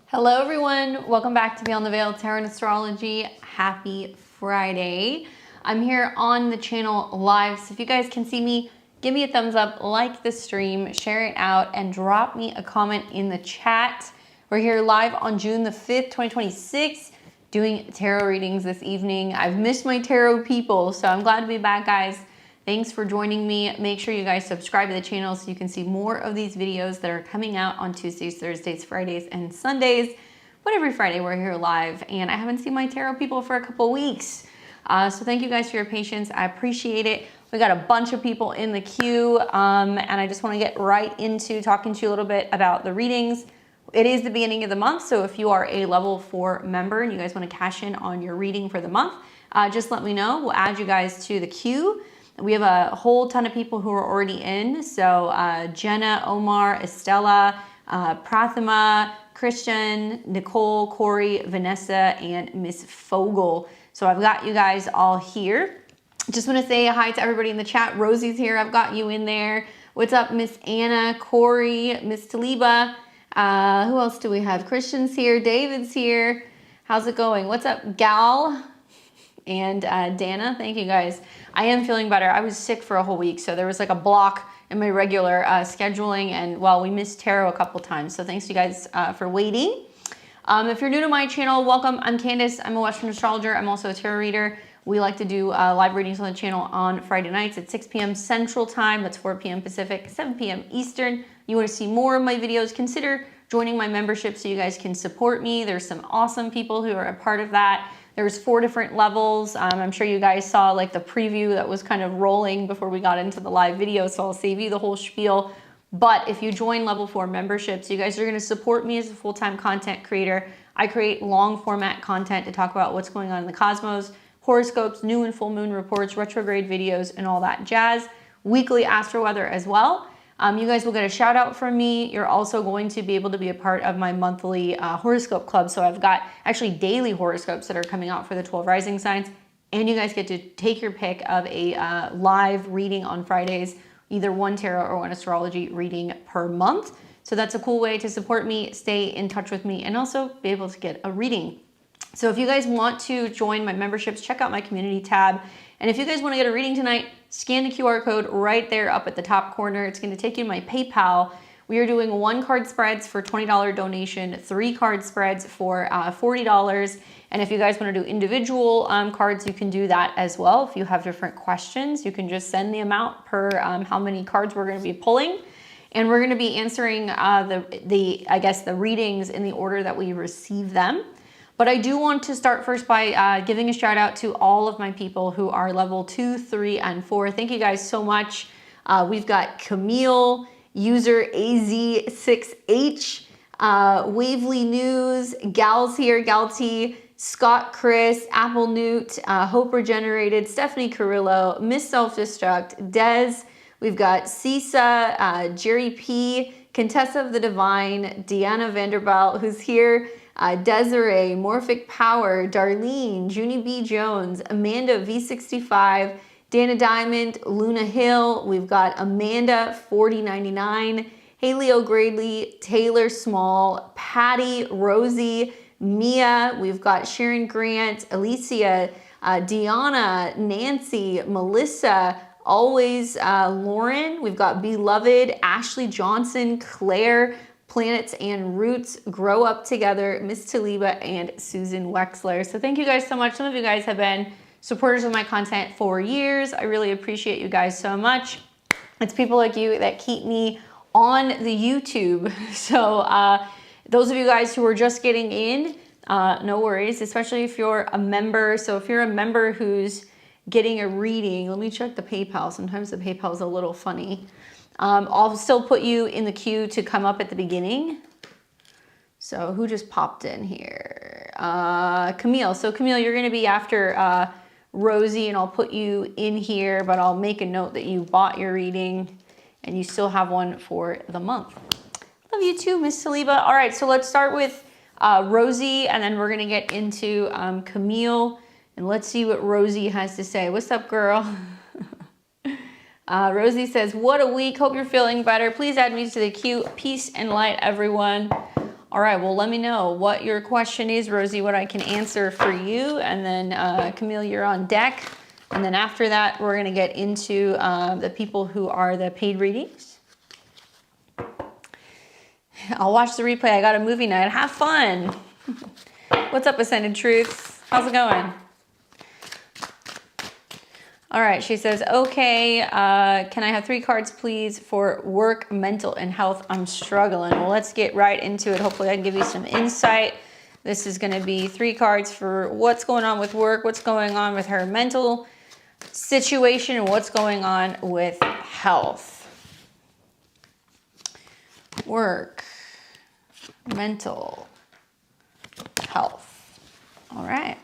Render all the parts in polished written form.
Hello everyone, welcome back to Beyond the Veil Tarot and Astrology. Happy Friday. I'm here on the channel live, so if you guys can see me, give me a thumbs up, like the stream, share it out, and drop me a comment in the chat. We're here live on June the 5th, 2026, doing tarot readings this evening. I've missed my tarot people, so I'm glad to be back, guys. Thanks for joining me. Make sure you guys subscribe to the channel so you can see more of these videos that are coming out on Tuesdays, Thursdays, Fridays, and Sundays. But every Friday we're here live, and I haven't seen my tarot people for a couple weeks. So thank you guys for your patience. I appreciate it. We got a bunch of people in the queue, and I just want to get right into talking to you a little bit about the readings. It is the beginning of the month, so if you are a level 4 member and you guys want to cash in on your reading for the month, just let me know. We'll add you guys to the queue. We have a whole ton of people who are already in. So Jenna, Omar, Estella, Prathima, Christian, Nicole, Corey, Vanessa, and Miss Fogel. So I've got you guys all here. Just want to say hi to everybody in the chat. Rosie's here. I've got you in there. What's up, Miss Anna, Corey, Miss Taliba? Who else do we have? Christian's here. David's here. How's it going? What's up, Gal? And Dana, thank you guys. I am feeling better. I was sick for a whole week, so there was like a block in my regular scheduling, and well, we missed tarot a couple times, so thanks you guys for waiting. If you're new to my channel, welcome. I'm Candace. I'm a Western astrologer. I'm also a tarot reader. We like to do live readings on the channel on Friday nights at 6 p.m. Central Time. That's 4 p.m. Pacific, 7 p.m. Eastern. You want to see more of my videos, consider joining my membership so you guys can support me. There's some awesome people who are a part of that. There's 4 different levels. I'm sure you guys saw like the preview that was kind of rolling before we got into the live video, so I'll save you the whole spiel. But if you join level 4 memberships, you guys are gonna support me as a full-time content creator. I create long format content to talk about what's going on in the cosmos, horoscopes, new and full moon reports, retrograde videos, and all that jazz. Weekly astro weather as well. You guys will get a shout out from me. You're also going to be able to be a part of my monthly horoscope club. So I've got actually daily horoscopes that are coming out for the 12 rising signs. And you guys get to take your pick of a live reading on Fridays, either one tarot or one astrology reading per month. So that's a cool way to support me, stay in touch with me, and also be able to get a reading. So if you guys want to join my memberships, check out my community tab. And if you guys want to get a reading tonight, scan the QR code right there up at the top corner. It's going to take you to my PayPal. We are doing 1 card spreads for $20 donation, 3 card spreads for $40. And if you guys want to do individual cards, you can do that as well. If you have different questions, you can just send the amount per how many cards we're going to be pulling. And we're going to be answering the readings in the order that we receive them. But I do want to start first by giving a shout out to all of my people who are level 2, 3, and 4. Thank you guys so much. We've got Camille, user AZ6H, Wavely News, Gals here, Galty, Scott Chris, Apple Newt, Hope Regenerated, Stephanie Carrillo, Miss Self-Destruct, Dez. We've got Cisa, Jerry P, Contessa of the Divine, Deanna Vanderbilt, who's here, Desiree, Morphic Power, Darlene, Junie B. Jones, Amanda V65, Dana Diamond, Luna Hill. We've got Amanda 4099, Haley O'Grady, Taylor Small, Patty, Rosie, Mia. We've got Sharon Grant, Alicia, Deanna, Nancy, Melissa, always Lauren. We've got Beloved, Ashley Johnson, Claire, Planets and Roots, Grow Up Together, Miss Taliba, and Susan Wexler. So thank you guys so much. Some of you guys have been supporters of my content for years. I really appreciate you guys so much. It's people like you that keep me on the YouTube. So those of you guys who are just getting in, no worries, especially if you're a member. So if you're a member who's getting a reading, let me check the PayPal. Sometimes the PayPal is a little funny. I'll still put you in the queue to come up at the beginning. So who just popped in here? Camille. So Camille, you're going to be after Rosie, and I'll put you in here, but I'll make a note that you bought your reading and you still have one for the month. Love you too, Miss Saliba. All right, so let's start with Rosie, and then we're going to get into Camille, and let's see what Rosie has to say. What's up, girl? Rosie says, what a week. Hope you're feeling better. Please add me to the queue. Peace and light, everyone. All right, well, let me know what your question is, Rosie, what I can answer for you. And then Camille, you're on deck. And then after that, we're gonna get into the people who are the paid readings. I'll watch the replay. I got a movie night. Have fun. What's up, Ascended Truths? How's it going? All right, she says, okay, can I have 3 cards, please, for work, mental, and health? I'm struggling. Well, let's get right into it. Hopefully I can give you some insight. This is gonna be 3 cards for what's going on with work, what's going on with her mental situation, and what's going on with health. Work, mental, health. All right.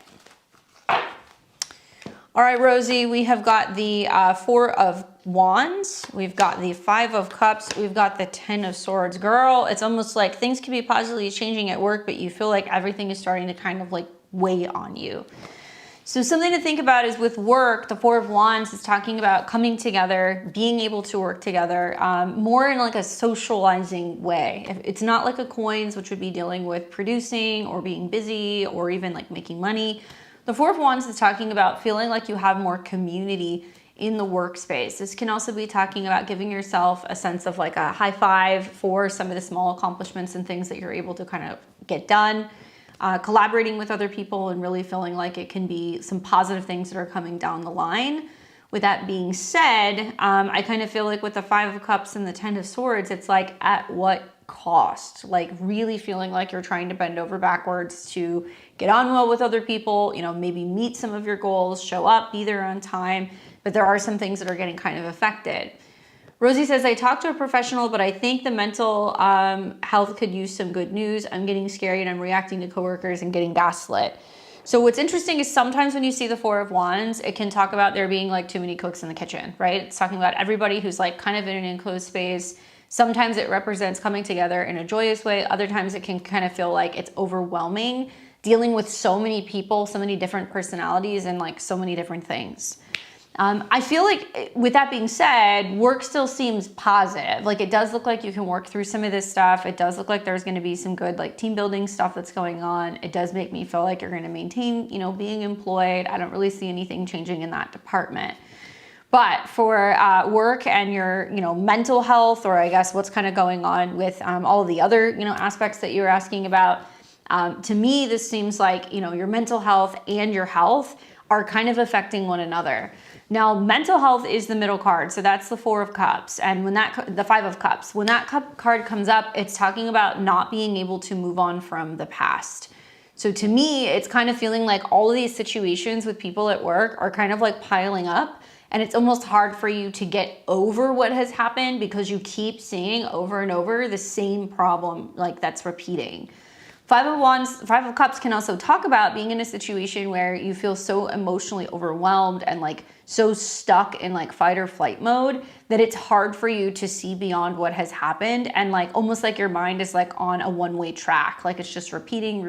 All right, Rosie, we have got the 4 of Wands. We've got the 5 of Cups. We've got the 10 of Swords. Girl, it's almost like things can be positively changing at work, but you feel like everything is starting to kind of like weigh on you. So something to think about is with work, the 4 of Wands is talking about coming together, being able to work together, more in like a socializing way. It's not like a coins, which would be dealing with producing or being busy or even like making money. The 4 of Wands is talking about feeling like you have more community in the workspace. This can also be talking about giving yourself a sense of like a high five for some of the small accomplishments and things that you're able to kind of get done. Collaborating with other people and really feeling like it can be some positive things that are coming down the line. With that being said, I kind of feel like with the 5 of Cups and the 10 of Swords, it's like at what cost? Like really feeling like you're trying to bend over backwards to get on well with other people, you know, maybe meet some of your goals, show up, be there on time, but there are some things that are getting kind of affected. Rosie says, I talked to a professional, but I think the mental health could use some good news. I'm getting scary and I'm reacting to coworkers and getting gaslit. So what's interesting is sometimes when you see the 4 of Wands, it can talk about there being like too many cooks in the kitchen, right? It's talking about everybody who's like kind of in an enclosed space. Sometimes it represents coming together in a joyous way. Other times it can kind of feel like it's overwhelming, dealing with so many people, so many different personalities and like so many different things. I feel like with that being said, work still seems positive. Like it does look like you can work through some of this stuff. It does look like there's going to be some good like team building stuff that's going on. It does make me feel like you're going to maintain, you know, being employed. I don't really see anything changing in that department. But for work and your, you know, mental health, or I guess what's kind of going on with all of the other, you know, aspects that you're asking about, to me, this seems like, you know, your mental health and your health are kind of affecting one another. Now, mental health is the middle card, so that's the 4 of Cups, and when the 5 of Cups, when that card comes up, it's talking about not being able to move on from the past. So to me, it's kind of feeling like all of these situations with people at work are kind of like piling up, and it's almost hard for you to get over what has happened because you keep seeing over and over the same problem like that's repeating. 5 of Wands, 5 of Cups can also talk about being in a situation where you feel so emotionally overwhelmed and like so stuck in like fight or flight mode that it's hard for you to see beyond what has happened, and like almost like your mind is like on a one-way track, like it's just repeating.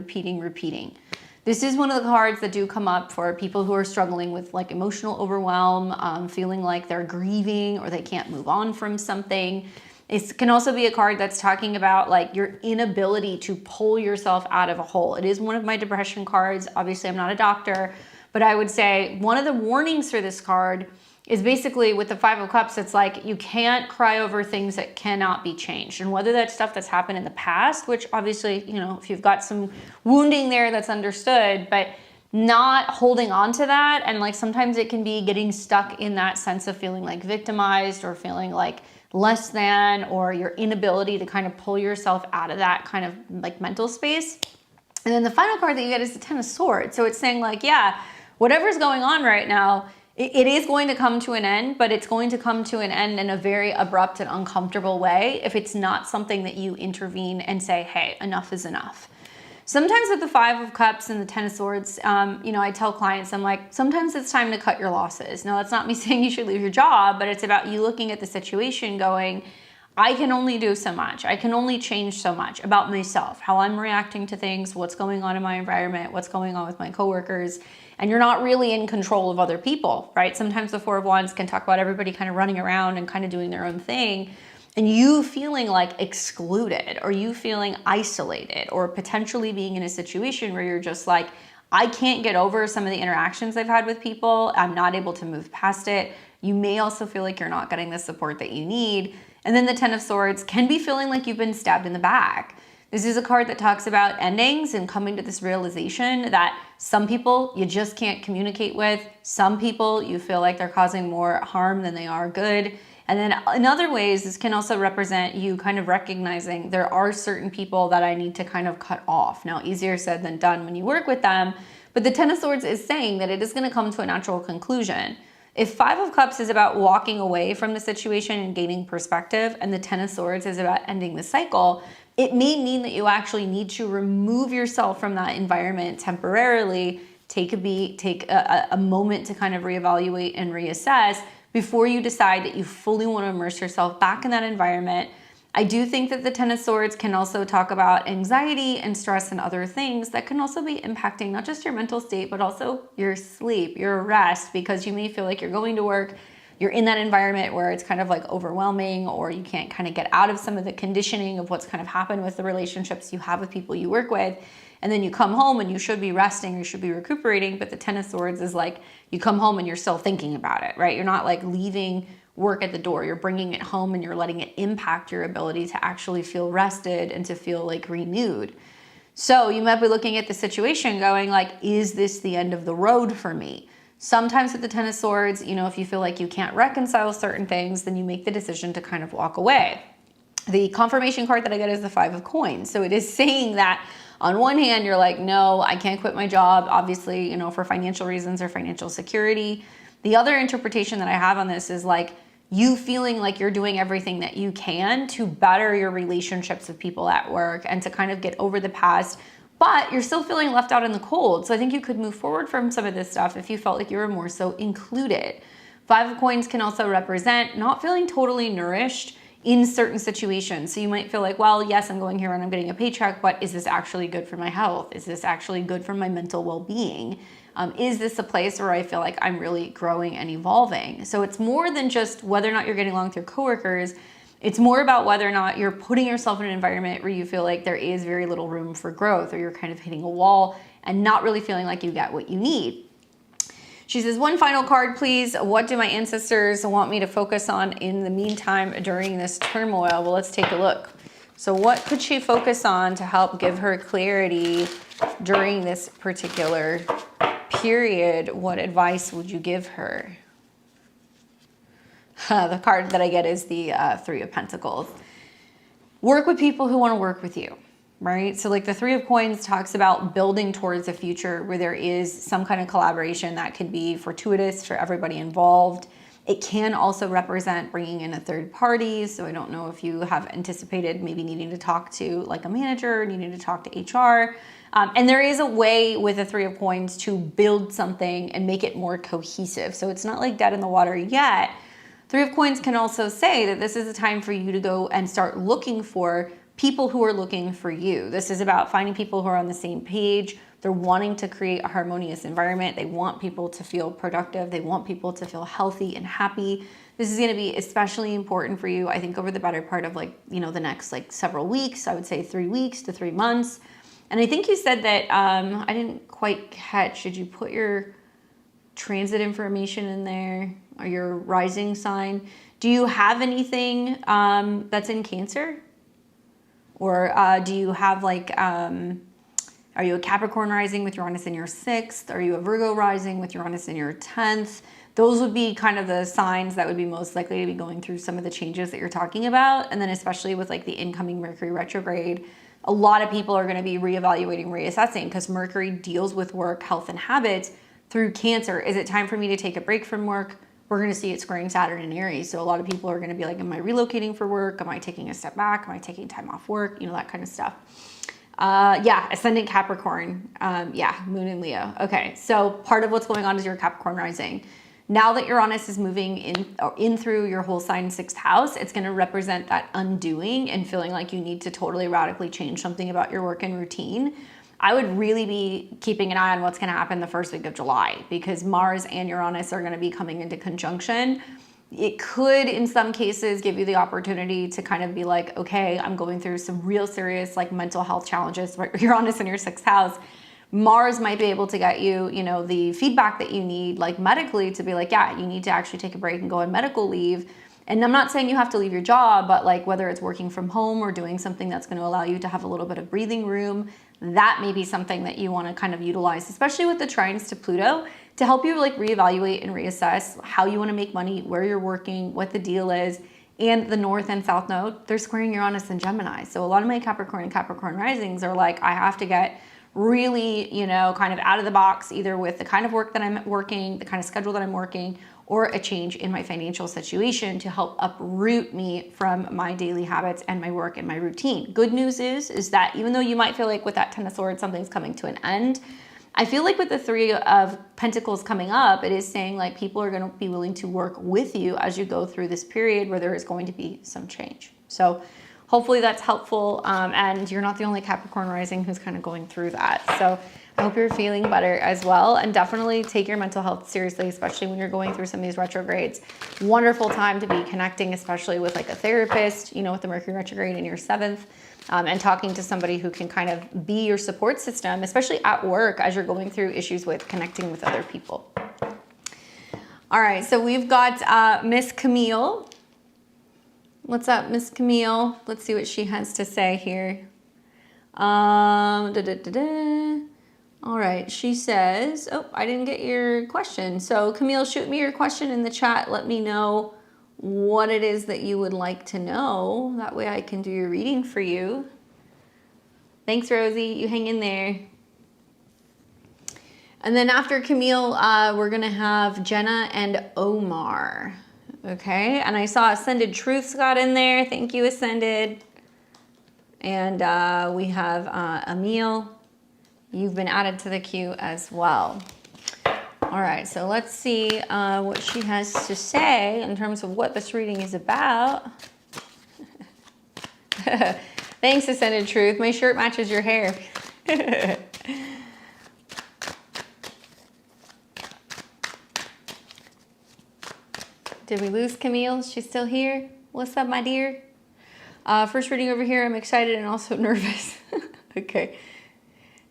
This is one of the cards that do come up for people who are struggling with like emotional overwhelm, feeling like they're grieving or they can't move on from something. It can also be a card that's talking about like your inability to pull yourself out of a hole. It is one of my depression cards. Obviously, I'm not a doctor, but I would say one of the warnings for this card is basically with the 5 of Cups, it's like you can't cry over things that cannot be changed. And whether that's stuff that's happened in the past, which obviously, you know, if you've got some wounding there, that's understood, but not holding on to that. And like sometimes it can be getting stuck in that sense of feeling like victimized or feeling like less than, or your inability to kind of pull yourself out of that kind of like mental space. And then the final card that you get is the 10 of Swords. So it's saying like, yeah, whatever's going on right now, it is going to come to an end, but it's going to come to an end in a very abrupt and uncomfortable way if it's not something that you intervene and say, hey, enough is enough. Sometimes with the 5 of Cups and the 10 of Swords, you know, I tell clients, I'm like, sometimes it's time to cut your losses. Now, that's not me saying you should leave your job, but it's about you looking at the situation going, I can only do so much. I can only change so much about myself, how I'm reacting to things, what's going on in my environment, what's going on with my coworkers. And you're not really in control of other people, right? Sometimes the 4 of Wands can talk about everybody kind of running around and kind of doing their own thing. and you feeling like excluded, or you feeling isolated, or potentially being in a situation where you're just like, I can't get over some of the interactions I've had with people. I'm not able to move past it. You may also feel like you're not getting the support that you need. And then the Ten of Swords can be feeling like you've been stabbed in the back. This is a card that talks about endings and coming to this realization that some people you just can't communicate with. Some people you feel like they're causing more harm than they are good. And then in other ways, this can also represent you kind of recognizing there are certain people that I need to kind of cut off. Now, easier said than done when you work with them, but the Ten of Swords is saying that it is going to come to a natural conclusion. If Five of Cups is about walking away from the situation and gaining perspective, and the Ten of Swords is about ending the cycle, it may mean that you actually need to remove yourself from that environment temporarily, take a beat, take a moment to kind of reevaluate and reassess before you decide that you fully want to immerse yourself back in that environment. I do think that the Ten of Swords can also talk about anxiety and stress and other things that can also be impacting not just your mental state, but also your sleep, your rest, because you may feel like you're going to work, you're in that environment where it's kind of like overwhelming, or you can't kind of get out of some of the conditioning of what's kind of happened with the relationships you have with people you work with. And then you come home and you should be resting, you should be recuperating, but the Ten of Swords is like you come home and you're still thinking about it, right? You're not like leaving work at the door, you're bringing it home and you're letting it impact your ability to actually feel rested and to feel like renewed. So you might be looking at the situation going like, is this the end of the road for me? Sometimes with the Ten of Swords, you know, if you feel like you can't reconcile certain things, then you make the decision to kind of walk away. The confirmation card that I get is the Five of Coins. So it is saying that on one hand, you're like, no, I can't quit my job, obviously, you know, for financial reasons or financial security. The other interpretation that I have on this is like you feeling like you're doing everything that you can to better your relationships with people at work and to kind of get over the past, but you're still feeling left out in the cold. So I think you could move forward from some of this stuff if you felt like you were more so included. Five of Coins can also represent not feeling totally nourished in certain situations. So you might feel like, well, yes, I'm going here and I'm getting a paycheck, but is this actually good for my health? Is this actually good for my mental well-being? Is this a place where I feel like I'm really growing and evolving? So it's more than just whether or not you're getting along with your coworkers. It's more about whether or not you're putting yourself in an environment where you feel like there is very little room for growth, or you're kind of hitting a wall and not really feeling like you get what you need. She says, one final card, please. What do my ancestors want me to focus on in the meantime during this turmoil? Well, let's take a look. So what could she focus on to help give her clarity during this particular period? What advice would you give her? The card that I get is the Three of Pentacles. Work with people who want to work with you. Right? So like the Three of Coins talks about building towards a future where there is some kind of collaboration that could be fortuitous for everybody involved. It can also represent bringing in a third party. So I don't know if you have anticipated maybe needing to talk to like a manager, needing to talk to HR. And there is a way with the Three of Coins to build something and make it more cohesive. So it's not like dead in the water yet. Three of Coins can also say that this is a time for you to go and start looking for people who are looking for you. This is about finding people who are on the same page. They're wanting to create a harmonious environment. They want people to feel productive. They want people to feel healthy and happy. This is going to be especially important for you, I think, over the better part of like, you know, the next like several weeks. I would say 3 weeks to 3 months. And I think you said that, I didn't quite catch, did you put your transit information in there or your rising sign? Do you have anything that's in Cancer? Or do you have like, are you a Capricorn rising with Uranus in your 6th? Are you a Virgo rising with Uranus in your 10th? Those would be kind of the signs that would be most likely to be going through some of the changes that you're talking about. And then especially with like the incoming Mercury retrograde, a lot of people are going to be reevaluating, reassessing, because Mercury deals with work, health, and habits through Cancer. Is it time for me to take a break from work? We're going to see it squaring Saturn in Aries. So a lot of people are going to be like, am I relocating for work? Am I taking a step back? Am I taking time off work? You know, that kind of stuff. Yeah, ascendant Capricorn. Yeah, moon in Leo. Okay, so part of what's going on is your Capricorn rising. Now that Uranus is moving in through your whole sign 6th house, it's going to represent that undoing and feeling like you need to totally radically change something about your work and routine. I would really be keeping an eye on what's going to happen the first week of July, because Mars and Uranus are going to be coming into conjunction. It could, in some cases, give you the opportunity to kind of be like, okay, I'm going through some real serious like mental health challenges. Uranus in your 6th house. Mars might be able to get you, you know, the feedback that you need, like medically, to be like, yeah, you need to actually take a break and go on medical leave. And I'm not saying you have to leave your job, but like whether it's working from home or doing something that's going to allow you to have a little bit of breathing room, that may be something that you want to kind of utilize, especially with the trines to Pluto, to help you like reevaluate and reassess how you want to make money, where you're working, what the deal is. And the North and South Node, they're squaring Uranus and Gemini. So a lot of my Capricorn and Capricorn risings are like, I have to get really, you know, kind of out of the box, either with the kind of work that I'm working, the kind of schedule that I'm working, or a change in my financial situation to help uproot me from my daily habits and my work and my routine. Good news is that even though you might feel like with that 10 of Swords, something's coming to an end, I feel like with the 3 of Pentacles coming up, it is saying like people are going to be willing to work with you as you go through this period where there is going to be some change. So hopefully that's helpful, and you're not the only Capricorn rising who's kind of going through that. So I hope you're feeling better as well, and definitely take your mental health seriously, especially when you're going through some of these retrogrades. Wonderful time to be connecting, especially with like a therapist, you know, with the Mercury retrograde in your 7th, and talking to somebody who can kind of be your support system, especially at work as you're going through issues with connecting with other people. All right, so we've got Miss Camille. What's up, Miss Camille? Let's see what she has to say here. All right, she says, oh, I didn't get your question. So Camille, shoot me your question in the chat. Let me know what it is that you would like to know. That way I can do your reading for you. Thanks, Rosie. You hang in there. And then after Camille, we're going to have Jenna and Omar. Okay, and I saw Ascended Truths got in there. Thank you, Ascended. And we have Emil. You've been added to the queue as well. All right, so let's see what she has to say in terms of what this reading is about. Thanks, Ascended Truth. My shirt matches your hair. Did we lose Camille? Is she still here? What's up, my dear? First reading over here. I'm excited and also nervous. Okay.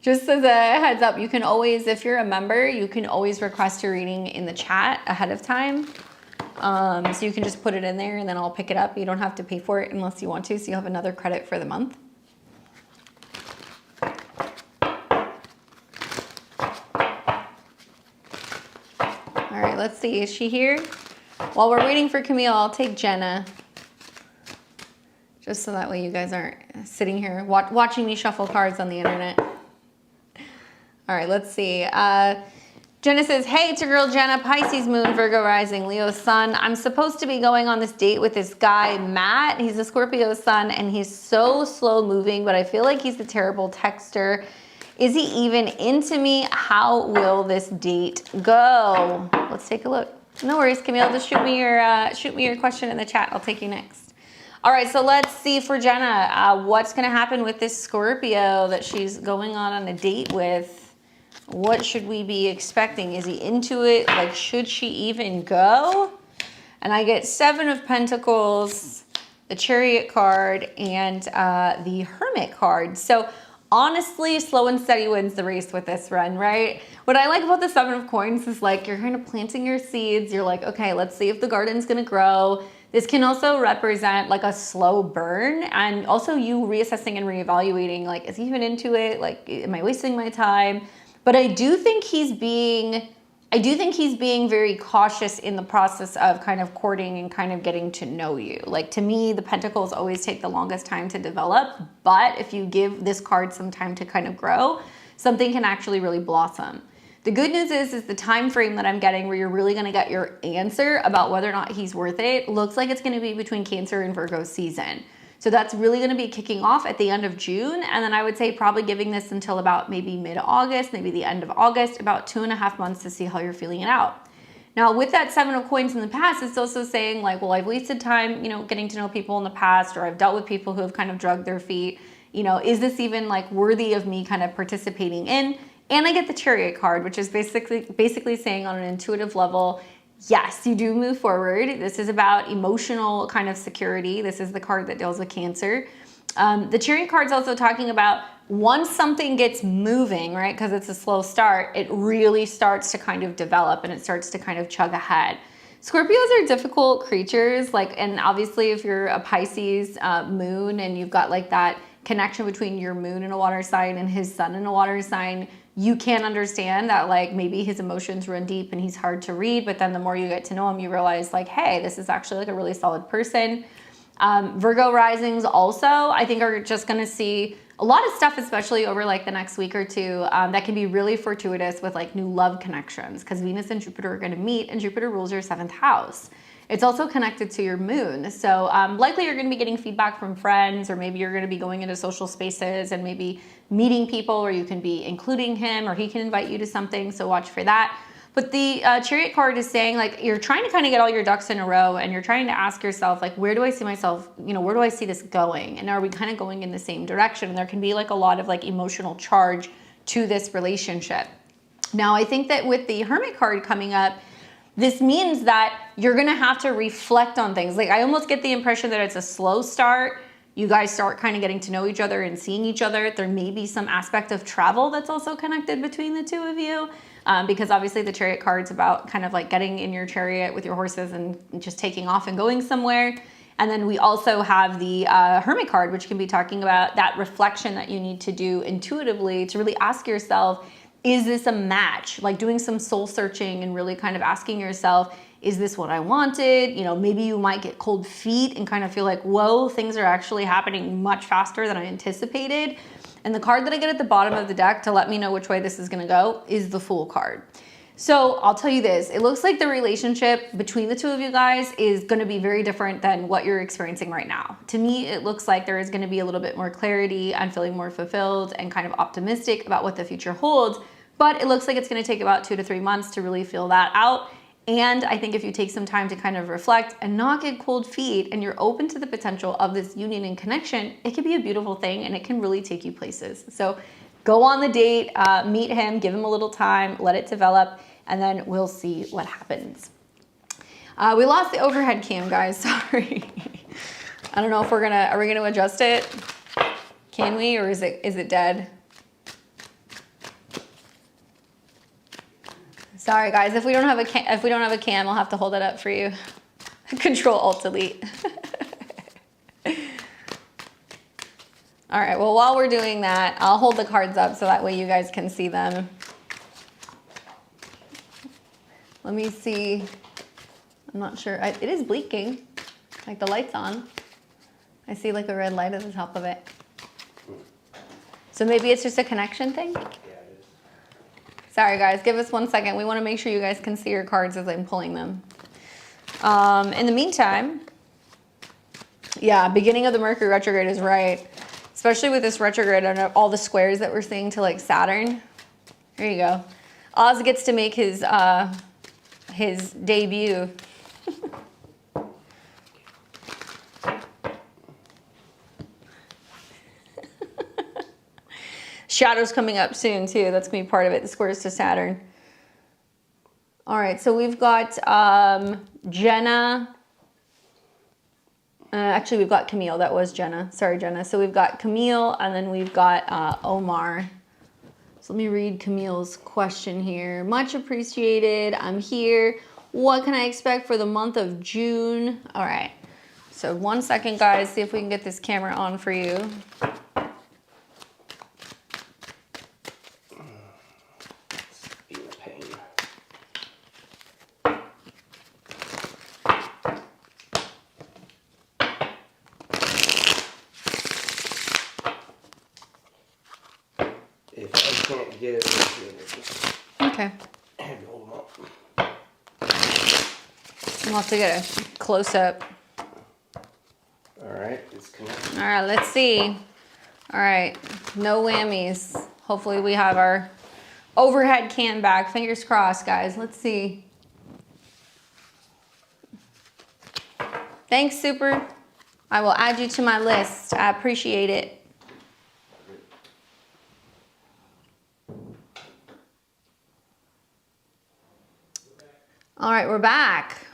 Just as a heads up, you can always, if you're a member, you can always request your reading in the chat ahead of time. So you can just put it in there and then I'll pick it up. You don't have to pay for it unless you want to, so you'll have another credit for the month. All right, let's see. Is she here? While we're waiting for Camille, I'll take Jenna. Just so that way you guys aren't sitting here watching me shuffle cards on the internet. All right, let's see. Jenna says, hey, it's your girl Jenna, Pisces moon, Virgo rising, Leo sun. I'm supposed to be going on this date with this guy, Matt. He's a Scorpio sun, and he's so slow moving, but I feel like he's a terrible texter. Is he even into me? How will this date go? Let's take a look. No worries, Camille. Just shoot me your question in the chat. I'll take you next. All right, so let's see for Jenna. What's going to happen with this Scorpio that she's going on a date with? What should we be expecting? Is he into it? Like, should she even go? And I get 7 of Pentacles, the Chariot card, and the Hermit card. So honestly, slow and steady wins the race with this run, right? What I like about the 7 of Coins is like you're kind of planting your seeds. You're like, okay, let's see if the garden's gonna grow. This can also represent like a slow burn, and also you reassessing and reevaluating, like, is he even into it? Like, am I wasting my time? But I do think he's being very cautious in the process of kind of courting and kind of getting to know you. Like, to me, the Pentacles always take the longest time to develop, but if you give this card some time to kind of grow, something can actually really blossom. The good news is the time frame that I'm getting where you're really going to get your answer about whether or not he's worth it looks like it's going to be between Cancer and Virgo season. So that's really going to be kicking off at the end of June. And then I would say probably giving this until about maybe mid-August, maybe the end of August, about 2.5 months to see how you're feeling it out. Now, with that 7 of Coins in the past, it's also saying like, well, I've wasted time, you know, getting to know people in the past, or I've dealt with people who have kind of dragged their feet. You know, is this even like worthy of me kind of participating in? And I get the Chariot card, which is basically saying on an intuitive level, yes, you do move forward. This is about emotional kind of security. This is the card that deals with Cancer. The Chariot card is also talking about once something gets moving, right, because it's a slow start, it really starts to kind of develop and it starts to kind of chug ahead. Scorpios are difficult creatures, like, and obviously if you're a Pisces moon and you've got like that connection between your moon in a water sign and his sun in a water sign, you can understand that like maybe his emotions run deep and he's hard to read, but then the more you get to know him, you realize like, hey, this is actually like a really solid person. Virgo risings also, I think, are just going to see a lot of stuff, especially over like the next week or two, that can be really fortuitous with like new love connections, because Venus and Jupiter are going to meet and Jupiter rules your 7th house. It's also connected to your moon. So likely you're going to be getting feedback from friends, or maybe you're going to be going into social spaces and maybe meeting people where you can be including him or he can invite you to something. So watch for that. But the Chariot card is saying like you're trying to kind of get all your ducks in a row and you're trying to ask yourself like, where do I see myself, where do I see this going? And are we kind of going in the same direction? And there can be like a lot of like emotional charge to this relationship. Now, I think that with the Hermit card coming up, this means that you're going to have to reflect on things. Like I almost get the impression that it's a slow start. You guys start kind of getting to know each other and seeing each other. There may be some aspect of travel that's also connected between the two of you. Because obviously the Chariot card's about kind of like getting in your chariot with your horses and just taking off and going somewhere. And then we also have the Hermit card, which can be talking about that reflection that you need to do intuitively to really ask yourself, is this a match? Like doing some soul searching and really kind of asking yourself, is this what I wanted? Maybe you might get cold feet and kind of feel like, whoa, things are actually happening much faster than I anticipated. And the card that I get at the bottom of the deck to let me know which way this is gonna go is the Fool card. So I'll tell you this, it looks like the relationship between the two of you guys is gonna be very different than what you're experiencing right now. To me, it looks like there is gonna be a little bit more clarity. I'm feeling more fulfilled and kind of optimistic about what the future holds, but it looks like it's gonna take about 2 to 3 months to really feel that out. And I think if you take some time to kind of reflect and not get cold feet and you're open to the potential of this union and connection, it can be a beautiful thing and it can really take you places. So go on the date, meet him, give him a little time, let it develop, and then we'll see what happens. We lost the overhead cam, guys, sorry. I don't know if are we gonna adjust it? Can we, or is it dead? Sorry guys, if we don't have a cam, I'll have to hold it up for you. Control Alt Delete. All right, well, while we're doing that, I'll hold the cards up so that way you guys can see them. Let me see. I'm not sure. It is blinking, like the light's on. I see like a red light at the top of it. So maybe it's just a connection thing? Sorry guys, give us 1 second. We want to make sure you guys can see your cards as I'm pulling them. In the meantime, yeah, beginning of the Mercury retrograde is right. Especially with this retrograde and all the squares that we're seeing to like Saturn. There you go. Oz gets to make his debut. Shadow's coming up soon too. That's gonna be part of it. The squares to Saturn. All right, so we've got Jenna. Actually, we've got Camille. That was Jenna. Sorry, Jenna. So we've got Camille, and then we've got Omar. So let me read Camille's question here. Much appreciated. I'm here. What can I expect for the month of June? All right. So 1 second, guys. See if we can get this camera on for you. Okay. We'll have to get a close-up. All right, it's connected. All right, let's see. All right, no whammies. Hopefully we have our overhead cam back. Fingers crossed, guys. Let's see. Thanks, Super. I will add you to my list. I appreciate it. All right, we're back.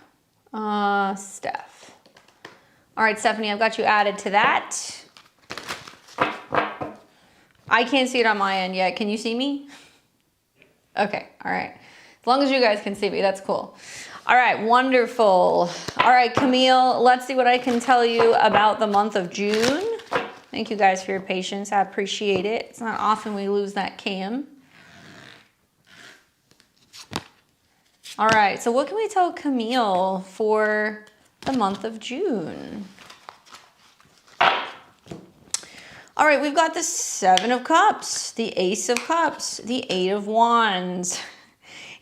Steph. All right, Stephanie, I've got you added to that. I can't see it on my end yet. Can you see me? Okay, all right. As long as you guys can see me, that's cool. All right, wonderful. All right, Camille, let's see what I can tell you about the month of June. Thank you guys for your patience. I appreciate it. It's not often we lose that cam. All right, so what can we tell Camille for the month of June? All right, we've got the Seven of Cups, the Ace of Cups, the Eight of Wands.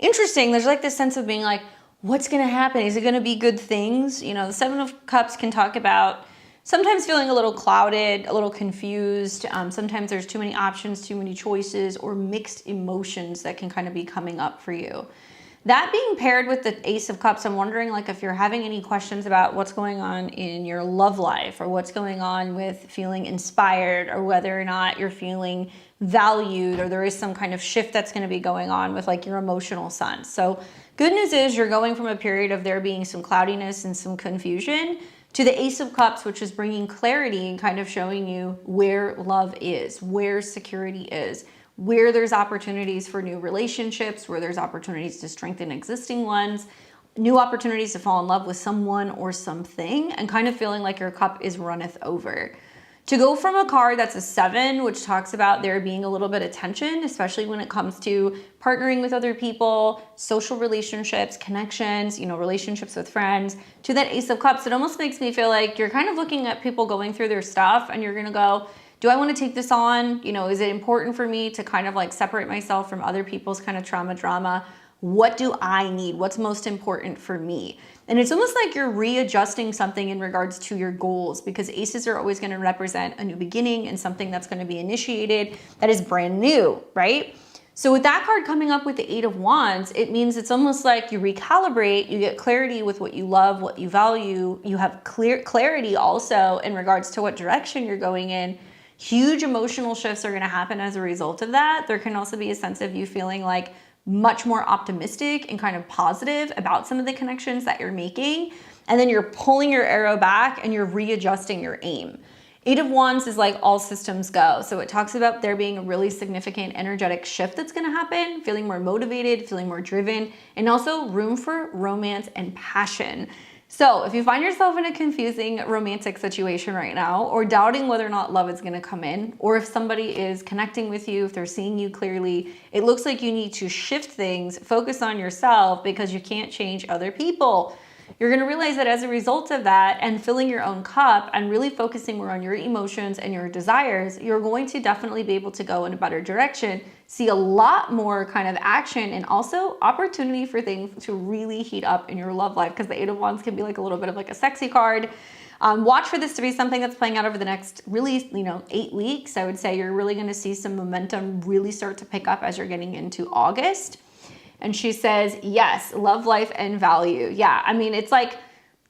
Interesting, there's like this sense of being like, what's gonna happen? Is it gonna be good things? You know, the Seven of Cups can talk about sometimes feeling a little clouded, a little confused. Sometimes there's too many options, too many choices, or mixed emotions that can kind of be coming up for you. That being paired with the Ace of Cups, I'm wondering like if you're having any questions about what's going on in your love life or what's going on with feeling inspired or whether or not you're feeling valued or there is some kind of shift that's going to be going on with like your emotional sun. So good news is you're going from a period of there being some cloudiness and some confusion to the Ace of Cups, which is bringing clarity and kind of showing you where love is, where security is, where there's opportunities for new relationships, where there's opportunities to strengthen existing ones, new opportunities to fall in love with someone or something, and kind of feeling like your cup is runneth over. To go from a card that's a 7, which talks about there being a little bit of tension, especially when it comes to partnering with other people, social relationships, connections, you know, relationships with friends, to that Ace of Cups, it almost makes me feel like you're kind of looking at people going through their stuff and you're gonna go, do I want to take this on? You know, is it important for me to kind of like separate myself from other people's kind of drama? What do I need? What's most important for me? And it's almost like you're readjusting something in regards to your goals, because aces are always going to represent a new beginning and something that's going to be initiated that is brand new, right? So with that card coming up with the Eight of Wands, it means it's almost like you recalibrate, you get clarity with what you love, what you value. You have clarity also in regards to what direction you're going in. Huge emotional shifts are going to happen as a result of that. There can also be a sense of you feeling like much more optimistic and kind of positive about some of the connections that you're making. And then you're pulling your arrow back and you're readjusting your aim. Eight of Wands is like all systems go. So it talks about there being a really significant energetic shift that's going to happen, feeling more motivated, feeling more driven, and also room for romance and passion. So if you find yourself in a confusing romantic situation right now, or doubting whether or not love is going to come in, or if somebody is connecting with you, if they're seeing you clearly, it looks like you need to shift things, focus on yourself because you can't change other people. You're going to realize that as a result of that and filling your own cup and really focusing more on your emotions and your desires, you're going to definitely be able to go in a better direction, see a lot more kind of action, and also opportunity for things to really heat up in your love life, because the Eight of Wands can be like a little bit of like a sexy card. Watch for this to be something that's playing out over the next really, 8 weeks. I would say you're really going to see some momentum really start to pick up as you're getting into August. And she says, yes, love, life, and value. Yeah, I mean, it's like,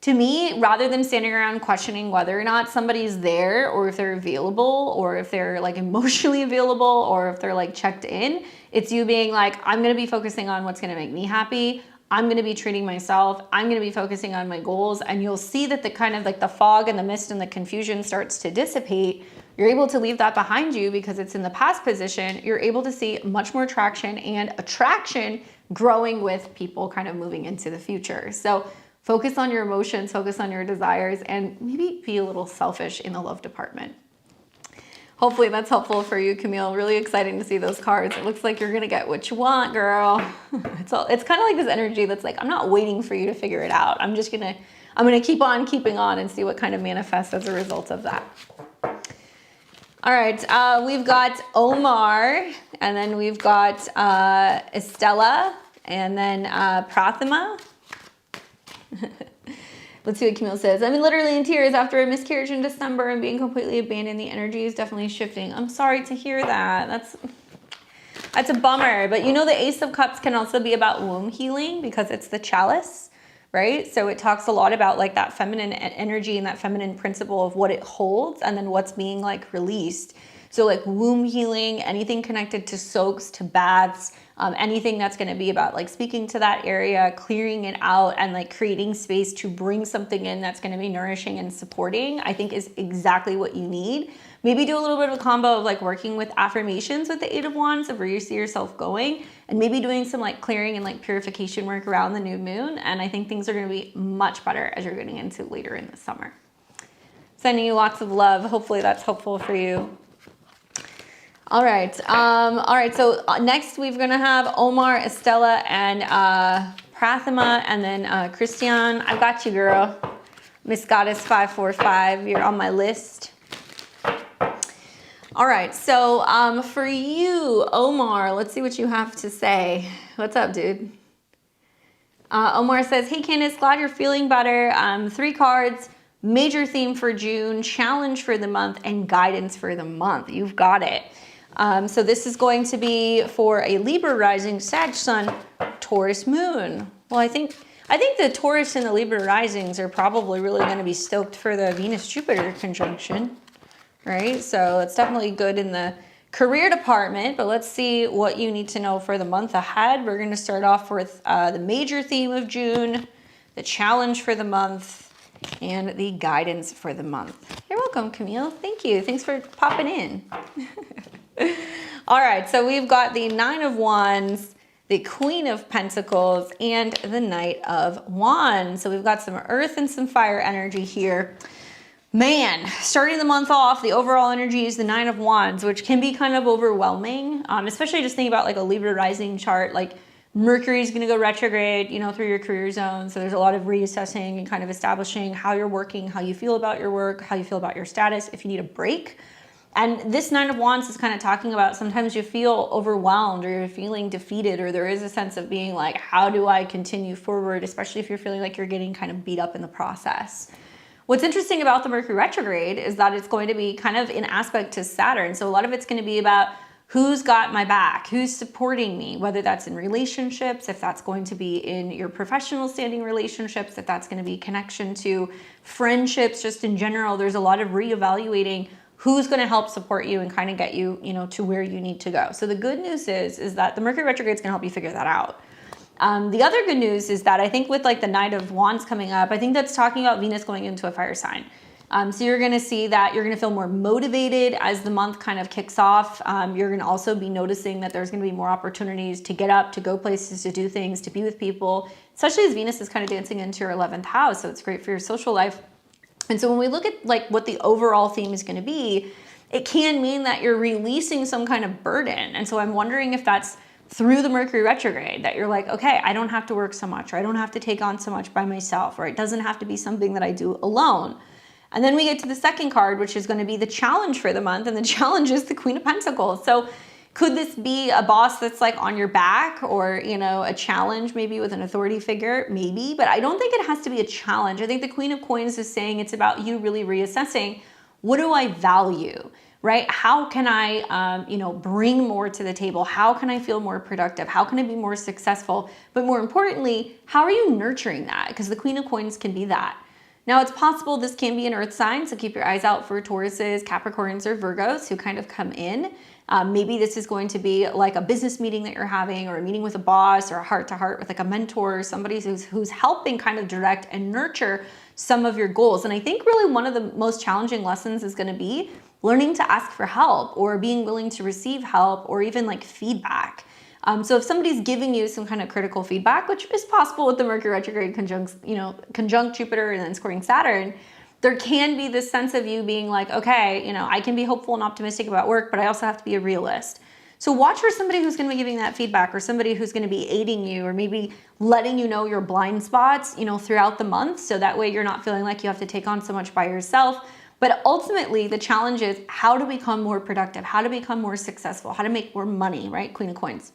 to me, rather than standing around questioning whether or not somebody's there or if they're available or if they're like emotionally available or if they're like checked in, it's you being like, I'm going to be focusing on what's going to make me happy. I'm going to be treating myself. I'm going to be focusing on my goals. And you'll see that the kind of like the fog and the mist and the confusion starts to dissipate. You're able to leave that behind you because it's in the past position. You're able to see much more traction and attraction growing with people kind of moving into the future. So focus on your emotions, focus on your desires, and maybe be a little selfish in the love department. Hopefully that's helpful for you, Camille. Really exciting to see those cards. It looks like you're gonna get what you want, girl. It's kind of like this energy that's like, I'm not waiting for you to figure it out. I'm gonna keep on keeping on and see what kind of manifests as a result of that. All right, we've got Omar, and then we've got Estella, and then Prathima. Let's see what Camille says. I'm literally in tears after a miscarriage in December and being completely abandoned. The energy is definitely shifting. I'm sorry to hear that. That's a bummer. But you know, the Ace of Cups can also be about womb healing because it's the chalice, right? So it talks a lot about like that feminine energy and that feminine principle of what it holds and then what's being like released. So like womb healing, anything connected to soaks, to baths, anything that's going to be about like speaking to that area, clearing it out, and like creating space to bring something in that's going to be nourishing and supporting, I think is exactly what you need. Maybe do a little bit of a combo of like working with affirmations with the Eight of Wands of where you see yourself going, and maybe doing some like clearing and like purification work around the new moon. And I think things are going to be much better as you're getting into later in the summer. Sending you lots of love. Hopefully that's helpful for you. All right. So next we're going to have Omar, Estella, and Prathama, and then Christian. I've got you, girl. Miss Goddess 545. You're on my list. All right, so for you, Omar, let's see what you have to say. What's up, dude? Omar says, hey, Candace, glad you're feeling better. 3 cards, major theme for June, challenge for the month, and guidance for the month. You've got it. So this is going to be for a Libra rising, Sag sun, Taurus moon. Well, I think the Taurus and the Libra risings are probably really going to be stoked for the Venus-Jupiter conjunction. Right, so it's definitely good in the career department, but let's see what you need to know for the month ahead. We're going to start off with the major theme of June, the challenge for the month, and the guidance for the month. You're welcome, Camille. Thank you. Thanks for popping in. All right, so we've got the 9 of Wands, the Queen of Pentacles, and the Knight of Wands. So we've got some earth and some fire energy here. Man, starting the month off, the overall energy is the 9 of Wands, which can be kind of overwhelming, especially just thinking about like a Libra rising chart. Like Mercury is going to go retrograde, you know, through your career zone. So there's a lot of reassessing and kind of establishing how you're working, how you feel about your work, how you feel about your status, if you need a break. And this 9 of Wands is kind of talking about sometimes you feel overwhelmed or you're feeling defeated, or there is a sense of being like, how do I continue forward, especially if you're feeling like you're getting kind of beat up in the process. What's interesting about the Mercury retrograde is that it's going to be kind of in aspect to Saturn. So a lot of it's going to be about who's got my back, who's supporting me, whether that's in relationships, if that's going to be in your professional standing relationships, if that's going to be connection to friendships, just in general. There's a lot of reevaluating who's going to help support you and kind of get you, you know, to where you need to go. So the good news is that the Mercury retrograde is going to help you figure that out. The other good news is that I think with like the Knight of Wands coming up, I think that's talking about Venus going into a fire sign. So you're going to see that you're going to feel more motivated as the month kind of kicks off. You're going to also be noticing that there's going to be more opportunities to get up, to go places, to do things, to be with people, especially as Venus is kind of dancing into your 11th house. So it's great for your social life. And so when we look at like what the overall theme is going to be, it can mean that you're releasing some kind of burden. And so I'm wondering if that's through the Mercury retrograde, that you're like, okay, I don't have to work so much, or I don't have to take on so much by myself, or it doesn't have to be something that I do alone. And then we get to the second card, which is going to be the challenge for the month, and the challenge is the Queen of Pentacles. So could this be a boss that's like on your back, or, you know, a challenge maybe with an authority figure? Maybe, but I don't think it has to be a challenge. I think the Queen of Coins is saying it's about you really reassessing, what do I value? Right? How can I, bring more to the table? How can I feel more productive? How can I be more successful? But more importantly, how are you nurturing that? Because the Queen of Coins can be that. Now, it's possible this can be an earth sign, so keep your eyes out for Tauruses, Capricorns, or Virgos who kind of come in. Maybe this is going to be like a business meeting that you're having, or a meeting with a boss, or a heart-to-heart with like a mentor, or somebody who's helping kind of direct and nurture some of your goals. And I think really one of the most challenging lessons is going to be learning to ask for help, or being willing to receive help, or even like feedback. So if somebody's giving you some kind of critical feedback, which is possible with the Mercury retrograde conjunct Jupiter and then squaring Saturn, there can be this sense of you being like, okay, I can be hopeful and optimistic about work, but I also have to be a realist. So watch for somebody who's going to be giving that feedback, or somebody who's going to be aiding you, or maybe letting you know your blind spots, throughout the month. So that way you're not feeling like you have to take on so much by yourself. But ultimately, the challenge is how to become more productive, how to become more successful, how to make more money, right? Queen of Coins.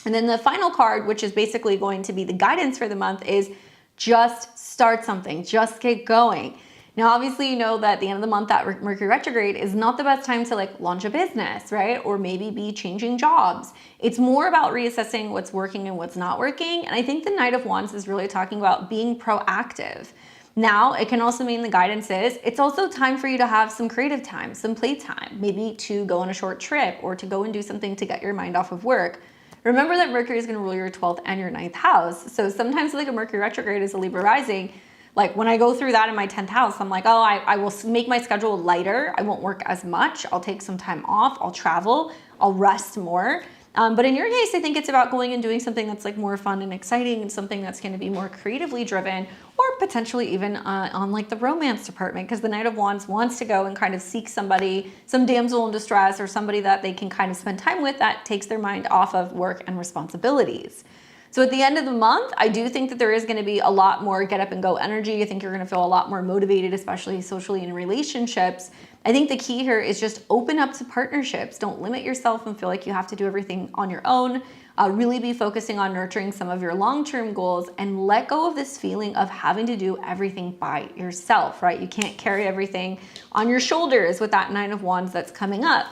And then the final card, which is basically going to be the guidance for the month, is just start something, just get going. Now, obviously, you know that at the end of the month, that Mercury retrograde is not the best time to like launch a business, right? Or maybe be changing jobs. It's more about reassessing what's working and what's not working. And I think the Knight of Wands is really talking about being proactive. Now, it can also mean the guidance is, it's also time for you to have some creative time, some playtime, maybe to go on a short trip or to go and do something to get your mind off of work. Remember that Mercury is going to rule your 12th and your 9th house. So sometimes like a Mercury retrograde is a Libra rising. Like when I go through that in my 10th house, I'm like, oh, I will make my schedule lighter. I won't work as much. I'll take some time off. I'll travel. I'll rest more. But in your case, I think it's about going and doing something that's like more fun and exciting and something that's going to be more creatively driven, or potentially even on like the romance department, because the Knight of Wands wants to go and kind of seek somebody, some damsel in distress or somebody that they can kind of spend time with that takes their mind off of work and responsibilities. So at the end of the month, I do think that there is going to be a lot more get up and go energy. I think you're going to feel a lot more motivated, especially socially in relationships. I think the key here is just open up to partnerships. Don't limit yourself and feel like you have to do everything on your own. Really be focusing on nurturing some of your long-term goals and let go of this feeling of having to do everything by yourself, right? You can't carry everything on your shoulders with that Nine of Wands that's coming up.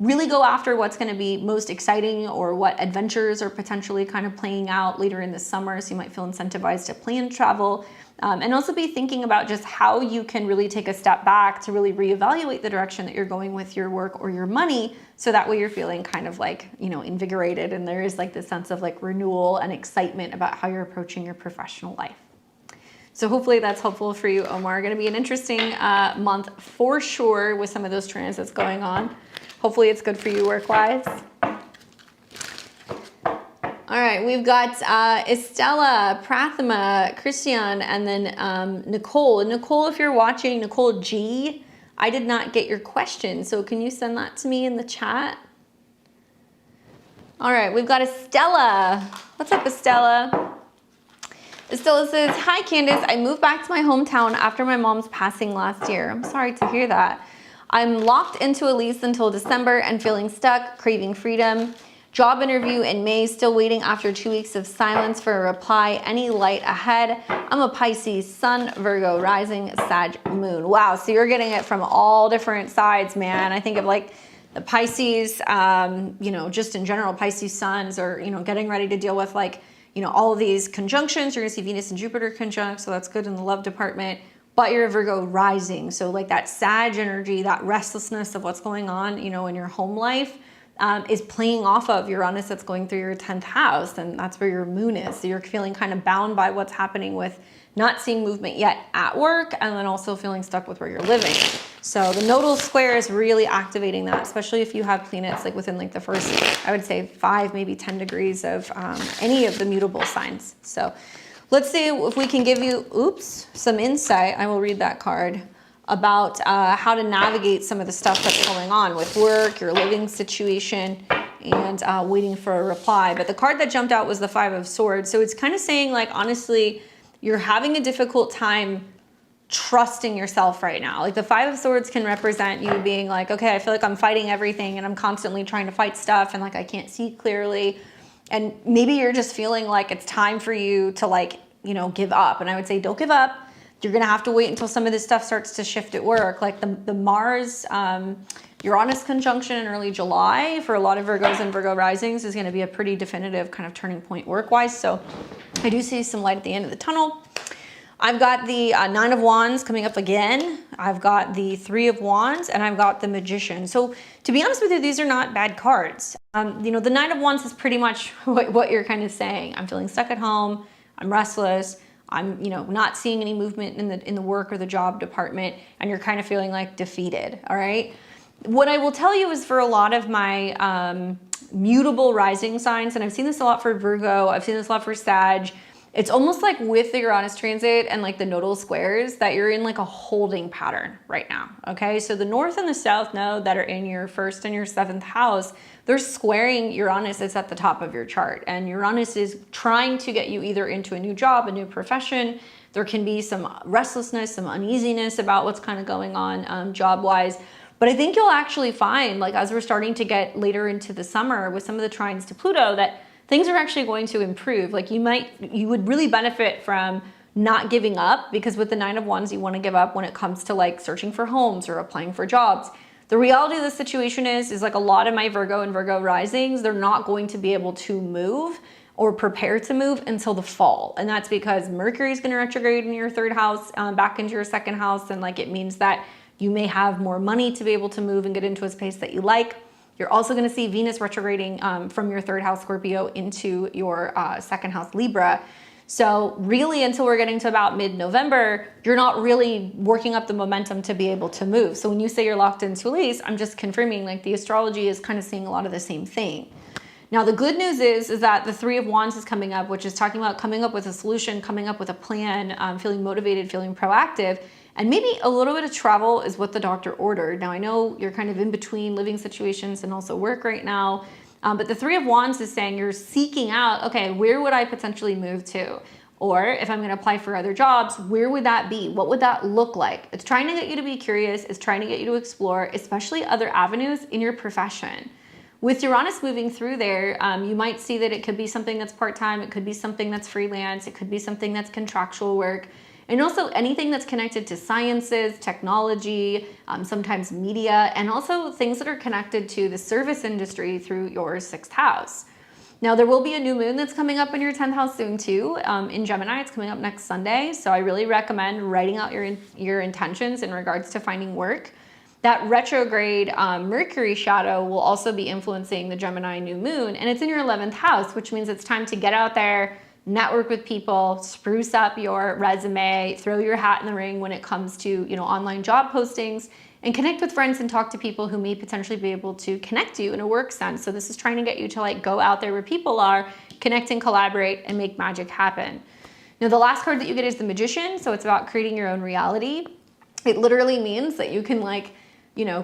Really go after what's going to be most exciting or what adventures are potentially kind of playing out later in the summer. So you might feel incentivized to plan travel, and also be thinking about just how you can really take a step back to really reevaluate the direction that you're going with your work or your money. So that way you're feeling kind of like, you know, invigorated, and there is like this sense of like renewal and excitement about how you're approaching your professional life. So hopefully that's helpful for you, Omar. Going to be an interesting month for sure with some of those transits going on. Hopefully it's good for you work-wise. All right, we've got Estella, Prathama, Christian, and then Nicole. Nicole, if you're watching, Nicole G, I did not get your question, so can you send that to me in the chat? All right, we've got Estella. What's up, Estella? Estella says, hi, Candace. I moved back to my hometown after my mom's passing last year. I'm sorry to hear that. I'm locked into a lease until December and feeling stuck, craving freedom. Job interview in May, still waiting after 2 weeks of silence for a reply. Any light ahead? I'm a Pisces, Sun, Virgo, Rising, Sag, Moon. Wow, so you're getting it from all different sides, man. I think of like the Pisces, you know, just in general, Pisces suns are, you know, getting ready to deal with like, you know, all of these conjunctions. You're gonna see Venus and Jupiter conjunct, so that's good in the love department. But you're a Virgo rising, so like that Sag energy, that restlessness of what's going on, you know, in your home life is playing off of Uranus that's going through your 10th house, and that's where your moon is. So you're feeling kind of bound by what's happening with not seeing movement yet at work, and then also feeling stuck with where you're living. So the nodal square is really activating that, especially if you have planets like within like the first, I would say 5, maybe 10 degrees of any of the mutable signs. So let's see if we can give you, some insight. I will read that card about how to navigate some of the stuff that's going on with work, your living situation, and waiting for a reply. But the card that jumped out was the Five of Swords. So it's kind of saying like, honestly, you're having a difficult time trusting yourself right now. Like the Five of Swords can represent you being like, okay, I feel like I'm fighting everything and I'm constantly trying to fight stuff and like I can't see clearly. And maybe you're just feeling like it's time for you to like, you know, give up. And I would say, don't give up. You're going to have to wait until some of this stuff starts to shift at work. Like the Mars, Uranus conjunction in early July for a lot of Virgos and Virgo risings is going to be a pretty definitive kind of turning point work-wise. So I do see some light at the end of the tunnel. I've got the Nine of Wands coming up again. I've got the Three of Wands, and I've got the Magician. So to be honest with you, these are not bad cards. You know, the Nine of Wands is pretty much what you're kind of saying. I'm feeling stuck at home. I'm restless. I'm, you know, not seeing any movement in the work or the job department, and you're kind of feeling like defeated. All right. What I will tell you is for a lot of my mutable rising signs, and I've seen this a lot for Virgo, I've seen this a lot for Sag. It's almost like with the Uranus transit and like the nodal squares that you're in like a holding pattern right now. Okay. So the North and the South node that are in your 1st and your 7th house, they're squaring Uranus. It's at the top of your chart, and Uranus is trying to get you either into a new job, a new profession. There can be some restlessness, some uneasiness about what's kind of going on job-wise. But I think you'll actually find, like as we're starting to get later into the summer with some of the trines to Pluto, that things are actually going to improve. Like you would really benefit from not giving up, because with the Nine of Wands, you want to give up when it comes to like searching for homes or applying for jobs. The reality of the situation is like a lot of my Virgo and Virgo risings, they're not going to be able to move or prepare to move until the fall. And that's because Mercury is going to retrograde in your third house, back into your second house. And like, it means that you may have more money to be able to move and get into a space that you like. You're also going to see Venus retrograding from your third house Scorpio into your second house Libra. So really, until we're getting to about mid-November, you're not really working up the momentum to be able to move. So when you say you're locked into a lease, I'm just confirming like the astrology is kind of seeing a lot of the same thing. Now, the good news is that the Three of Wands is coming up, which is talking about coming up with a solution, coming up with a plan, feeling motivated, feeling proactive. And maybe a little bit of travel is what the doctor ordered. Now, I know you're kind of in between living situations and also work right now. But the Three of Wands is saying you're seeking out, okay, where would I potentially move to? Or if I'm going to apply for other jobs, where would that be? What would that look like? It's trying to get you to be curious. It's trying to get you to explore, especially other avenues in your profession. With Uranus moving through there, you might see that it could be something that's part-time. It could be something that's freelance. It could be something that's contractual work. And also anything that's connected to sciences, technology, sometimes media, and also things that are connected to the service industry through your sixth house. Now, there will be a new moon that's coming up in your 10th house soon too, in Gemini. It's coming up next Sunday. So I really recommend writing out your intentions in regards to finding work. That retrograde Mercury shadow will also be influencing the Gemini new moon, and it's in your 11th house, which means it's time to get out there, network with people, spruce up your resume, throw your hat in the ring when it comes to, online job postings, and connect with friends and talk to people who may potentially be able to connect you in a work sense. So this is trying to get you to like go out there where people are, connect and collaborate and make magic happen. Now, the last card that you get is the Magician. So it's about creating your own reality. It literally means that you can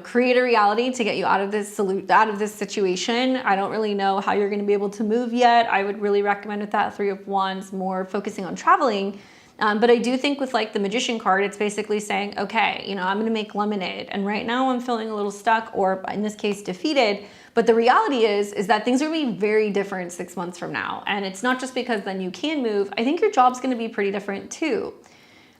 create a reality to get you out of this situation. I don't really know how you're going to be able to move yet. I would really recommend with that Three of Wands more focusing on traveling. But I do think with like the Magician card, it's basically saying, okay, I'm going to make lemonade. And right now I'm feeling a little stuck, or in this case, defeated. But the reality is that things are going to be very different 6 months from now. And it's not just because then you can move. I think your job's going to be pretty different too.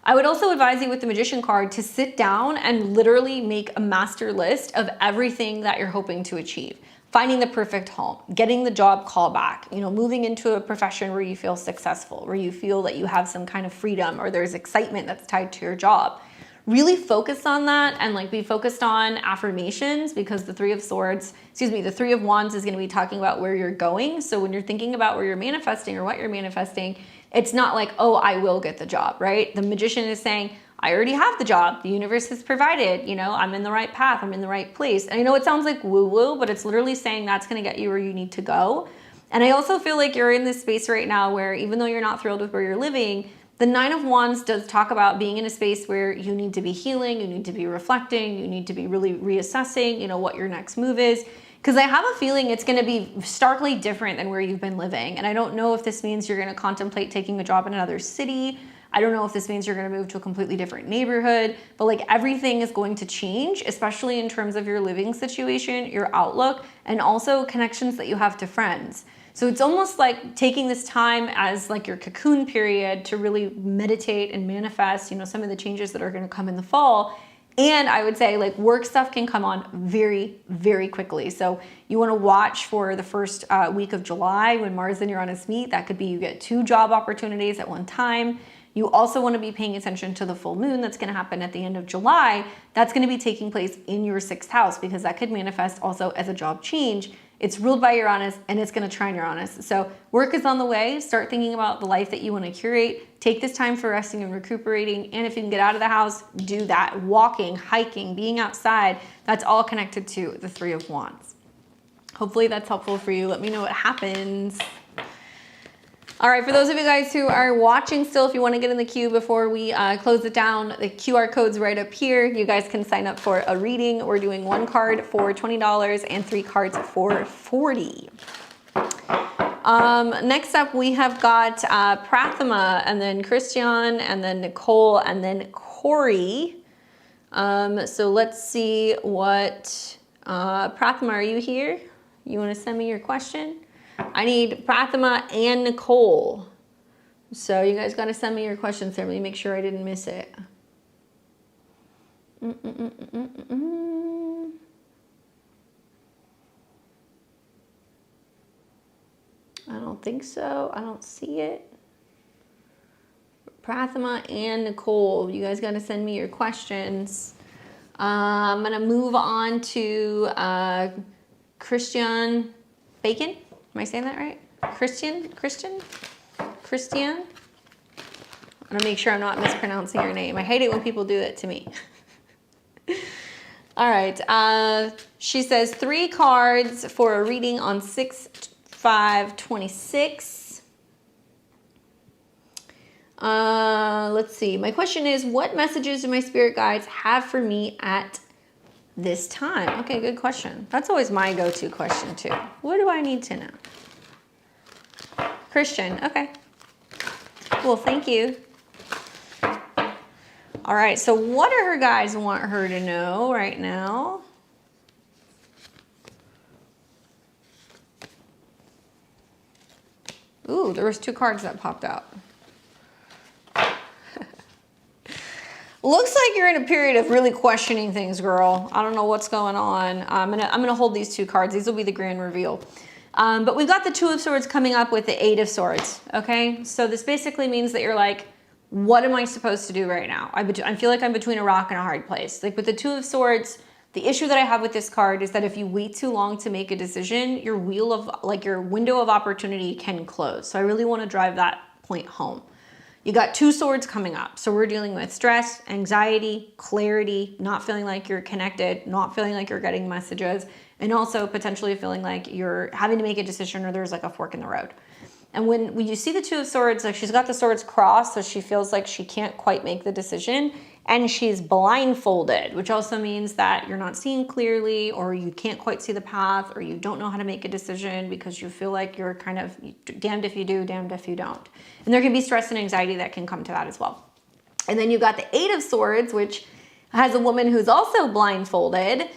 I would also advise you with the Magician card to sit down and literally make a master list of everything that you're hoping to achieve. Finding the perfect home, getting the job call back, moving into a profession where you feel successful, where you feel that you have some kind of freedom or there's excitement that's tied to your job. Really focus on that and be focused on affirmations, because the Three of Wands is going to be talking about where you're going. So when you're thinking about where you're manifesting or what you're manifesting, it's not like, oh, I will get the job, right? The Magician is saying, I already have the job. The universe has provided, I'm in the right path. I'm in the right place. And I know it sounds like woo-woo, but it's literally saying that's going to get you where you need to go. And I also feel like you're in this space right now where even though you're not thrilled with where you're living, the Nine of Wands does talk about being in a space where you need to be healing, you need to be reflecting, you need to be really reassessing, what your next move is. Because I have a feeling it's going to be starkly different than where you've been living. And I don't know if this means you're going to contemplate taking a job in another city. I don't know if this means you're going to move to a completely different neighborhood, but everything is going to change, especially in terms of your living situation, your outlook, and also connections that you have to friends. So it's almost like taking this time as your cocoon period to really meditate and manifest, some of the changes that are going to come in the fall. And I would say work stuff can come on very, very quickly. So you want to watch for the first week of July when Mars and Uranus meet. That could be you get 2 job opportunities at one time. You also want to be paying attention to the full moon that's going to happen at the end of July. That's going to be taking place in your 6th house, because that could manifest also as a job change. It's ruled by Uranus and it's going to trine Uranus. So work is on the way. Start thinking about the life that you want to curate. Take this time for resting and recuperating. And if you can get out of the house, do that. Walking, hiking, being outside, that's all connected to the Three of Wands. Hopefully that's helpful for you. Let me know what happens. All right, for those of you guys who are watching still, if you want to get in the queue before we close it down, the QR code's right up here. You guys can sign up for a reading. We're doing 1 card for $20 and 3 cards for $40. Next up, we have got Prathama, and then Christian, and then Nicole, and then Corey. So let's see what, Prathama, are you here? You want to send me your question? I need Prathama and Nicole. So you guys got to send me your questions there. Let me make sure I didn't miss it. I don't think so. I don't see it. Prathama and Nicole, you guys got to send me your questions. I'm going to move on to Christian Bacon. Am I saying that right? Christian? I'm going to make sure I'm not mispronouncing your name. I hate it when people do that to me. All right. She says 3 cards for a reading on 6/5/26. Let's see. My question is, what messages do my spirit guides have for me at this time? Okay, good question. That's always my go-to question too. What do I need to know? Christian. Okay. Well, thank you. All right, so what do her guides want her to know right now? Ooh, there was 2 cards that popped out. Looks like you're in a period of really questioning things, girl. I don't know what's going on. I'm gonna hold these 2 cards. These will be the grand reveal. But we've got the 2 of Swords coming up with the 8 of Swords, okay? So this basically means that you're like, what am I supposed to do right now? I feel like I'm between a rock and a hard place. Like with the 2 of Swords, the issue that I have with this card is that if you wait too long to make a decision, your window of opportunity can close. So I really want to drive that point home. You got 2 swords coming up. So we're dealing with stress, anxiety, clarity, not feeling like you're connected, not feeling like you're getting messages, and also potentially feeling like you're having to make a decision or there's like a fork in the road. And when you see the 2 of Swords, like she's got the swords crossed, so she feels like she can't quite make the decision, and she's blindfolded, which also means that you're not seeing clearly, or you can't quite see the path, or you don't know how to make a decision because you feel like you're kind of damned if you do, damned if you don't. And there can be stress and anxiety that can come to that as well. And then you've got the 8 of Swords, which has a woman who's also blindfolded.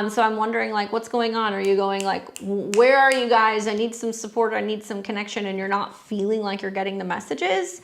So I'm wondering, like, what's going on? Are you going like, where are you guys? I need some support. I need some connection. And you're not feeling like you're getting the messages.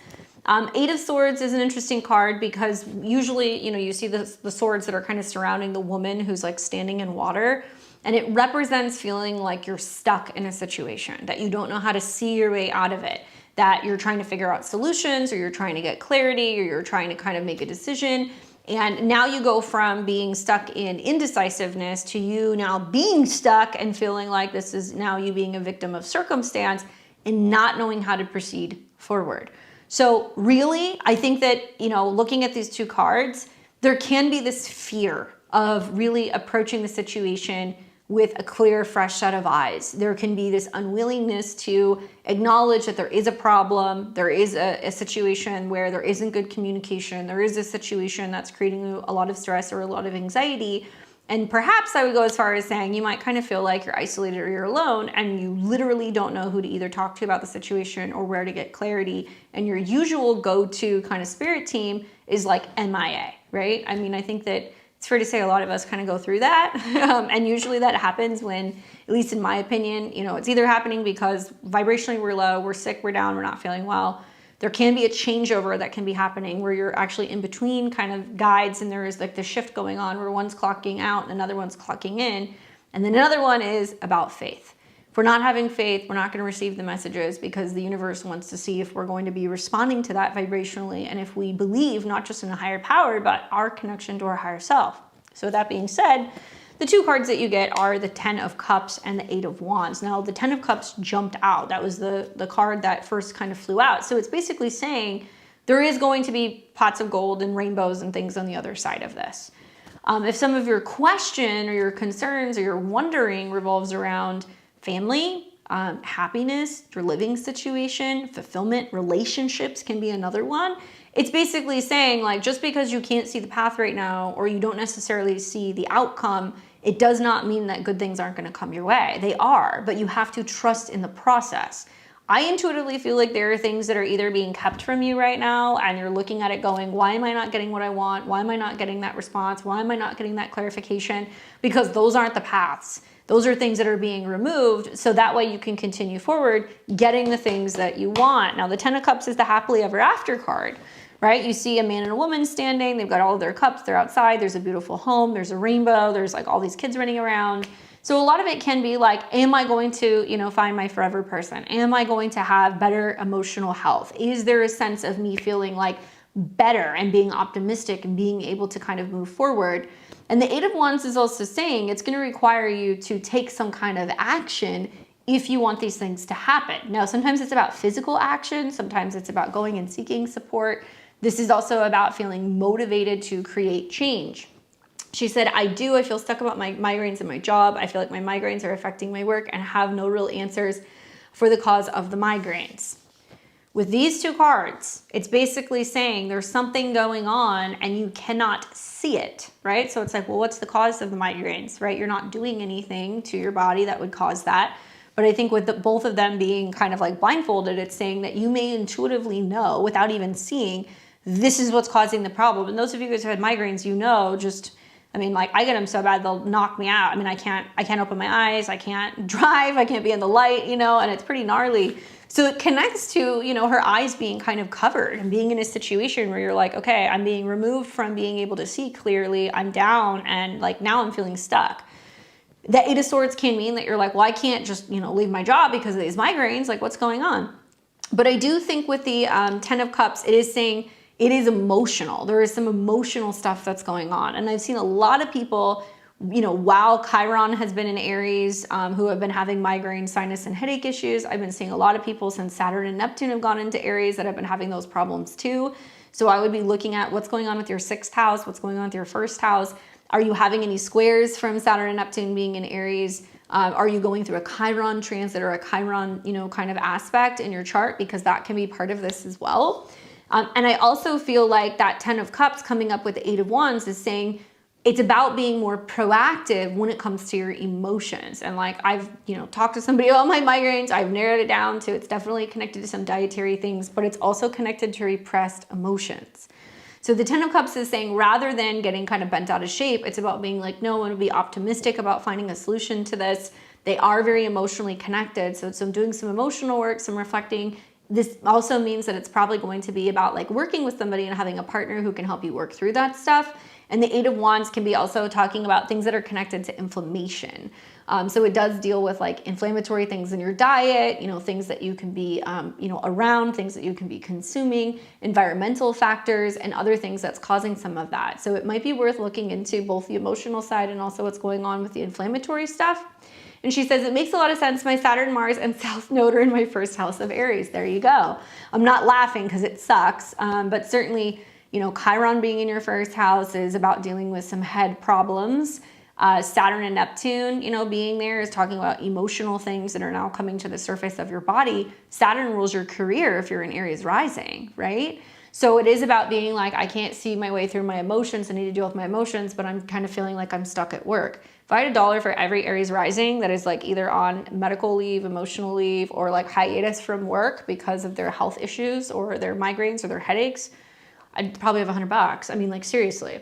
8 of Swords is an interesting card because usually, you know, you see the swords that are kind of surrounding the woman who's like standing in water. And it represents feeling like you're stuck in a situation, that you don't know how to see your way out of it, that you're trying to figure out solutions, or you're trying to get clarity, or you're trying to kind of make a decision. And now you go from being stuck in indecisiveness to you now being stuck and feeling like this is now you being a victim of circumstance and not knowing how to proceed forward. So really, I think that, you know, looking at these 2 cards, there can be this fear of really approaching the situation with a clear, fresh set of eyes. There can be this unwillingness to acknowledge that there is a problem, there is a situation where there isn't good communication, there is a situation that's creating a lot of stress or a lot of anxiety. And perhaps I would go as far as saying you might kind of feel like you're isolated or you're alone, and you literally don't know who to either talk to about the situation or where to get clarity. And your usual go-to kind of spirit team is like MIA, right? I mean, I think that it's fair to say a lot of us kind of go through that. And usually that happens when, at least in my opinion, you know, it's either happening because vibrationally we're low, we're sick, we're down, we're not feeling well. There can be a changeover that can be happening where you're actually in between kind of guides, and there is like the shift going on where one's clocking out and another one's clocking in. And then another one is about faith. If we're not having faith, we're not going to receive the messages because the universe wants to see if we're going to be responding to that vibrationally, and if we believe not just in a higher power, but our connection to our higher self. So with that being said, the 2 cards that you get are the 10 of Cups and the 8 of Wands. Now, the 10 of Cups jumped out. That was the card that first kind of flew out. So it's basically saying there is going to be pots of gold and rainbows and things on the other side of this. If some of your question or your concerns or your wondering revolves around family, happiness, your living situation, fulfillment, relationships can be another one. It's basically saying, like, just because you can't see the path right now or you don't necessarily see the outcome, it does not mean that good things aren't going to come your way. They are, but you have to trust in the process. I intuitively feel like there are things that are either being kept from you right now and you're looking at it going, why am I not getting what I want? Why am I not getting that response? Why am I not getting that clarification? Because those aren't the paths. Those are things that are being removed, so that way you can continue forward getting the things that you want. Now, the 10 of Cups is the happily ever after card, right? You see a man and a woman standing, they've got all of their cups, they're outside, there's a beautiful home, there's a rainbow, there's like all these kids running around. So a lot of it can be like, am I going to, you know, find my forever person? Am I going to have better emotional health? Is there a sense of me feeling like better and being optimistic and being able to kind of move forward? And the Eight of Wands is also saying it's going to require you to take some kind of action if you want these things to happen. Now, sometimes it's about physical action. Sometimes it's about going and seeking support. This is also about feeling motivated to create change. She said, I feel stuck about my migraines in my job. I feel like my migraines are affecting my work and have no real answers for the cause of the migraines. With these two cards, it's basically saying there's something going on and you cannot see it, right? So it's like, well, what's the cause of the migraines, right? You're not doing anything to your body that would cause that. But I think with both of them being kind of like blindfolded, it's saying that you may intuitively know without even seeing this is what's causing the problem. And those of you guys who had migraines, you know, I mean, like I get them so bad, they'll knock me out. I mean, I can't open my eyes. I can't drive. I can't be in the light, you know, and it's pretty gnarly. So it connects to, you know, her eyes being kind of covered and being in a situation where you're like, okay, I'm being removed from being able to see clearly. I'm down and like now I'm feeling stuck. The Eight of Swords can mean that you're like, well, I can't just, you know, leave my job because of these migraines. Like what's going on? But I do think with the Ten of Cups, it is saying it is emotional. There is some emotional stuff that's going on. And I've seen a lot of people, you know, while Chiron has been in Aries, who have been having migraine, sinus, and headache issues. I've been seeing a lot of people since Saturn and Neptune have gone into Aries that have been having those problems too. So I would be looking at what's going on with your 6th house, what's going on with your 1st house. Are you having any squares from Saturn and Neptune being in Aries? Are you going through a Chiron transit or a Chiron, you know, kind of aspect in your chart? Because that can be part of this as well. And I also feel like that 10 of Cups coming up with the 8 of Wands is saying it's about being more proactive when it comes to your emotions. And like I've, you know, talked to somebody about my migraines. I've narrowed it down to it's definitely connected to some dietary things, but it's also connected to repressed emotions. So the 10 of Cups is saying rather than getting kind of bent out of shape, it's about being like, no, I want to be optimistic about finding a solution to this. They are very emotionally connected. So I'm doing some emotional work, some reflecting. This also means that it's probably going to be about like working with somebody and having a partner who can help you work through that stuff. And the 8 of Wands can be also talking about things that are connected to inflammation. So it does deal with like inflammatory things in your diet, you know, things that you can be, you know, around, things that you can be consuming, environmental factors, and other things that's causing some of that. So it might be worth looking into both the emotional side and also what's going on with the inflammatory stuff. And she says, it makes a lot of sense. My Saturn, Mars, and South Node are in my 1st house of Aries. There you go. I'm not laughing because it sucks, but certainly, you know, Chiron being in your 1st house is about dealing with some head problems. Saturn and Neptune, you know, being there is talking about emotional things that are now coming to the surface of your body. Saturn rules your career if you're in Aries rising, right? So it is about being like, I can't see my way through my emotions. I need to deal with my emotions, but I'm kind of feeling like I'm stuck at work. If I had $1 for every Aries rising that is like either on medical leave, emotional leave, or like hiatus from work because of their health issues or their migraines or their headaches, I'd probably have $100. I mean, like seriously.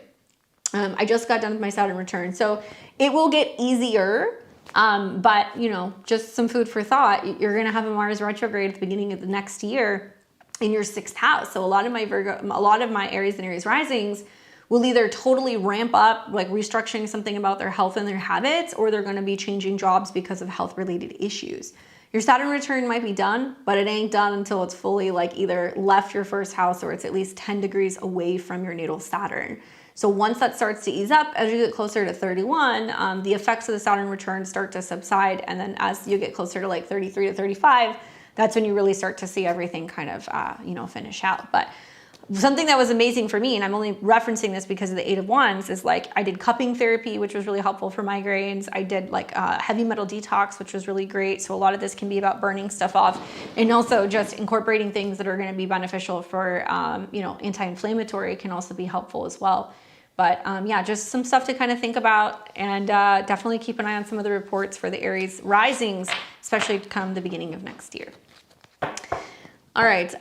I just got done with my Saturn return. So it will get easier, but you know, just some food for thought. You're gonna have a Mars retrograde at the beginning of the next year in your 6th house. So a lot of my Aries and Aries risings will either totally ramp up, like restructuring something about their health and their habits, or they're gonna be changing jobs because of health-related issues. Your Saturn return might be done, but it ain't done until it's fully like either left your 1st house or it's at least 10 degrees away from your natal Saturn. So once that starts to ease up, as you get closer to 31, the effects of the Saturn return start to subside. And then as you get closer to like 33 to 35, that's when you really start to see everything kind of, you know, finish out. But something that was amazing for me, and I'm only referencing this because of the 8 of Wands, is like I did cupping therapy, which was really helpful for migraines. I did like heavy metal detox, which was really great. So a lot of this can be about burning stuff off and also just incorporating things that are going to be beneficial for, you know, anti-inflammatory can also be helpful as well. But yeah, just some stuff to kind of think about, and definitely keep an eye on some of the reports for the Aries risings, especially come the beginning of next year. All right,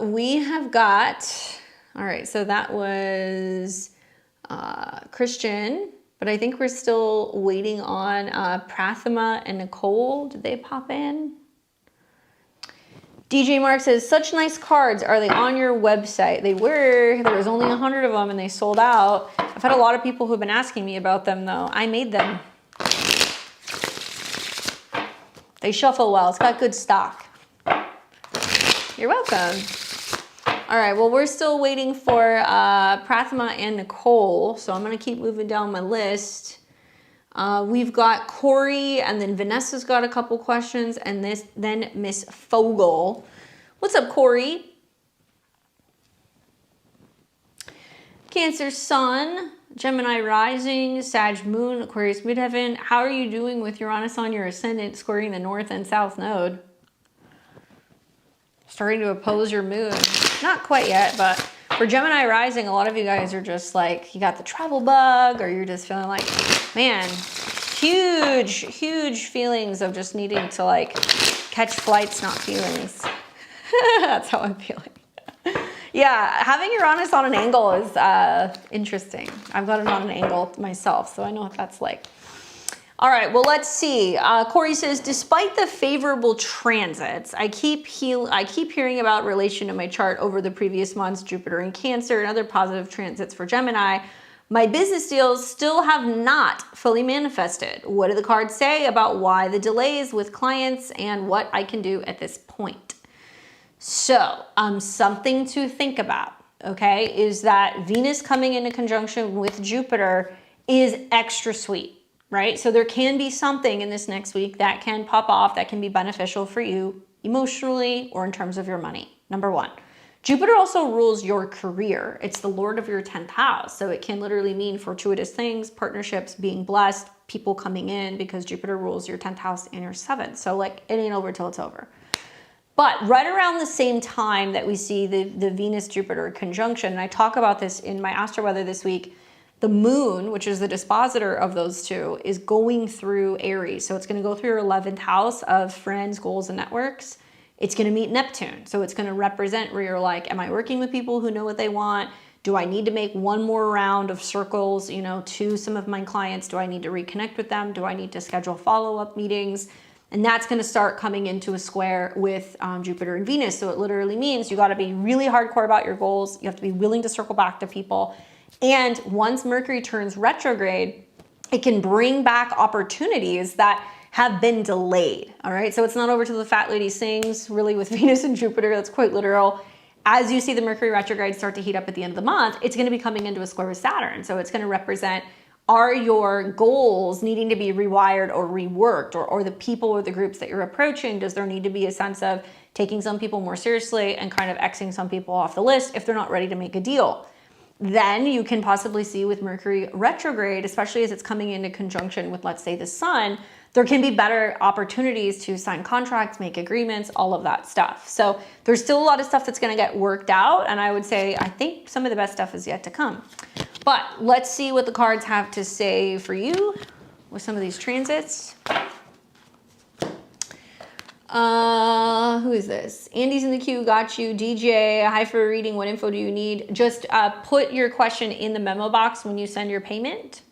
we have got, all right, so that was Christian, but I think we're still waiting on Prathama and Nicole. Did they pop in? DJ Mark says, such nice cards. Are they on your website? They were. There was only 100 of them and they sold out. I've had a lot of people who have been asking me about them though. I made them. They shuffle well. It's got good stock. You're welcome. All right, well, we're still waiting for Prathama and Nicole, so I'm going to keep moving down my list. We've got Corey, and then Vanessa's got a couple questions, and then Miss Fogel. What's up, Corey? Cancer Sun, Gemini Rising, Sag Moon, Aquarius Midheaven. How are you doing with Uranus on your ascendant squaring the North and South Node? Starting to oppose your moon. Not quite yet, but for Gemini Rising, a lot of you guys are just like, you got the travel bug, or you're just feeling like, man, huge feelings of just needing to like catch flights, not feelings. That's how I'm feeling. Yeah, having Uranus on an angle is interesting. I've got it on an angle myself, so I know what that's like. All right, well, let's see. Corey says, despite the favorable transits, I keep hearing about relation to my chart over the previous months, Jupiter in Cancer and other positive transits for Gemini. My business deals still have not fully manifested. What do the cards say about why the delays with clients and what I can do at this point? So, something to think about, okay, is that Venus coming into conjunction with Jupiter is extra sweet. Right? So there can be something in this next week that can pop off that can be beneficial for you emotionally or in terms of your money. Number one. Jupiter also rules your career. It's the Lord of your 10th house. So it can literally mean fortuitous things, partnerships, being blessed, people coming in, because Jupiter rules your 10th house and your 7th. So like it ain't over till it's over. But right around the same time that we see the Venus-Jupiter conjunction, and I talk about this in my Astro Weather this week, the moon, which is the dispositor of those two, is going through Aries. So it's going to go through your 11th house of friends, goals, and networks. It's going to meet Neptune. So it's going to represent where you're like, am I working with people who know what they want? Do I need to make one more round of circles, to some of my clients? Do I need to reconnect with them? Do I need to schedule follow-up meetings? And that's going to start coming into a square with Jupiter and Venus. So it literally means you got to be really hardcore about your goals. You have to be willing to circle back to people. And once Mercury turns retrograde, it can bring back opportunities that have been delayed, all right? So it's not over till the fat lady sings, really, with Venus and Jupiter. That's quite literal. As you see the Mercury retrograde start to heat up at the end of the month, it's going to be coming into a square with Saturn. So it's going to represent, are your goals needing to be rewired or reworked, or the people or the groups that you're approaching, does there need to be a sense of taking some people more seriously and kind of Xing some people off the list if they're not ready to make a deal? Then you can possibly see with Mercury retrograde, especially as it's coming into conjunction with, let's say, the sun, there can be better opportunities to sign contracts, make agreements, all of that stuff. So there's still a lot of stuff that's going to get worked out. And I would say, I think some of the best stuff is yet to come. But let's see what the cards have to say for you with some of these transits. Who is this? Andy's in the queue, got you. DJ, hi for a reading. What info do you need? Just put your question in the memo box when you send your payment.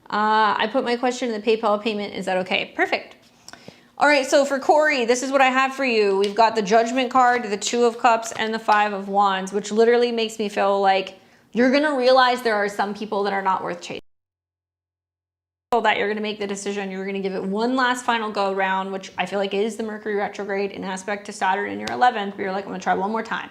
I put my question in the PayPal payment. Is that okay? Perfect. All right, so for Corey, this is what I have for you. We've got the Judgment card, the 2 of Cups, and the 5 of Wands, which literally makes me feel like you're going to realize there are some people that are not worth chasing. That you're going to make the decision, you're going to give it one last final go round, which I feel like is the Mercury retrograde in aspect to Saturn in your 11th, but you're like, I'm going to try one more time.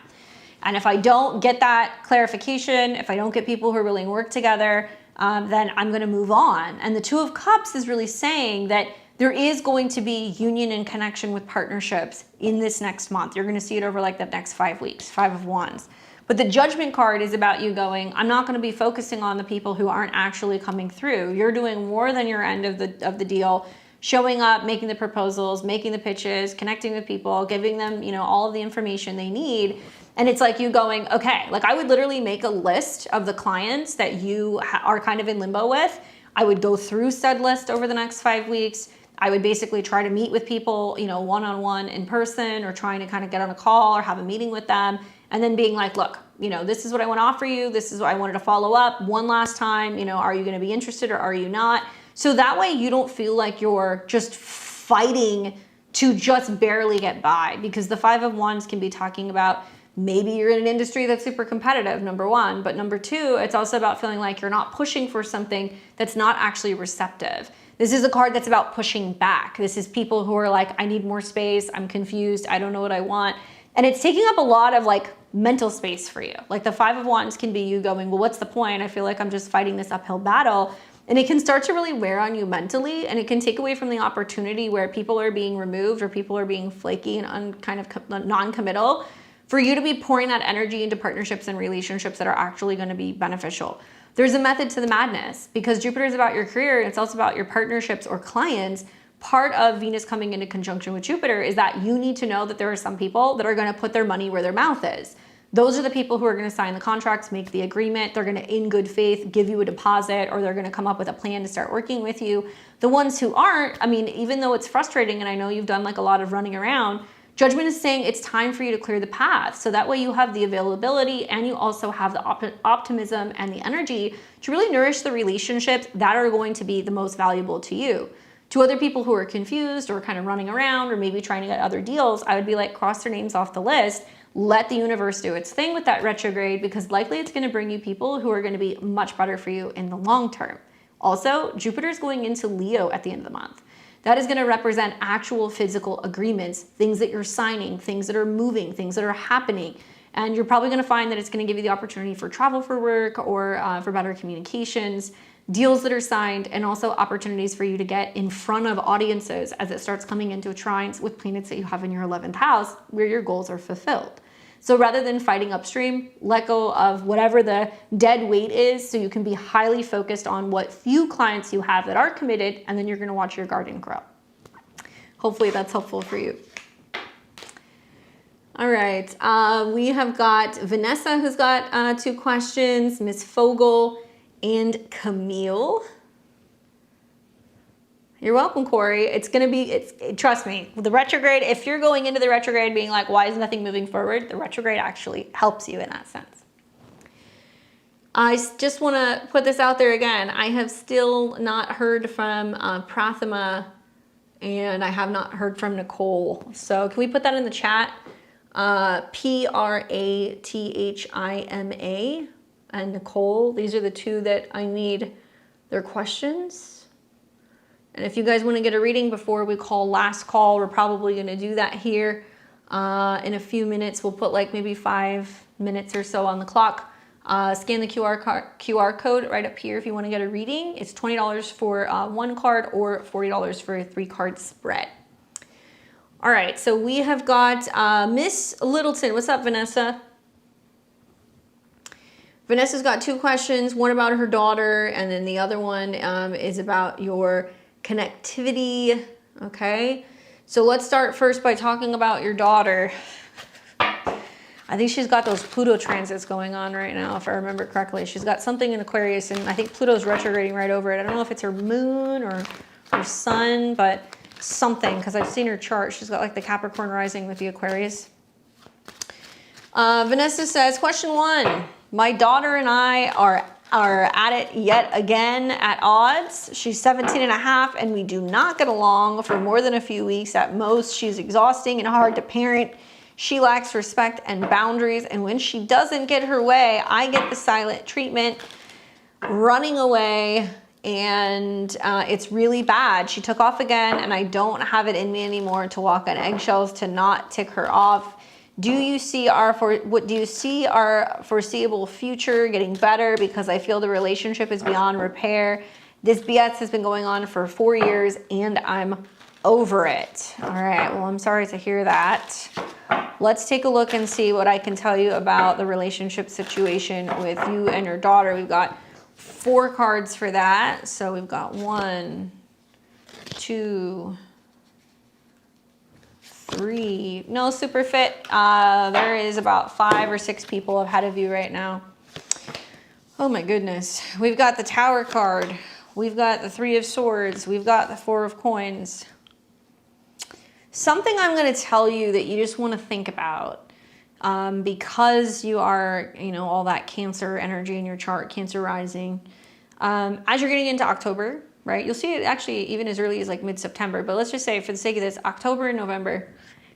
And if I don't get that clarification, if I don't get people who are willing to work together, then I'm going to move on. And the 2 of Cups is really saying that there is going to be union and connection with partnerships in this next month. You're going to see it over like the next 5 weeks, 5 of Wands. But the Judgment card is about you going, I'm not going to be focusing on the people who aren't actually coming through. You're doing more than your end of the deal, showing up, making the proposals, making the pitches, connecting with people, giving them, all of the information they need. And it's like you going, okay, like I would literally make a list of the clients that you are kind of in limbo with. I would go through said list over the next 5 weeks. I would basically try to meet with people, one-on-one in person, or trying to kind of get on a call or have a meeting with them. And then being like, look, this is what I want to offer you. This is what I wanted to follow up one last time. Are you going to be interested or are you not? So that way you don't feel like you're just fighting to just barely get by, because the 5 of Wands can be talking about maybe you're in an industry that's super competitive, number one, but number two, it's also about feeling like you're not pushing for something that's not actually receptive. This is a card that's about pushing back. This is people who are like, I need more space. I'm confused. I don't know what I want. And it's taking up a lot of like mental space for you. Like the Five of Wands can be you going, well, what's the point? I feel like I'm just fighting this uphill battle. And it can start to really wear on you mentally, and it can take away from the opportunity where people are being removed or people are being flaky and kind of non-committal, for you to be pouring that energy into partnerships and relationships that are actually going to be beneficial. There's a method to the madness, because Jupiter is about your career. It's also about your partnerships or clients. Part of Venus coming into conjunction with Jupiter is that you need to know that there are some people that are going to put their money where their mouth is. Those are the people who are going to sign the contracts, make the agreement. They're going to, in good faith, give you a deposit, or they're going to come up with a plan to start working with you. The ones who aren't, I mean, even though it's frustrating, and I know you've done like a lot of running around, Judgment is saying it's time for you to clear the path. So that way you have the availability, and you also have the optimism and the energy to really nourish the relationships that are going to be the most valuable to you. To other people who are confused or kind of running around or maybe trying to get other deals, I would be like, cross their names off the list. Let the universe do its thing with that retrograde, because likely it's going to bring you people who are going to be much better for you in the long term. Also, Jupiter is going into Leo at the end of the month. That is going to represent actual physical agreements, things that you're signing, things that are moving, things that are happening. And you're probably going to find that it's going to give you the opportunity for travel for work, or for better communications, deals that are signed, and also opportunities for you to get in front of audiences as it starts coming into trines with planets that you have in your 11th house where your goals are fulfilled. So rather than fighting upstream, let go of whatever the dead weight is, so you can be highly focused on what few clients you have that are committed, and then you're going to watch your garden grow. Hopefully that's helpful for you. All right, we have got Vanessa, who's got 2 questions, Miss Fogel, and Camille. You're welcome, Corey. It's going to be, trust me, the retrograde, if you're going into the retrograde being like, why is nothing moving forward? The retrograde actually helps you in that sense. I just want to put this out there again. I have still not heard from Prathama, and I have not heard from Nicole. So can we put that in the chat? Prathima and Nicole. These are the 2 that I need their questions. And if you guys want to get a reading before we call last call, we're probably going to do that here in a few minutes. We'll put like maybe 5 minutes or so on the clock. Scan the QR code right up here if you want to get a reading. It's $20 for 1 card, or $40 for a 3-card spread. All right, so we have got Miss Littleton. What's up, Vanessa? Vanessa's got 2 questions, one about her daughter, and then the other one is about your connectivity. Okay, so let's start first by talking about your daughter. I think she's got those Pluto transits going on right now, if I remember correctly. She's got something in Aquarius, and I think Pluto's retrograding right over it. I don't know if it's her moon or her sun, but something, because I've seen her chart. She's got like the Capricorn rising with the Aquarius. Vanessa says, question 1, my daughter and I are at it yet again at odds. She's 17 and a half, and we do not get along for more than a few weeks at most. She's exhausting and hard to parent. She lacks respect and boundaries, and when she doesn't get her way, I get the silent treatment, running away, and it's really bad. She took off again, and I don't have it in me anymore to walk on eggshells to not tick her off. Do you see our foreseeable future getting better? Because I feel the relationship is beyond repair. This BS has been going on for 4 years, and I'm over it. All right, well, I'm sorry to hear that. Let's take a look and see what I can tell you about the relationship situation with you and your daughter. We've got 4 cards for that. So we've got 1, 2, 3. No, super fit. There is about 5 or 6 people ahead of you right now. Oh my goodness. We've got the Tower card. We've got the 3 of Swords. We've got the 4 of Coins. Something I'm going to tell you that you just want to think about, because you are, all that Cancer energy in your chart, Cancer rising. As you're getting into October, right? You'll see it actually even as early as like mid-September, but let's just say for the sake of this, October and November,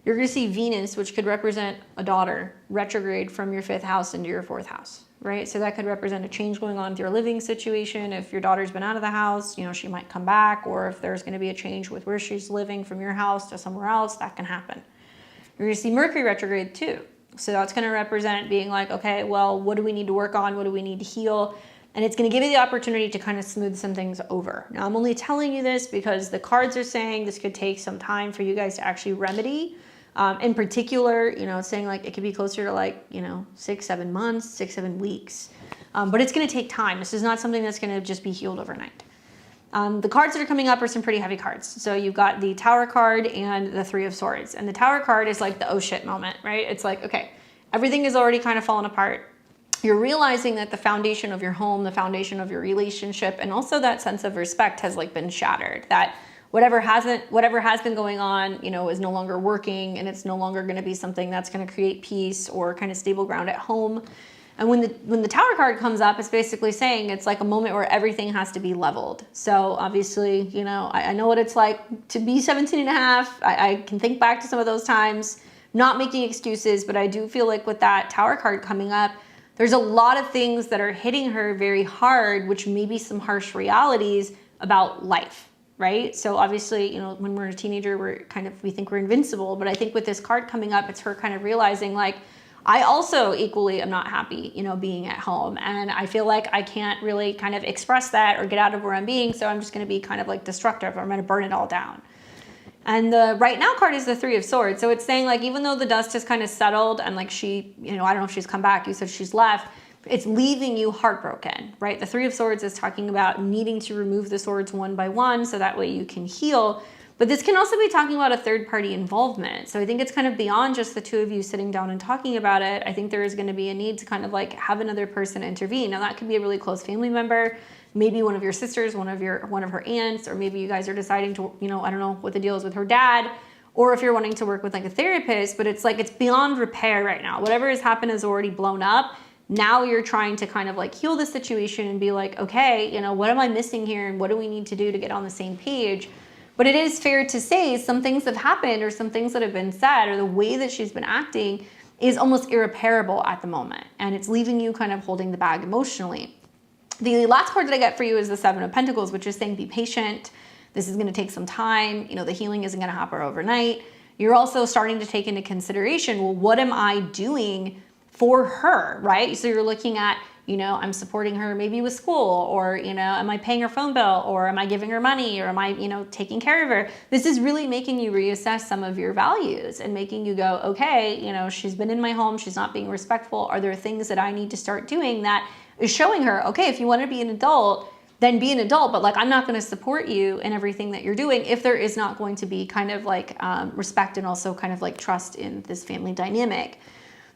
You're going to see Venus, which could represent a daughter, retrograde from your 5th house into your 4th house, right? So that could represent a change going on with your living situation. If your daughter's been out of the house, you know, she might come back, or if there's going to be a change with where she's living from your house to somewhere else, that can happen. You're going to see Mercury retrograde too. So that's going to represent being like, okay, well, what do we need to work on? What do we need to heal? And it's going to give you the opportunity to kind of smooth some things over. Now, I'm only telling you this because the cards are saying this could take some time for you guys to actually remedy. In particular, you know, it's saying like it could be closer to like, you know, 6-7 months, 6-7 weeks. But it's going to take time. This is not something that's going to just be healed overnight. The cards that are coming up are some pretty heavy cards. So you've got the Tower card and the 3 of Swords. And the Tower card is like the oh shit moment, right? It's like, okay, everything is already kind of fallen apart. You're realizing that the foundation of your home, the foundation of your relationship, and also that sense of respect has like been shattered. That whatever has been going on, you know, is no longer working, and it's no longer going to be something that's going to create peace or kind of stable ground at home. And when the Tower card comes up, it's basically saying it's like a moment where everything has to be leveled. So obviously, you know, I know what it's like to be 17 and a half. I can think back to some of those times, not making excuses, but I do feel like with that Tower card coming up, there's a lot of things that are hitting her very hard, which may be some harsh realities about life. Right? So obviously, you know, when we're a teenager, we think we're invincible. But I think with this card coming up, it's her kind of realizing like, I also equally am not happy, you know, being at home. And I feel like I can't really kind of express that or get out of where I'm being. So I'm just going to be kind of like destructive, or I'm going to burn it all down. And the right now card is the 3 of Swords. So it's saying like, even though the dust has kind of settled and like she, you know, I don't know if she's come back, you said she's left, it's leaving you heartbroken, right? The 3 of Swords is talking about needing to remove the swords one by one so that way you can heal. But this can also be talking about a third-party involvement. So I think it's kind of beyond just the 2 of you sitting down and talking about it. I think there is going to be a need to kind of like have another person intervene. Now that could be a really close family member, maybe one of your sisters, one of her aunts, or maybe you guys are deciding to, you know, I don't know what the deal is with her dad, or if you're wanting to work with like a therapist, but it's like it's beyond repair right now. Whatever has happened is already blown up. Now you're trying to kind of like heal the situation and be like, okay, you know, what am I missing here and what do we need to do to get on the same page? But it is fair to say some things have happened or some things that have been said or the way that she's been acting is almost irreparable at the moment. And it's leaving you kind of holding the bag emotionally. The last card that I get for you is the 7 of Pentacles, which is saying be patient. This is going to take some time. You know, the healing isn't going to happen overnight. You're also starting to take into consideration, well, what am I doing for her, right? So you're looking at, you know, I'm supporting her maybe with school, or, you know, am I paying her phone bill, or am I giving her money, or am I, you know, taking care of her? This is really making you reassess some of your values and making you go, okay, you know, she's been in my home, she's not being respectful. Are there things that I need to start doing that is showing her, okay, if you want to be an adult, then be an adult, but like, I'm not going to support you in everything that you're doing if there is not going to be kind of like respect and also kind of like trust in this family dynamic.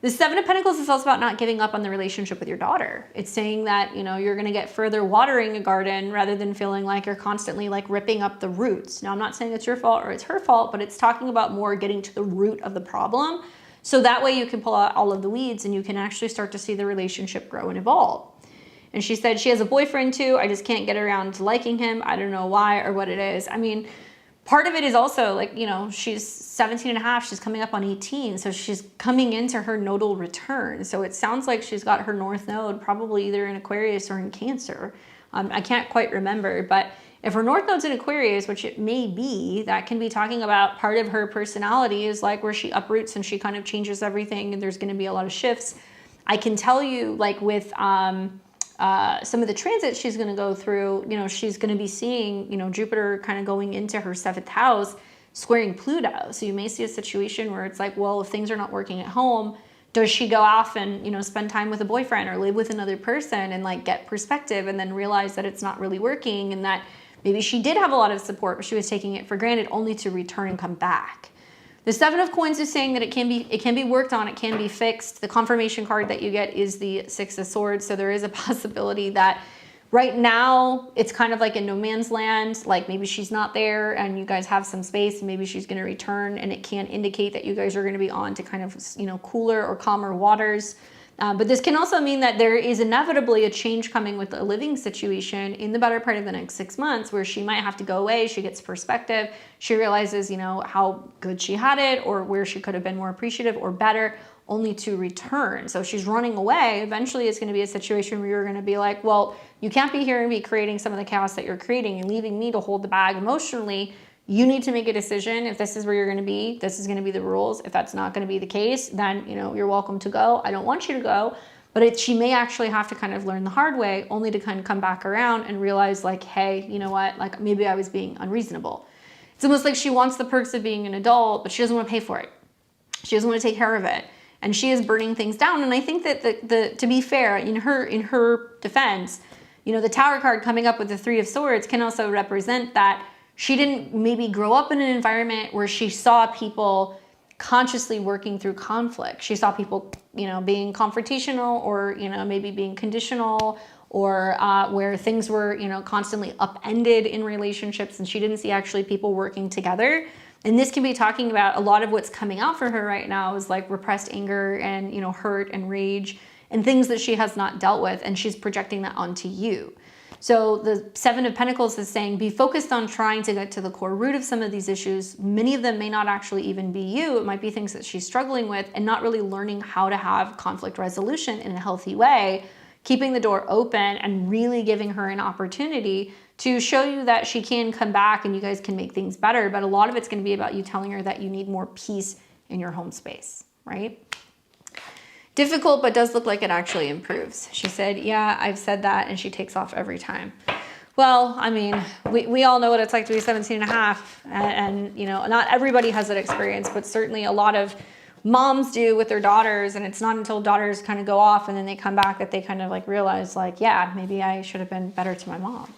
The 7 of Pentacles is also about not giving up on the relationship with your daughter. It's saying that, you know, you're going to get further watering a garden rather than feeling like you're constantly like ripping up the roots. Now, I'm not saying it's your fault or it's her fault, but it's talking about more getting to the root of the problem. So that way you can pull out all of the weeds and you can actually start to see the relationship grow and evolve. And she said she has a boyfriend too. I just can't get around to liking him. I don't know why or what it is. I mean, part of it is also like, you know, she's 17 and a half, she's coming up on 18. So she's coming into her nodal return. So it sounds like she's got her North Node probably either in Aquarius or in Cancer. I can't quite remember, but if her North Node's in Aquarius, which it may be, that can be talking about part of her personality is like where she uproots and she kind of changes everything and there's going to be a lot of shifts. I can tell you like with, some of the transits she's going to go through, you know, she's going to be seeing, you know, Jupiter kind of going into her 7th house, squaring Pluto. So you may see a situation where it's like, well, if things are not working at home, does she go off and, you know, spend time with a boyfriend or live with another person and like get perspective and then realize that it's not really working and that maybe she did have a lot of support, but she was taking it for granted only to return and come back. The 7 of Coins is saying that it can be worked on, it can be fixed. The confirmation card that you get is the 6 of Swords. So there is a possibility that right now it's kind of like in no man's land, like maybe she's not there and you guys have some space and maybe she's going to return and it can indicate that you guys are going to be on to kind of, you know, cooler or calmer waters. But this can also mean that there is inevitably a change coming with the living situation in the better part of the next 6 months, where she might have to go away. She gets perspective. She realizes, how good she had it, or where she could have been more appreciative or better, only to return. So if she's running away, eventually it's going to be a situation where you're going to be like, well, you can't be here and be creating some of the chaos that you're creating and leaving me to hold the bag emotionally. You need to make a decision. If this is where you're going to be, this is going to be the rules. If that's not going to be the case, then, you're welcome to go. I don't want you to go. But she may actually have to kind of learn the hard way, only to kind of come back around and realize like, hey, you know what? Like maybe I was being unreasonable. It's almost like she wants the perks of being an adult, but she doesn't want to pay for it. She doesn't want to take care of it. And she is burning things down. And I think that to be fair, in her defense, the Tower card coming up with the Three of Swords can also represent that she didn't maybe grow up in an environment where she saw people consciously working through conflict. She saw people, being confrontational, or, maybe being conditional, or where things were, constantly upended in relationships, and she didn't see actually people working together. And this can be talking about a lot of what's coming out for her right now is like repressed anger and, hurt and rage and things that she has not dealt with, and she's projecting that onto you. So the Seven of Pentacles is saying, be focused on trying to get to the core root of some of these issues. Many of them may not actually even be you. It might be things that she's struggling with and not really learning how to have conflict resolution in a healthy way, keeping the door open and really giving her an opportunity to show you that she can come back and you guys can make things better. But a lot of it's going to be about you telling her that you need more peace in your home space, right? Difficult, but does look like it actually improves. She said, yeah, I've said that, and she takes off every time. Well, I mean, we all know what it's like to be 17 and a half, and not everybody has that experience, but certainly a lot of moms do with their daughters, and it's not until daughters kind of go off and then they come back that they kind of like realize like, yeah, maybe I should have been better to my mom.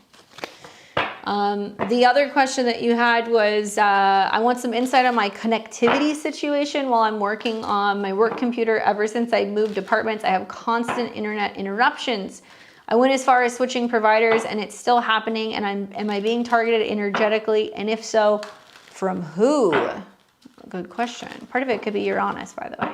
The other question that you had was, I want some insight on my connectivity situation while I'm working on my work computer. Ever since I moved departments, I have constant internet interruptions. I went as far as switching providers and it's still happening. And am I being targeted energetically? And if so, from who? Good question. Part of it could be Uranus, by the way.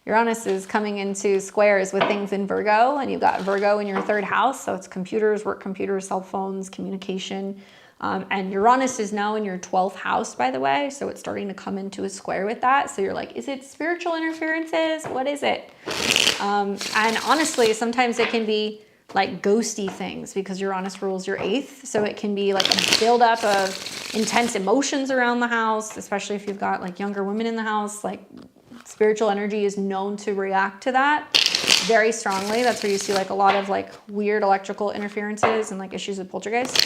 Uranus is coming into squares with things in Virgo, and you've got Virgo in your third house. So it's computers, work computers, cell phones, communication. And Uranus is now in your 12th house, by the way. So it's starting to come into a square with that. So you're like, is it spiritual interferences? What is it? And honestly, sometimes it can be like ghosty things because Uranus rules your 8th. So it can be like a buildup of intense emotions around the house, especially if you've got like younger women in the house. Like spiritual energy is known to react to that very strongly. That's where you see like a lot of like weird electrical interferences and like issues with poltergeist.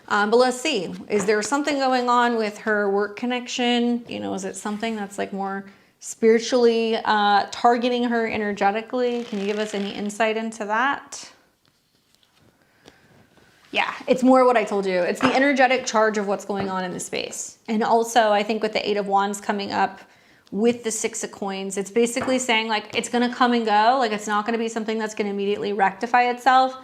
But let's see, is there something going on with her work connection? Is it something that's like more spiritually targeting her energetically? Can you give us any insight into that? Yeah, it's more what I told you. It's the energetic charge of what's going on in the space. And also, I think with the 8 of Wands coming up with the 6 of Coins, it's basically saying like it's going to come and go. Like it's not going to be something that's going to immediately rectify itself.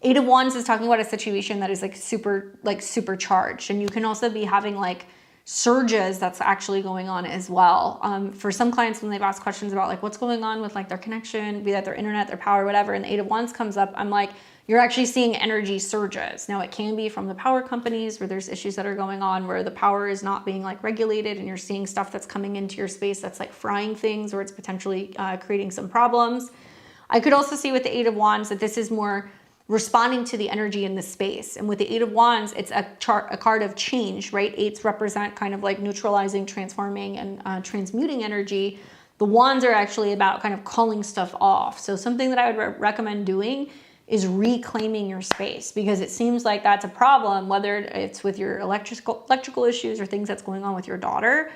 8 of Wands is talking about a situation that is like supercharged. And you can also be having like surges that's actually going on as well. For some clients, when they've asked questions about like what's going on with like their connection, be that their internet, their power, whatever, and the 8 of Wands comes up, I'm like, you're actually seeing energy surges. Now it can be from the power companies where there's issues that are going on where the power is not being like regulated and you're seeing stuff that's coming into your space that's like frying things or it's potentially creating some problems. I could also see with the 8 of Wands that this is more responding to the energy in the space. And with the 8 of Wands, it's a card of change, right? 8s represent kind of like neutralizing, transforming, and transmuting energy. The Wands are actually about kind of calling stuff off. So something that I would recommend doing is reclaiming your space, because it seems like that's a problem, whether it's with your electrical issues or things that's going on with your daughter.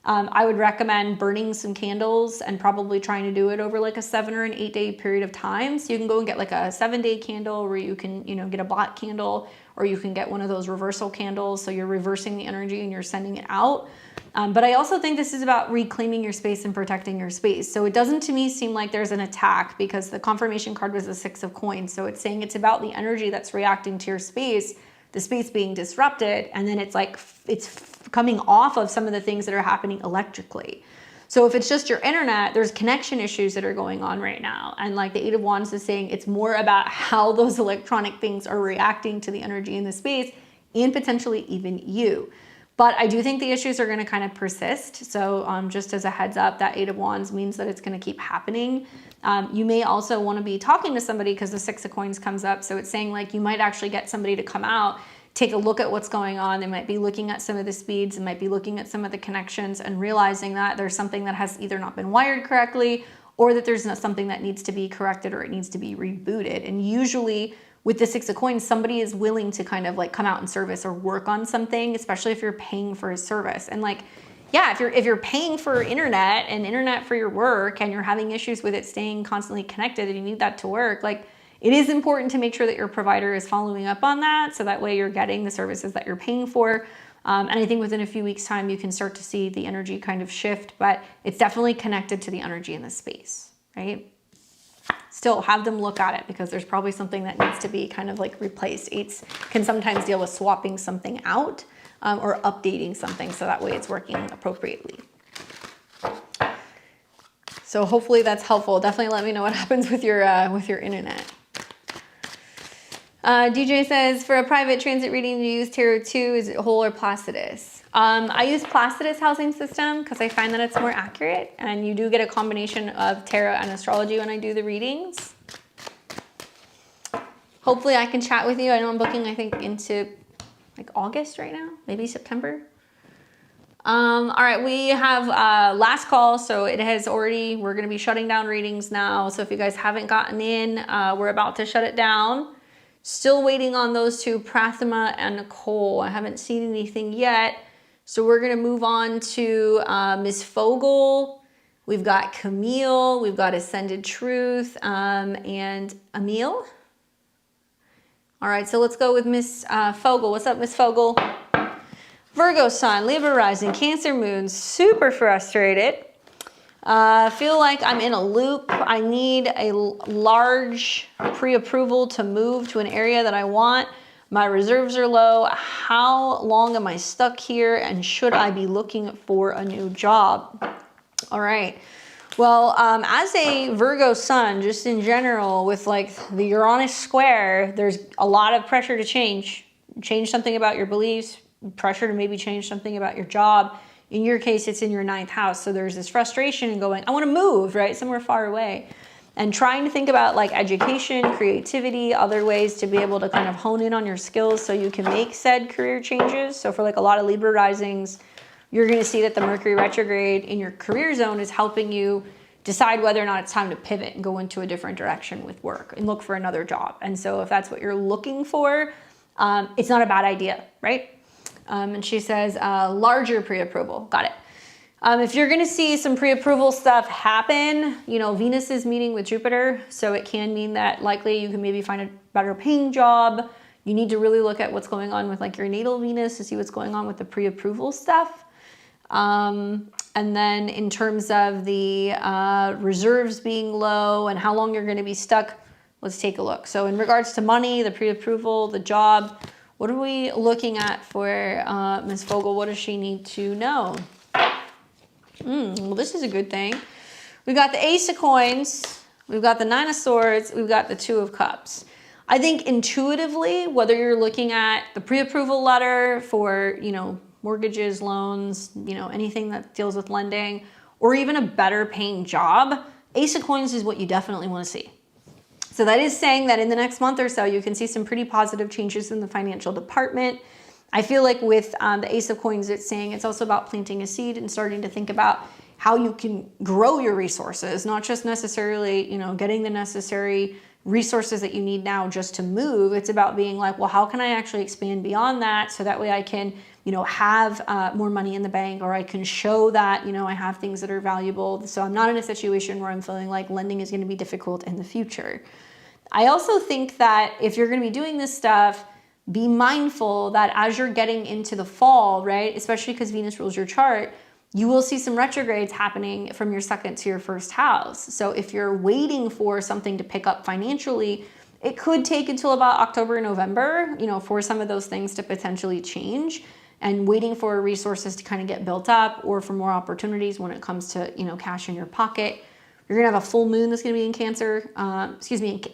I would recommend burning some candles and probably trying to do it over like a 7 or an 8 day period of time. So you can go and get like a 7-day candle where you can, get a black candle, or you can get one of those reversal candles. So you're reversing the energy and you're sending it out. But I also think this is about reclaiming your space and protecting your space. So it doesn't to me seem like there's an attack, because the confirmation card was the 6 of Coins. So it's saying it's about the energy that's reacting to your space, the space being disrupted, and then it's like it's coming off of some of the things that are happening electrically. So if it's just your internet, there's connection issues that are going on right now. And like the Eight of Wands is saying, it's more about how those electronic things are reacting to the energy in the space and potentially even you. But I do think the issues are going to kind of persist. So just as a heads up, that Eight of Wands means that it's going to keep happening. You may also want to be talking to somebody because the Six of Coins comes up. So it's saying like you might actually get somebody to come out, take a look at what's going on. They might be looking at some of the speeds and might be looking at some of the connections and realizing that there's something that has either not been wired correctly or that there's not something that needs to be corrected or it needs to be rebooted. And usually with the Six of Coins, somebody is willing to kind of like come out and service or work on something, especially if you're paying for a service. And like, yeah, if you're paying for internet for your work and you're having issues with it staying constantly connected and you need that to work, like it is important to make sure that your provider is following up on that. So that way you're getting the services that you're paying for. And I think within a few weeks time, you can start to see the energy kind of shift, but it's definitely connected to the energy in the space, right? Still have them look at it because there's probably something that needs to be kind of like replaced. Eights can sometimes deal with swapping something out or updating something so that way it's working appropriately. So hopefully that's helpful. Definitely let me know what happens with your internet. DJ says, for a private transit reading, you use Tarot 2, is it whole or Placidus? I use Placidus housing system because I find that it's more accurate and you do get a combination of tarot and astrology when I do the readings. Hopefully I can chat with you. I know I'm booking, I think, into like August right now, maybe September. All right, we have last call. So it has already, we're going to be shutting down readings now. So if you guys haven't gotten in, we're about to shut it down. Still waiting on those two, Prathama and Nicole. I haven't seen anything yet. So we're going to move on to Miss Fogel. We've got Camille. We've got Ascended Truth and Emil. All right, so let's go with Miss Fogel. What's up, Miss Fogel? Virgo sun, Libra rising, Cancer moon, super frustrated. Feel like I'm in a loop. I need a large pre-approval to move to an area that I want. My reserves are low. How long am I stuck here? And should I be looking for a new job? All right. Well, as a Virgo sun, just in general, with like the Uranus square, there's a lot of pressure to change something about your beliefs, pressure to maybe change something about your job. In your case, it's in your 9th house. So there's this frustration in going, I want to move, right? Somewhere far away. And trying to think about like education, creativity, other ways to be able to kind of hone in on your skills so you can make said career changes. So for like a lot of Libra risings, you're going to see that the Mercury retrograde in your career zone is helping you decide whether or not it's time to pivot and go into a different direction with work and look for another job. And so if that's what you're looking for, it's not a bad idea, right? And she says, larger pre-approval. Got it. If you're going to see some pre-approval stuff happen, you know, Venus is meeting with Jupiter. So it can mean that likely you can maybe find a better paying job. You need to really look at what's going on with like your natal Venus to see what's going on with the pre-approval stuff. And then in terms of the reserves being low and how long you're going to be stuck, let's take a look. So in regards to money, the pre-approval, the job, what are we looking at for Ms. Fogel? What does she need to know? Well, this is a good thing. We've got the Ace of Coins. We've got the Nine of Swords. We've got the Two of Cups. I think intuitively, whether you're looking at the pre-approval letter for, you know, mortgages, loans, you know, anything that deals with lending, or even a better paying job, Ace of Coins is what you definitely want to see. So that is saying that in the next month or so, you can see some pretty positive changes in the financial department. I feel like with the Ace of Coins, it's saying it's also about planting a seed and starting to think about how you can grow your resources, not just necessarily, you know, getting the necessary resources that you need now just to move. It's about being like, well, how can I actually expand beyond that? So that way I can, you know, have more money in the bank, or I can show that, you know, I have things that are valuable. So I'm not in a situation where I'm feeling like lending is going to be difficult in the future. I also think that if you're going to be doing this stuff, be mindful that as you're getting into the fall, right, especially because Venus rules your chart, you will see some retrogrades happening from your 2nd to your 1st house. So if you're waiting for something to pick up financially, it could take until about October, November, you know, for some of those things to potentially change. and waiting for resources to kind of get built up, or for more opportunities when it comes to, cash in your pocket. You're gonna have a full moon that's gonna be in Cancer,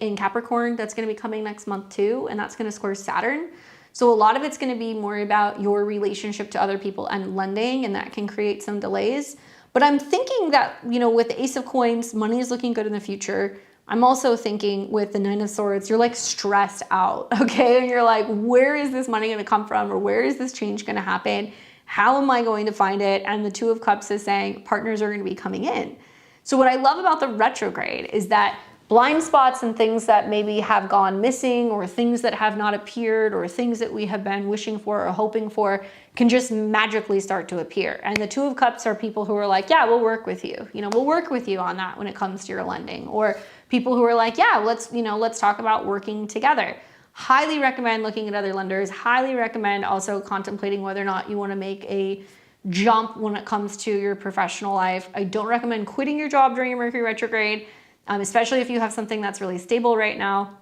in Capricorn, that's gonna be coming next month too, and that's gonna square Saturn. So a lot of it's gonna be more about your relationship to other people and lending, and that can create some delays. But I'm thinking that, with the Ace of Coins, money is looking good in the future. I'm also thinking with the Nine of Swords, you're like stressed out, okay? And you're like, where is this money gonna come from? Or where is this change gonna happen? How am I going to find it? And the Two of Cups is saying partners are gonna be coming in. So what I love about the retrograde is that blind spots and things that maybe have gone missing, or things that have not appeared, or things that we have been wishing for or hoping for, can just magically start to appear. And the Two of Cups are people who are like, yeah, we'll work with you. We'll work with you on that when it comes to your lending. Or people who are like, yeah, let's talk about working together. Highly recommend looking at other lenders. Highly recommend also contemplating whether or not you want to make a jump when it comes to your professional life. I don't recommend quitting your job during a Mercury retrograde, especially if you have something that's really stable right now.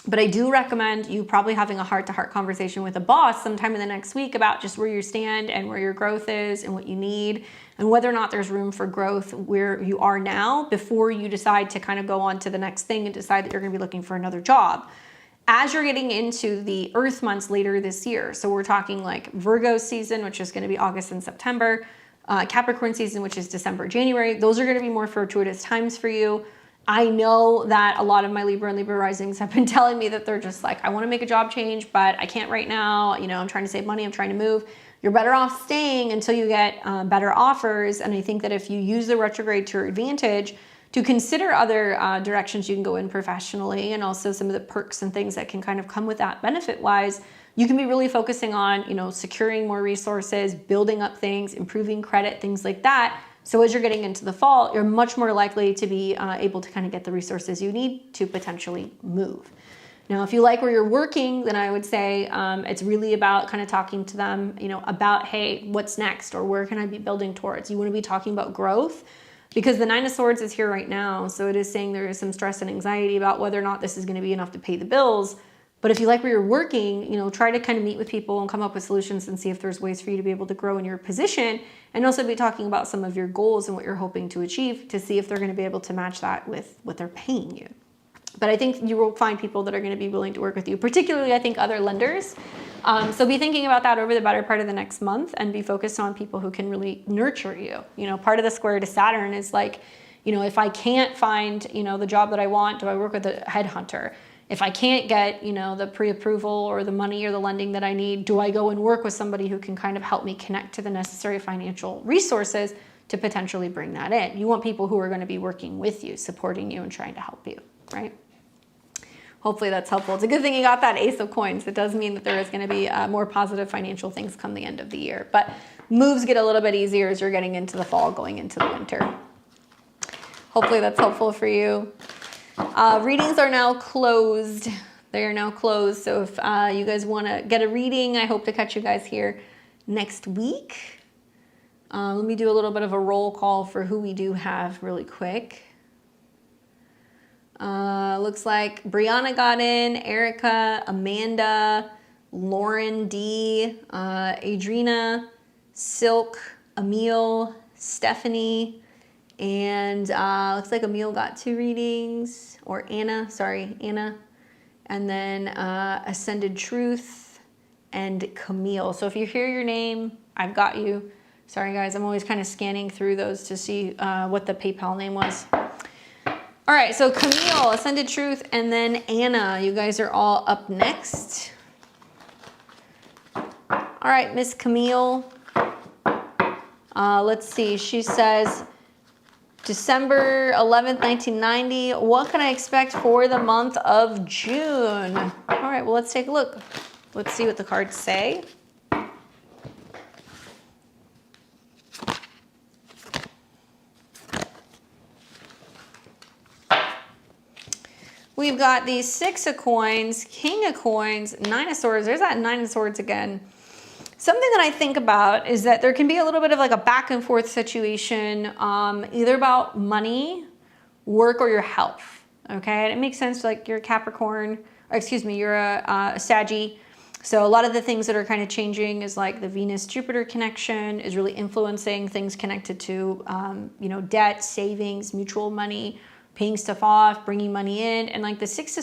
But I do recommend you probably having a heart-to-heart conversation with a boss sometime in the next week about just where you stand and where your growth is and what you need, and whether or not there's room for growth where you are now before you decide to kind of go on to the next thing and decide that you're going to be looking for another job. As you're getting into the Earth months later this year, so we're talking like Virgo season, which is going to be August and September, Capricorn season, which is December, January, those are going to be more fortuitous times for you. I know that a lot of my Libra and Libra risings have been telling me that they're just like, I want to make a job change, but I can't right now. I'm trying to save money. I'm trying to move. You're better off staying until you get better offers. And I think that if you use the retrograde to your advantage to consider other directions you can go in professionally, and also some of the perks and things that can kind of come with that benefit-wise, you can be really focusing on, securing more resources, building up things, improving credit, things like that. So as you're getting into the fall, you're much more likely to be able to kind of get the resources you need to potentially move. Now, if you like where you're working, then I would say it's really about kind of talking to them, about, hey, what's next, or where can I be building towards? You want to be talking about growth, because the Nine of Swords is here right now. So it is saying there is some stress and anxiety about whether or not this is going to be enough to pay the bills. But if you like where you're working, try to kind of meet with people and come up with solutions and see if there's ways for you to be able to grow in your position, and also be talking about some of your goals and what you're hoping to achieve to see if they're going to be able to match that with what they're paying you. But I think you will find people that are going to be willing to work with you, particularly I think other lenders. So be thinking about that over the better part of the next month, and be focused on people who can really nurture you. Part of the square to Saturn is like, if I can't find, the job that I want, do I work with a headhunter? If I can't get, the pre-approval or the money or the lending that I need, do I go and work with somebody who can kind of help me connect to the necessary financial resources to potentially bring that in? You want people who are going to be working with you, supporting you, and trying to help you, right? Hopefully that's helpful. It's a good thing you got that Ace of Coins. It does mean that there is going to be more positive financial things come the end of the year. But moves get a little bit easier as you're getting into the fall, going into the winter. Hopefully that's helpful for you. Readings are now closed. They are now closed. So if you guys want to get a reading, I hope to catch you guys here next week. Let me do a little bit of a roll call for who we do have really quick. Looks like Brianna got in, Erica, Amanda, Lauren D, Adrina, Silk, Emil, Stephanie, and looks like Emil got 2 readings, or Anna, and then Ascended Truth and Camille. So if you hear your name, I've got you. Sorry guys, I'm always kind of scanning through those to see what the PayPal name was. All right, so Camille, Ascended Truth, and then Anna. You guys are all up next. All right, Miss Camille. Let's see. She says, December 11th, 1990. What can I expect for the month of June? All right, well, let's take a look. Let's see what the cards say. We've got the 6 of Coins, King of Coins, 9 of Swords. There's that 9 of Swords again. Something that I think about is that there can be a little bit of like a back and forth situation, either about money, work, or your health. Okay, and it makes sense, like you're a Capricorn, or excuse me, you're a Saggy. So a lot of the things that are kind of changing is like the Venus-Jupiter connection is really influencing things connected to, debt, savings, mutual money, paying stuff off, bringing money in. And like the Six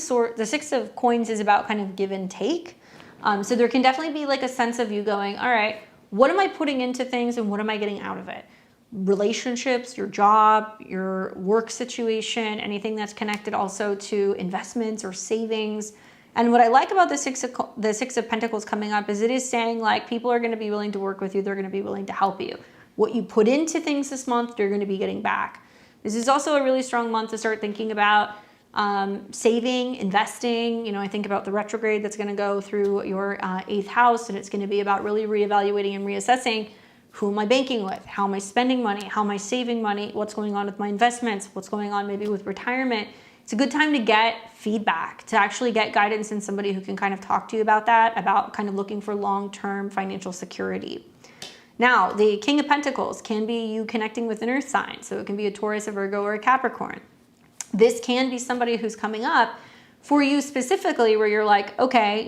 of Coins is about kind of give and take. So there can definitely be like a sense of you going, all right, what am I putting into things and what am I getting out of it? Relationships, your job, your work situation, anything that's connected also to investments or savings. And what I like about the Six of Pentacles coming up is it is saying like people are going to be willing to work with you. They're going to be willing to help you. What you put into things this month, you're going to be getting back. This is also a really strong month to start thinking about saving, investing. I think about the retrograde that's going to go through your 8th house, and it's going to be about really reevaluating and reassessing who am I banking with? How am I spending money? How am I saving money? What's going on with my investments? What's going on maybe with retirement? It's a good time to get feedback, to actually get guidance in somebody who can kind of talk to you about that, about kind of looking for long-term financial security. Now, the King of Pentacles can be you connecting with an earth sign. So it can be a Taurus, a Virgo, or a Capricorn. This can be somebody who's coming up for you specifically where you're like, okay,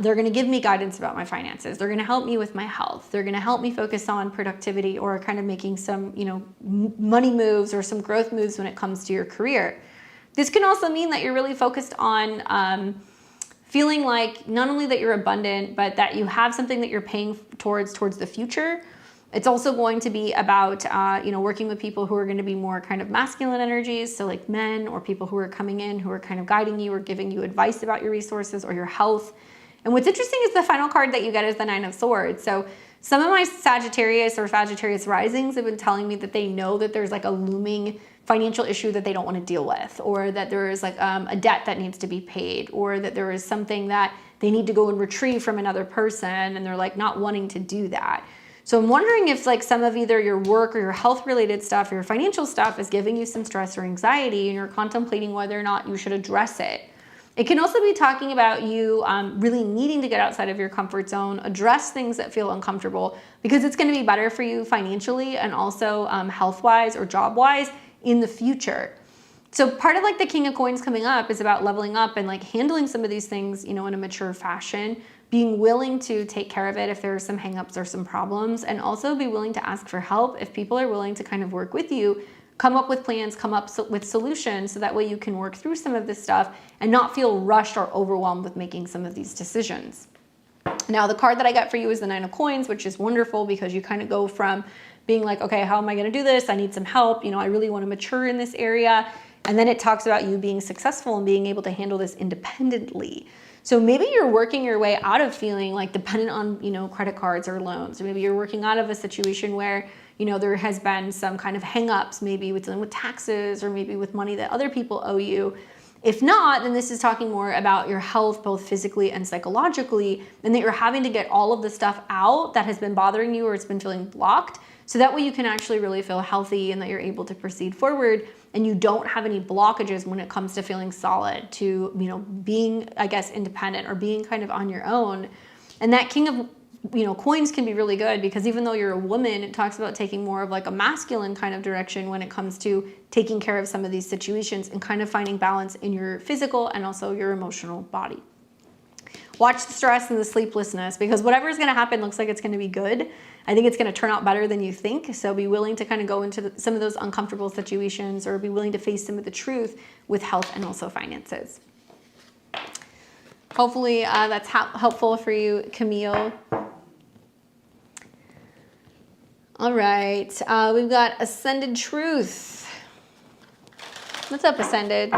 they're going to give me guidance about my finances. They're going to help me with my health. They're going to help me focus on productivity or kind of making some, money moves or some growth moves when it comes to your career. This can also mean that you're really focused on feeling like not only that you're abundant, but that you have something that you're paying towards the future. It's also going to be about, working with people who are going to be more kind of masculine energies. So like men or people who are coming in, who are kind of guiding you or giving you advice about your resources or your health. And what's interesting is the final card that you get is the Nine of Swords. So some of my Sagittarius or Sagittarius risings have been telling me that they know that there's like a looming financial issue that they don't want to deal with, or that there is like a debt that needs to be paid, or that there is something that they need to go and retrieve from another person and they're like not wanting to do that. So I'm wondering if like some of either your work or your health related stuff or your financial stuff is giving you some stress or anxiety and you're contemplating whether or not you should address it. It can also be talking about you really needing to get outside of your comfort zone, address things that feel uncomfortable, because it's going to be better for you financially and also health-wise or job-wise in the future. So part of like the King of Coins coming up is about leveling up and like handling some of these things, in a mature fashion, being willing to take care of it if there are some hangups or some problems, and also be willing to ask for help if people are willing to kind of work with you, come up with plans, come up with solutions, so that way you can work through some of this stuff and not feel rushed or overwhelmed with making some of these decisions. Now, the card that I got for you is the Nine of Coins, which is wonderful because you kind of go from being like, okay, how am I going to do this? I need some help. I really want to mature in this area. And then it talks about you being successful and being able to handle this independently. So maybe you're working your way out of feeling like dependent on, credit cards or loans. Or maybe you're working out of a situation where, there has been some kind of hang-ups, maybe with dealing with taxes or maybe with money that other people owe you. If not, then this is talking more about your health, both physically and psychologically, and that you're having to get all of the stuff out that has been bothering you or it's been feeling blocked. So that way you can actually really feel healthy and that you're able to proceed forward and you don't have any blockages when it comes to feeling solid, to, being, I guess, independent or being kind of on your own. And that King of, Coins can be really good because even though you're a woman, it talks about taking more of like a masculine kind of direction when it comes to taking care of some of these situations and kind of finding balance in your physical and also your emotional body. Watch the stress and the sleeplessness, because whatever is going to happen looks like it's going to be good. I think it's going to turn out better than you think. So be willing to kind of go into some of those uncomfortable situations, or be willing to face some of the truth with health and also finances. Hopefully that's helpful for you, Camille. All right, we've got Ascended Truth. What's up, Ascended?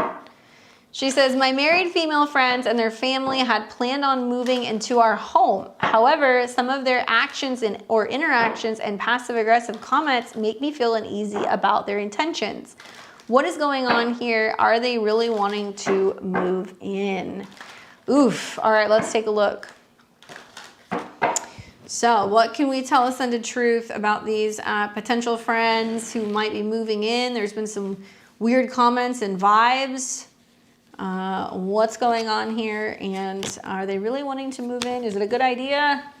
She says, my married female friends and their family had planned on moving into our home. However, some of their actions or interactions and passive-aggressive comments make me feel uneasy about their intentions. What is going on here? Are they really wanting to move in? Oof. All right, let's take a look. So what can we tell Ascended Truth about these potential friends who might be moving in? There's been some weird comments and vibes. What's going on here, and are they really wanting to move in? Is it a good idea?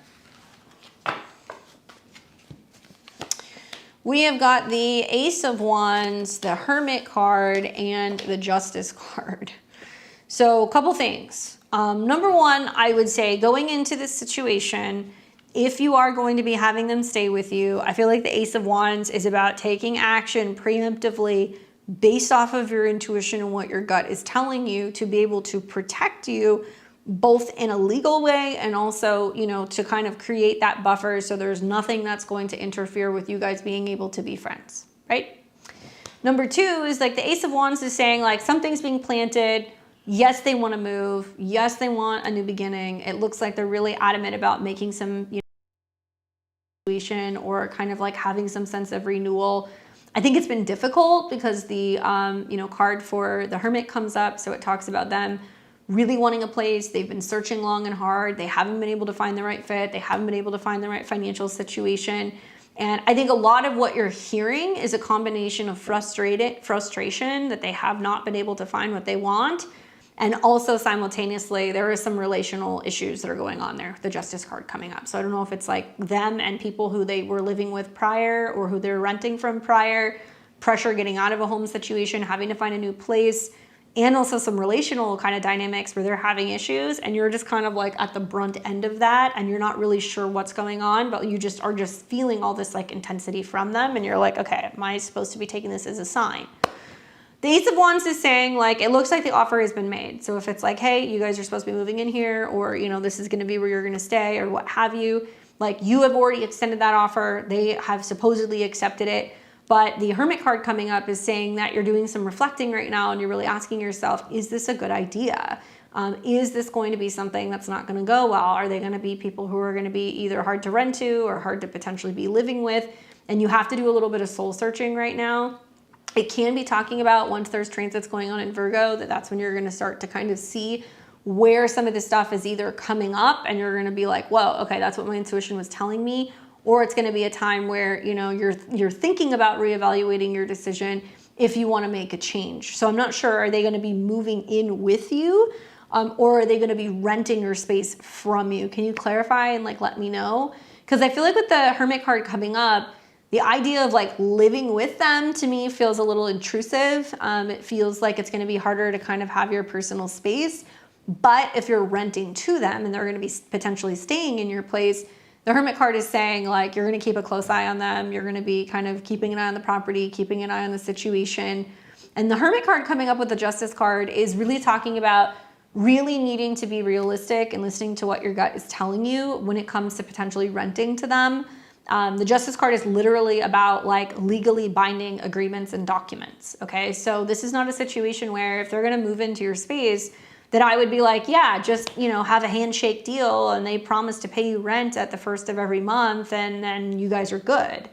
We have got the Ace of Wands, the Hermit card, and the Justice card. So a couple things. Number one, I would say going into this situation, if you are going to be having them stay with you, I feel like the Ace of Wands is about taking action preemptively based off of your intuition and what your gut is telling you to be able to protect you both in a legal way and also, you know, to kind of create that buffer so there's nothing that's going to interfere with you guys being able to be friends, right? Number two is like the Ace of Wands is saying like something's being planted. Yes, they want to move. Yes, they want a new beginning. It looks like they're really adamant about making some, you know, or kind of like having some sense of renewal. I think it's been difficult because the, you know, card for the Hermit comes up. So it talks about them really wanting a place. They've been searching long and hard. They haven't been able to find the right fit. They haven't been able to find the right financial situation. And I think a lot of what you're hearing is a combination of frustration that they have not been able to find what they want. And also simultaneously, there are some relational issues that are going on there. The Justice card coming up. So I don't know if it's like them and people who they were living with prior or who they're renting from prior, pressure getting out of a home situation, having to find a new place, and also some relational kind of dynamics where they're having issues and you're just kind of like at the brunt end of that and you're not really sure what's going on, but you just are just feeling all this like intensity from them and you're like, okay, am I supposed to be taking this as a sign? The Ace of Wands is saying like, it looks like the offer has been made. So if it's like, hey, you guys are supposed to be moving in here or, you know, this is going to be where you're going to stay or what have you, like you have already extended that offer. They have supposedly accepted it. But the Hermit card coming up is saying that you're doing some reflecting right now and you're really asking yourself, is this a good idea? Is this going to be something that's not going to go well? Are they going to be people who are going to be either hard to rent to or hard to potentially be living with? And you have to do a little bit of soul searching right now. It can be talking about once there's transits going on in Virgo, that's when you're going to start to kind of see where some of this stuff is either coming up and you're going to be like, whoa, okay, that's what my intuition was telling me. Or it's going to be a time where, you know, you're thinking about reevaluating your decision if you want to make a change. So I'm not sure, are they going to be moving in with you or are they going to be renting your space from you? Can you clarify and like let me know? Because I feel like with the Hermit card coming up, the idea of like living with them to me feels a little intrusive. It feels like it's going to be harder to kind of have your personal space. But if you're renting to them and they're going to be potentially staying in your place, the Hermit card is saying like you're going to keep a close eye on them. You're going to be kind of keeping an eye on the property, keeping an eye on the situation. And the Hermit card coming up with the Justice card is really talking about really needing to be realistic and listening to what your gut is telling you when it comes to potentially renting to them. The Justice card is literally about like legally binding agreements and documents. Okay, so this is not a situation where if they're going to move into your space, that I would be like, yeah, just, you know, have a handshake deal and they promise to pay you rent at the first of every month and then you guys are good.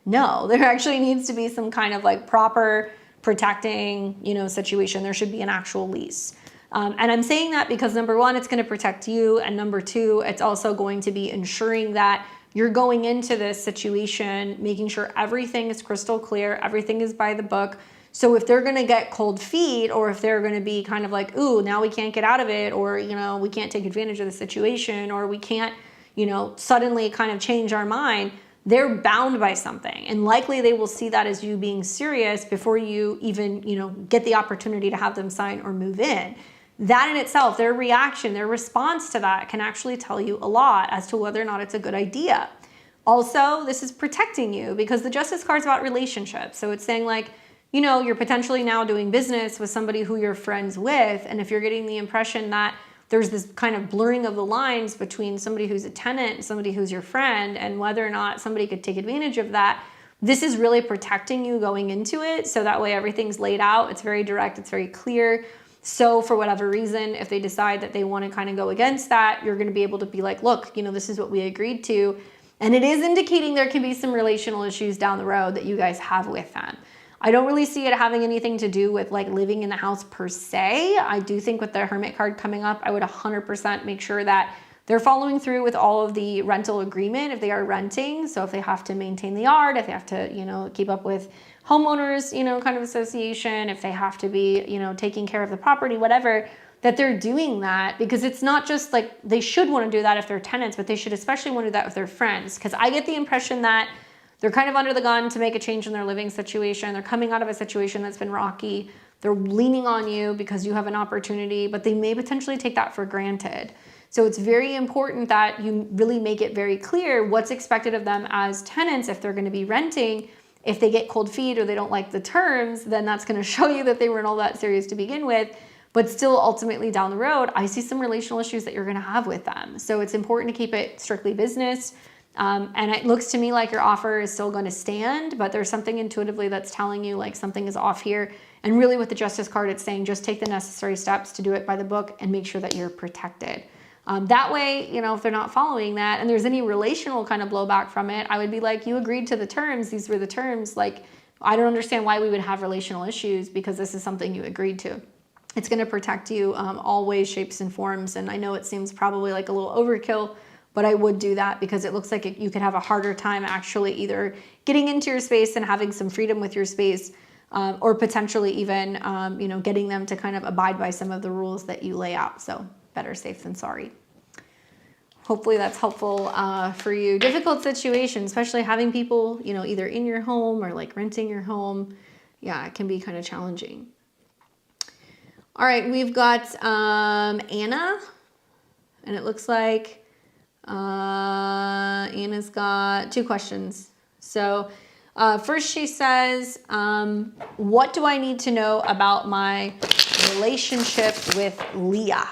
No, there actually needs to be some kind of like proper protecting, you know, situation. There should be an actual lease. And I'm saying that because number one, it's going to protect you. And number two, it's also going to be ensuring that you're going into this situation, making sure everything is crystal clear, everything is by the book. So if they're going to get cold feet or if they're going to be kind of like, ooh, now we can't get out of it or, you know, we can't take advantage of the situation or we can't, you know, suddenly kind of change our mind, they're bound by something. And likely they will see that as you being serious before you even, you know, get the opportunity to have them sign or move in. That in itself, their reaction, their response to that can actually tell you a lot as to whether or not it's a good idea. Also, this is protecting you because the Justice card is about relationships. So it's saying like, you know, you're potentially now doing business with somebody who you're friends with. And if you're getting the impression that there's this kind of blurring of the lines between somebody who's a tenant and somebody who's your friend and whether or not somebody could take advantage of that, this is really protecting you going into it. So that way everything's laid out. It's very direct. It's very clear. So for whatever reason, if they decide that they want to kind of go against that, you're going to be able to be like, look, you know, this is what we agreed to. And it is indicating there can be some relational issues down the road that you guys have with them. I don't really see it having anything to do with like living in the house per se. I do think with the Hermit card coming up, I would 100% make sure that they're following through with all of the rental agreement if they are renting. So if they have to maintain the yard, if they have to, you know, keep up with homeowners, you know, kind of association, if they have to be, you know, taking care of the property, whatever, that they're doing that because it's not just like they should want to do that if they're tenants, but they should especially want to do that with their friends. Because I get the impression that they're kind of under the gun to make a change in their living situation. They're coming out of a situation that's been rocky. They're leaning on you because you have an opportunity, but they may potentially take that for granted. So it's very important that you really make it very clear what's expected of them as tenants if they're going to be renting. If they get cold feet or they don't like the terms, then that's going to show you that they weren't all that serious to begin with. But still, ultimately down the road, I see some relational issues that you're going to have with them. So it's important to keep it strictly business. And it looks to me like your offer is still going to stand, but there's something intuitively that's telling you like something is off here. And really with the Justice card, it's saying just take the necessary steps to do it by the book and make sure that you're protected. That way, you know, if they're not following that and there's any relational kind of blowback from it, I would be like, you agreed to the terms. These were the terms. Like, I don't understand why we would have relational issues because this is something you agreed to. It's going to protect you all ways, shapes, and forms. And I know it seems probably like a little overkill, but I would do that because it looks like you could have a harder time actually either getting into your space and having some freedom with your space, or potentially even, you know, getting them to kind of abide by some of the rules that you lay out. So better safe than sorry. Hopefully that's helpful for you. Difficult situation, especially having people, you know, either in your home or like renting your home. Yeah, it can be kind of challenging. All right, we've got Anna, and it looks like Anna's got 2 questions. So first she says, what do I need to know about my relationship with Leah?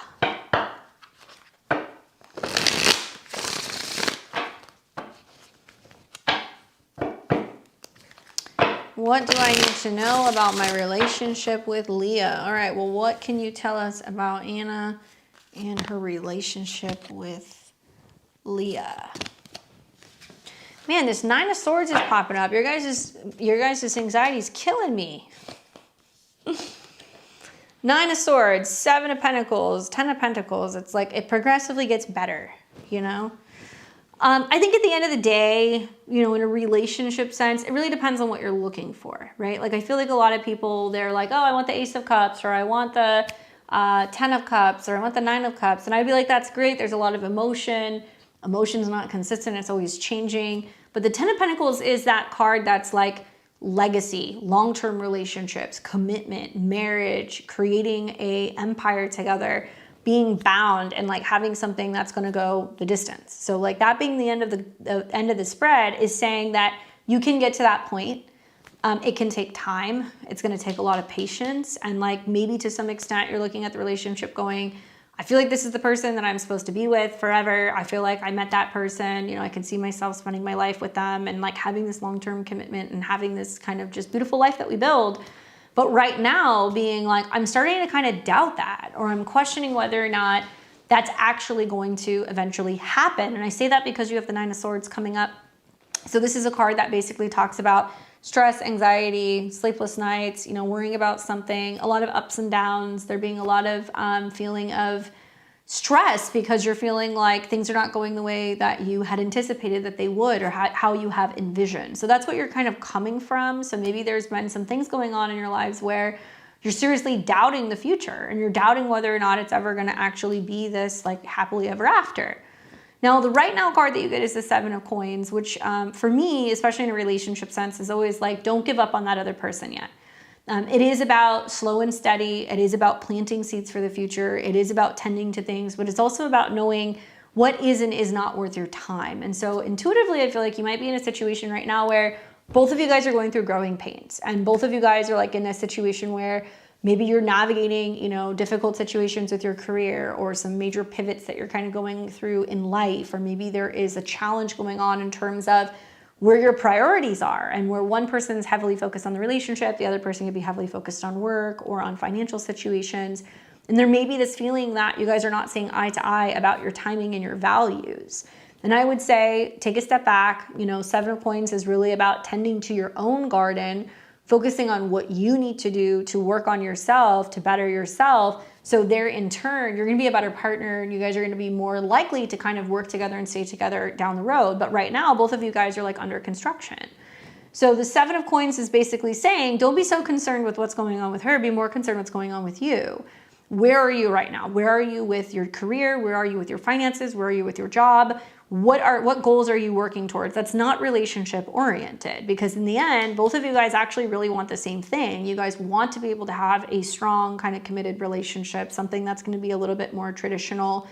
What do I need to know about my relationship with Leah? All right, well, what can you tell us about Anna and her relationship with Leah? Man, this 9 of Swords is popping up. Your guys' anxiety is killing me. 9 of Swords, 7 of Pentacles, 10 of Pentacles. It's like it progressively gets better, you know? I think at the end of the day, you know, in a relationship sense, it really depends on what you're looking for, right? Like I feel like a lot of people, they're like, oh, I want the Ace of Cups, or I want the 10 of Cups, or I want the 9 of Cups. And I'd be like, that's great. There's a lot of emotion. Emotion's not consistent. It's always changing. But the 10 of Pentacles is that card that's like legacy, long-term relationships, commitment, marriage, creating a empire together, being bound, and like having something that's going to go the distance. So like that being the end of the spread is saying that you can get to that point. It can take time. It's going to take a lot of patience. And like maybe to some extent you're looking at the relationship going, I feel like this is the person that I'm supposed to be with forever. I feel like I met that person, you know, I can see myself spending my life with them and like having this long-term commitment and having this kind of just beautiful life that we build. But right now being like, I'm starting to kind of doubt that, or I'm questioning whether or not that's actually going to eventually happen. And I say that because you have the 9 of Swords coming up. So this is a card that basically talks about stress, anxiety, sleepless nights, you know, worrying about something, a lot of ups and downs. There being a lot of feeling of stress because you're feeling like things are not going the way that you had anticipated that they would, or how you have envisioned. So that's what you're kind of coming from. So maybe there's been some things going on in your lives where you're seriously doubting the future and you're doubting whether or not it's ever going to actually be this like happily ever after. Now, the right now card that you get is the 7 of Coins, which for me, especially in a relationship sense, is always like, don't give up on that other person yet. It is about slow and steady. It is about planting seeds for the future. It is about tending to things, but it's also about knowing what is and is not worth your time. And so intuitively, I feel like you might be in a situation right now where both of you guys are going through growing pains, and both of you guys are like in a situation where maybe you're navigating, you know, difficult situations with your career, or some major pivots that you're kind of going through in life, or maybe there is a challenge going on in terms of where your priorities are, and where one person's heavily focused on the relationship, the other person could be heavily focused on work or on financial situations. And there may be this feeling that you guys are not seeing eye to eye about your timing and your values. And I would say, take a step back. You know, 7 of Coins is really about tending to your own garden, focusing on what you need to do to work on yourself, to better yourself. So there in turn, you're gonna be a better partner, and you guys are gonna be more likely to kind of work together and stay together down the road. But right now, both of you guys are like under construction. So the 7 of Coins is basically saying, don't be so concerned with what's going on with her, be more concerned what's going on with you. Where are you right now? Where are you with your career? Where are you with your finances? Where are you with your job? what goals are you working towards? That's not relationship oriented, because in the end, both of you guys actually really want the same thing. You guys want to be able to have a strong kind of committed relationship, something that's going to be a little bit more traditional.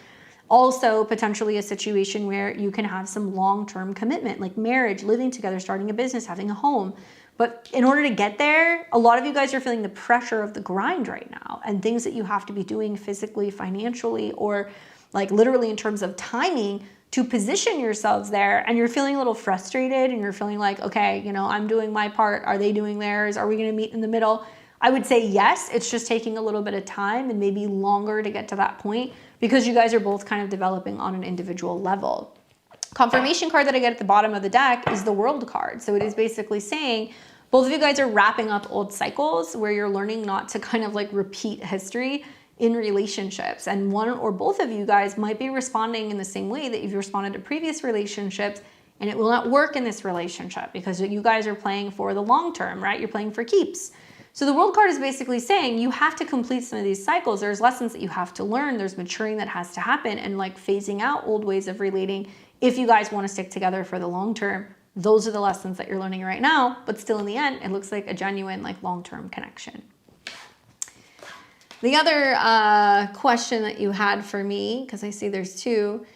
Also, potentially a situation where you can have some long-term commitment, like marriage, living together, starting a business, having a home. But in order to get there, a lot of you guys are feeling the pressure of the grind right now, and things that you have to be doing physically, financially, or like literally in terms of timing to position yourselves there. And you're feeling a little frustrated, and you're feeling like, okay, you know, I'm doing my part. Are they doing theirs? Are we going to meet in the middle? I would say yes, it's just taking a little bit of time and maybe longer to get to that point, because you guys are both kind of developing on an individual level. Confirmation card that I get at the bottom of the deck is the World card. So it is basically saying both of you guys are wrapping up old cycles where you're learning not to kind of like repeat history in relationships. And one or both of you guys might be responding in the same way that you've responded to previous relationships, and it will not work in this relationship because you guys are playing for the long term, right? You're playing for keeps. So the World card is basically saying you have to complete some of these cycles. There's lessons that you have to learn. There's maturing that has to happen, and like phasing out old ways of relating if you guys want to stick together for the long term. Those are the lessons that you're learning right now, but still in the end, it looks like a genuine like long-term connection. The other question that you had for me, because I see there's two,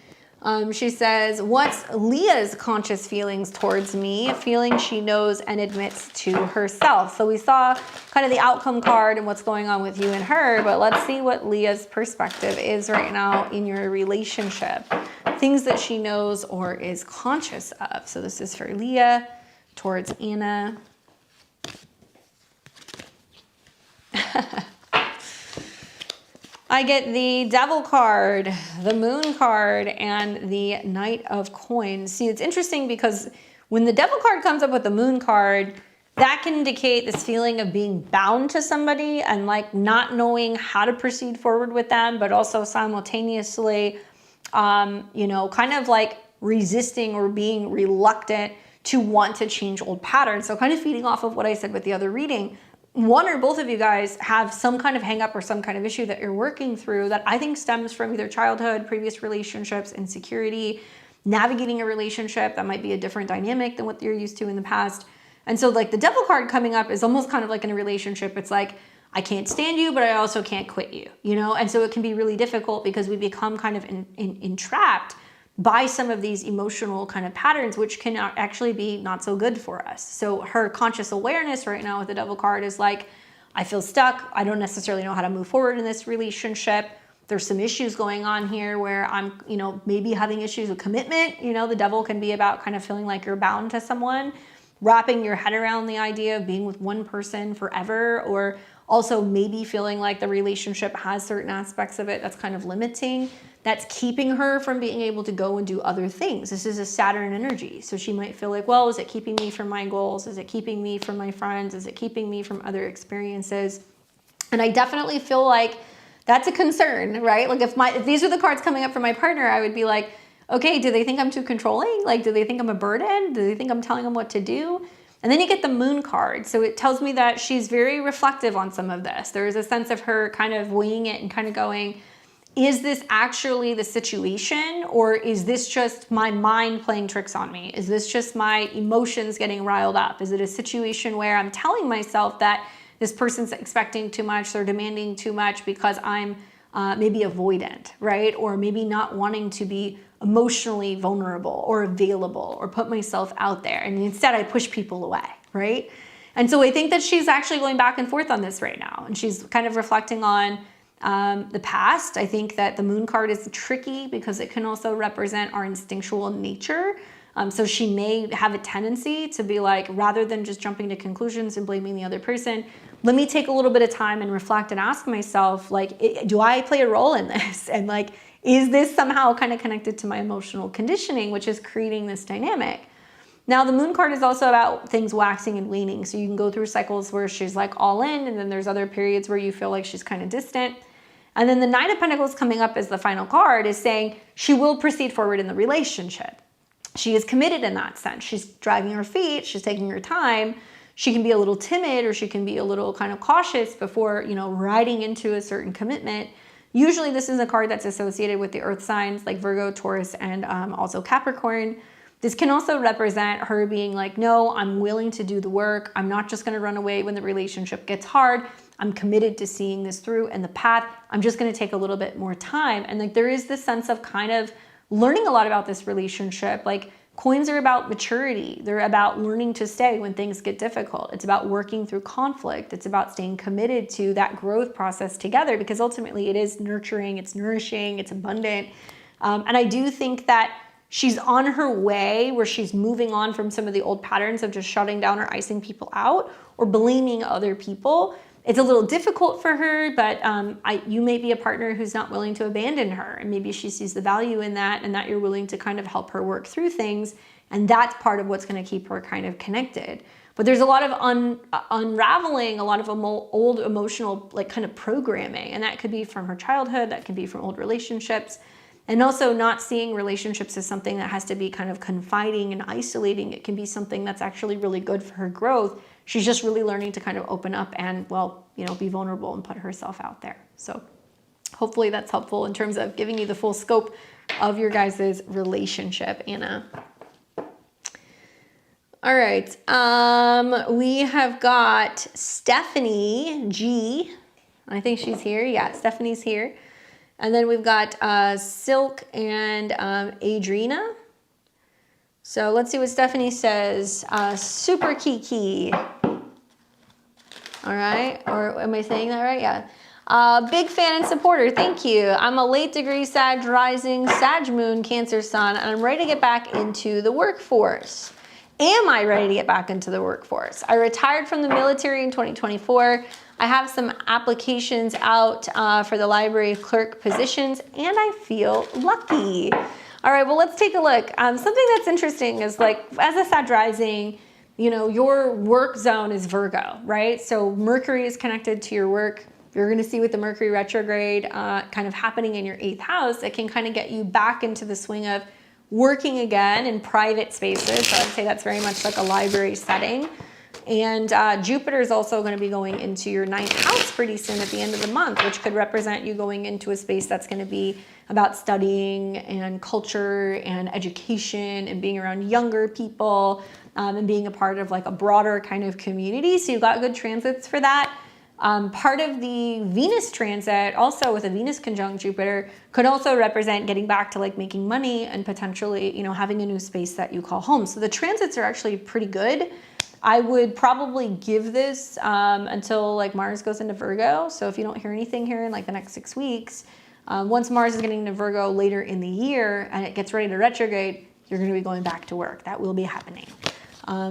she says, what's Leah's conscious feelings towards me? A feeling she knows and admits to herself. So we saw kind of the outcome card and what's going on with you and her, but let's see what Leah's perspective is right now in your relationship. Things that she knows or is conscious of. So this is for Leah towards Anna. I get the Devil card, the Moon card, and the Knight of Coins. See, it's interesting because when the Devil card comes up with the Moon card, that can indicate this feeling of being bound to somebody and like not knowing how to proceed forward with them, but also simultaneously, you know, kind of like resisting or being reluctant to want to change old patterns. So kind of feeding off of what I said with the other reading, one or both of you guys have some kind of hang up or some kind of issue that you're working through that I think stems from either childhood, previous relationships, insecurity, navigating a relationship that might be a different dynamic than what you're used to in the past. And so like the Devil card coming up is almost kind of like in a relationship. It's like, I can't stand you, but I also can't quit you, you know? And so it can be really difficult because we become kind of entrapped by some of these emotional kind of patterns, which can actually be not so good for us. So her conscious awareness right now with the Devil card is like, I feel stuck. I don't necessarily know how to move forward in this relationship. There's some issues going on here where I'm, you know, maybe having issues with commitment. You know, the Devil can be about kind of feeling like you're bound to someone, wrapping your head around the idea of being with one person forever, or also maybe feeling like the relationship has certain aspects of it that's kind of limiting, that's keeping her from being able to go and do other things. This is a Saturn energy. So she might feel like, well, is it keeping me from my goals? Is it keeping me from my friends? Is it keeping me from other experiences? And I definitely feel like that's a concern, right? Like if these are the cards coming up for my partner, I would be like, okay, do they think I'm too controlling? Like, do they think I'm a burden? Do they think I'm telling them what to do? And then you get the Moon card. So it tells me that she's very reflective on some of this. There is a sense of her kind of weighing it and kind of going, is this actually the situation, or is this just my mind playing tricks on me? Is this just my emotions getting riled up? Is it a situation where I'm telling myself that this person's expecting too much, they're demanding too much because I'm maybe avoidant, right? Or maybe not wanting to be emotionally vulnerable or available or put myself out there. And instead I push people away, right? And so I think that she's actually going back and forth on this right now. And she's kind of reflecting on the past. I think that the Moon card is tricky because it can also represent our instinctual nature. So she may have a tendency to be like, rather than just jumping to conclusions and blaming the other person, let me take a little bit of time and reflect and ask myself, like, do I play a role in this? And like, is this somehow kind of connected to my emotional conditioning, which is creating this dynamic? Now, the Moon card is also about things waxing and waning. So you can go through cycles where she's like all in, and then there's other periods where you feel like she's kind of distant. And then the Knight of Pentacles coming up as the final card is saying she will proceed forward in the relationship. She is committed in that sense. She's dragging her feet. She's taking her time. She can be a little timid, or she can be a little kind of cautious before, you know, riding into a certain commitment. Usually this is a card that's associated with the earth signs like Virgo, Taurus, and also Capricorn. This can also represent her being like, no, I'm willing to do the work. I'm not just going to run away when the relationship gets hard. I'm committed to seeing this through and the path. I'm just going to take a little bit more time. And like there is this sense of kind of learning a lot about this relationship. Like coins are about maturity. They're about learning to stay when things get difficult. It's about working through conflict. It's about staying committed to that growth process together, because ultimately it is nurturing, it's nourishing, it's abundant. And I do think that she's on her way where she's moving on from some of the old patterns of just shutting down or icing people out or blaming other people. It's a little difficult for her, but you may be a partner who's not willing to abandon her. And maybe she sees the value in that and that you're willing to kind of help her work through things. And that's part of what's going to keep her kind of connected. But there's a lot of unraveling, a lot of old emotional like kind of programming. And that could be from her childhood, that could be from old relationships. And also not seeing relationships as something that has to be kind of confining and isolating. It can be something that's actually really good for her growth. She's just really learning to kind of open up and, well, you know, be vulnerable and put herself out there. So hopefully that's helpful in terms of giving you the full scope of your guys' relationship, Anna. All right. We have got Stephanie G. I think she's here. Yeah, Stephanie's here. And then we've got Silk and Adrina. So let's see what Stephanie says. Super Kiki. All right. Or am I saying that right? Yeah. Big fan and supporter. Thank you. I'm a late degree Sag rising, Sag moon, Cancer sun, and I'm ready to get back into the workforce. Am I ready to get back into the workforce? I retired from the military in 2024. I have some applications out for the library clerk positions, and I feel lucky. All right, well, let's take a look. Something that's interesting is like, as a Sag rising, you know, your work zone is Virgo, right? So Mercury is connected to your work. You're going to see with the Mercury retrograde kind of happening in your 8th house, it can kind of get you back into the swing of working again in private spaces. So I'd say that's very much like a library setting. And Jupiter is also going to be going into your 9th house pretty soon at the end of the month, which could represent you going into a space that's going to be about studying and culture and education and being around younger people and being a part of like a broader kind of community. So you've got good transits for that. Part of the Venus transit, also with a Venus conjunct Jupiter, could also represent getting back to like making money and potentially, you know, having a new space that you call home. So the transits are actually pretty good. I would probably give this until like Mars goes into Virgo. So if you don't hear anything here in like the next 6 weeks, once Mars is getting into Virgo later in the year and it gets ready to retrograde, you're going to be going back to work. That will be happening.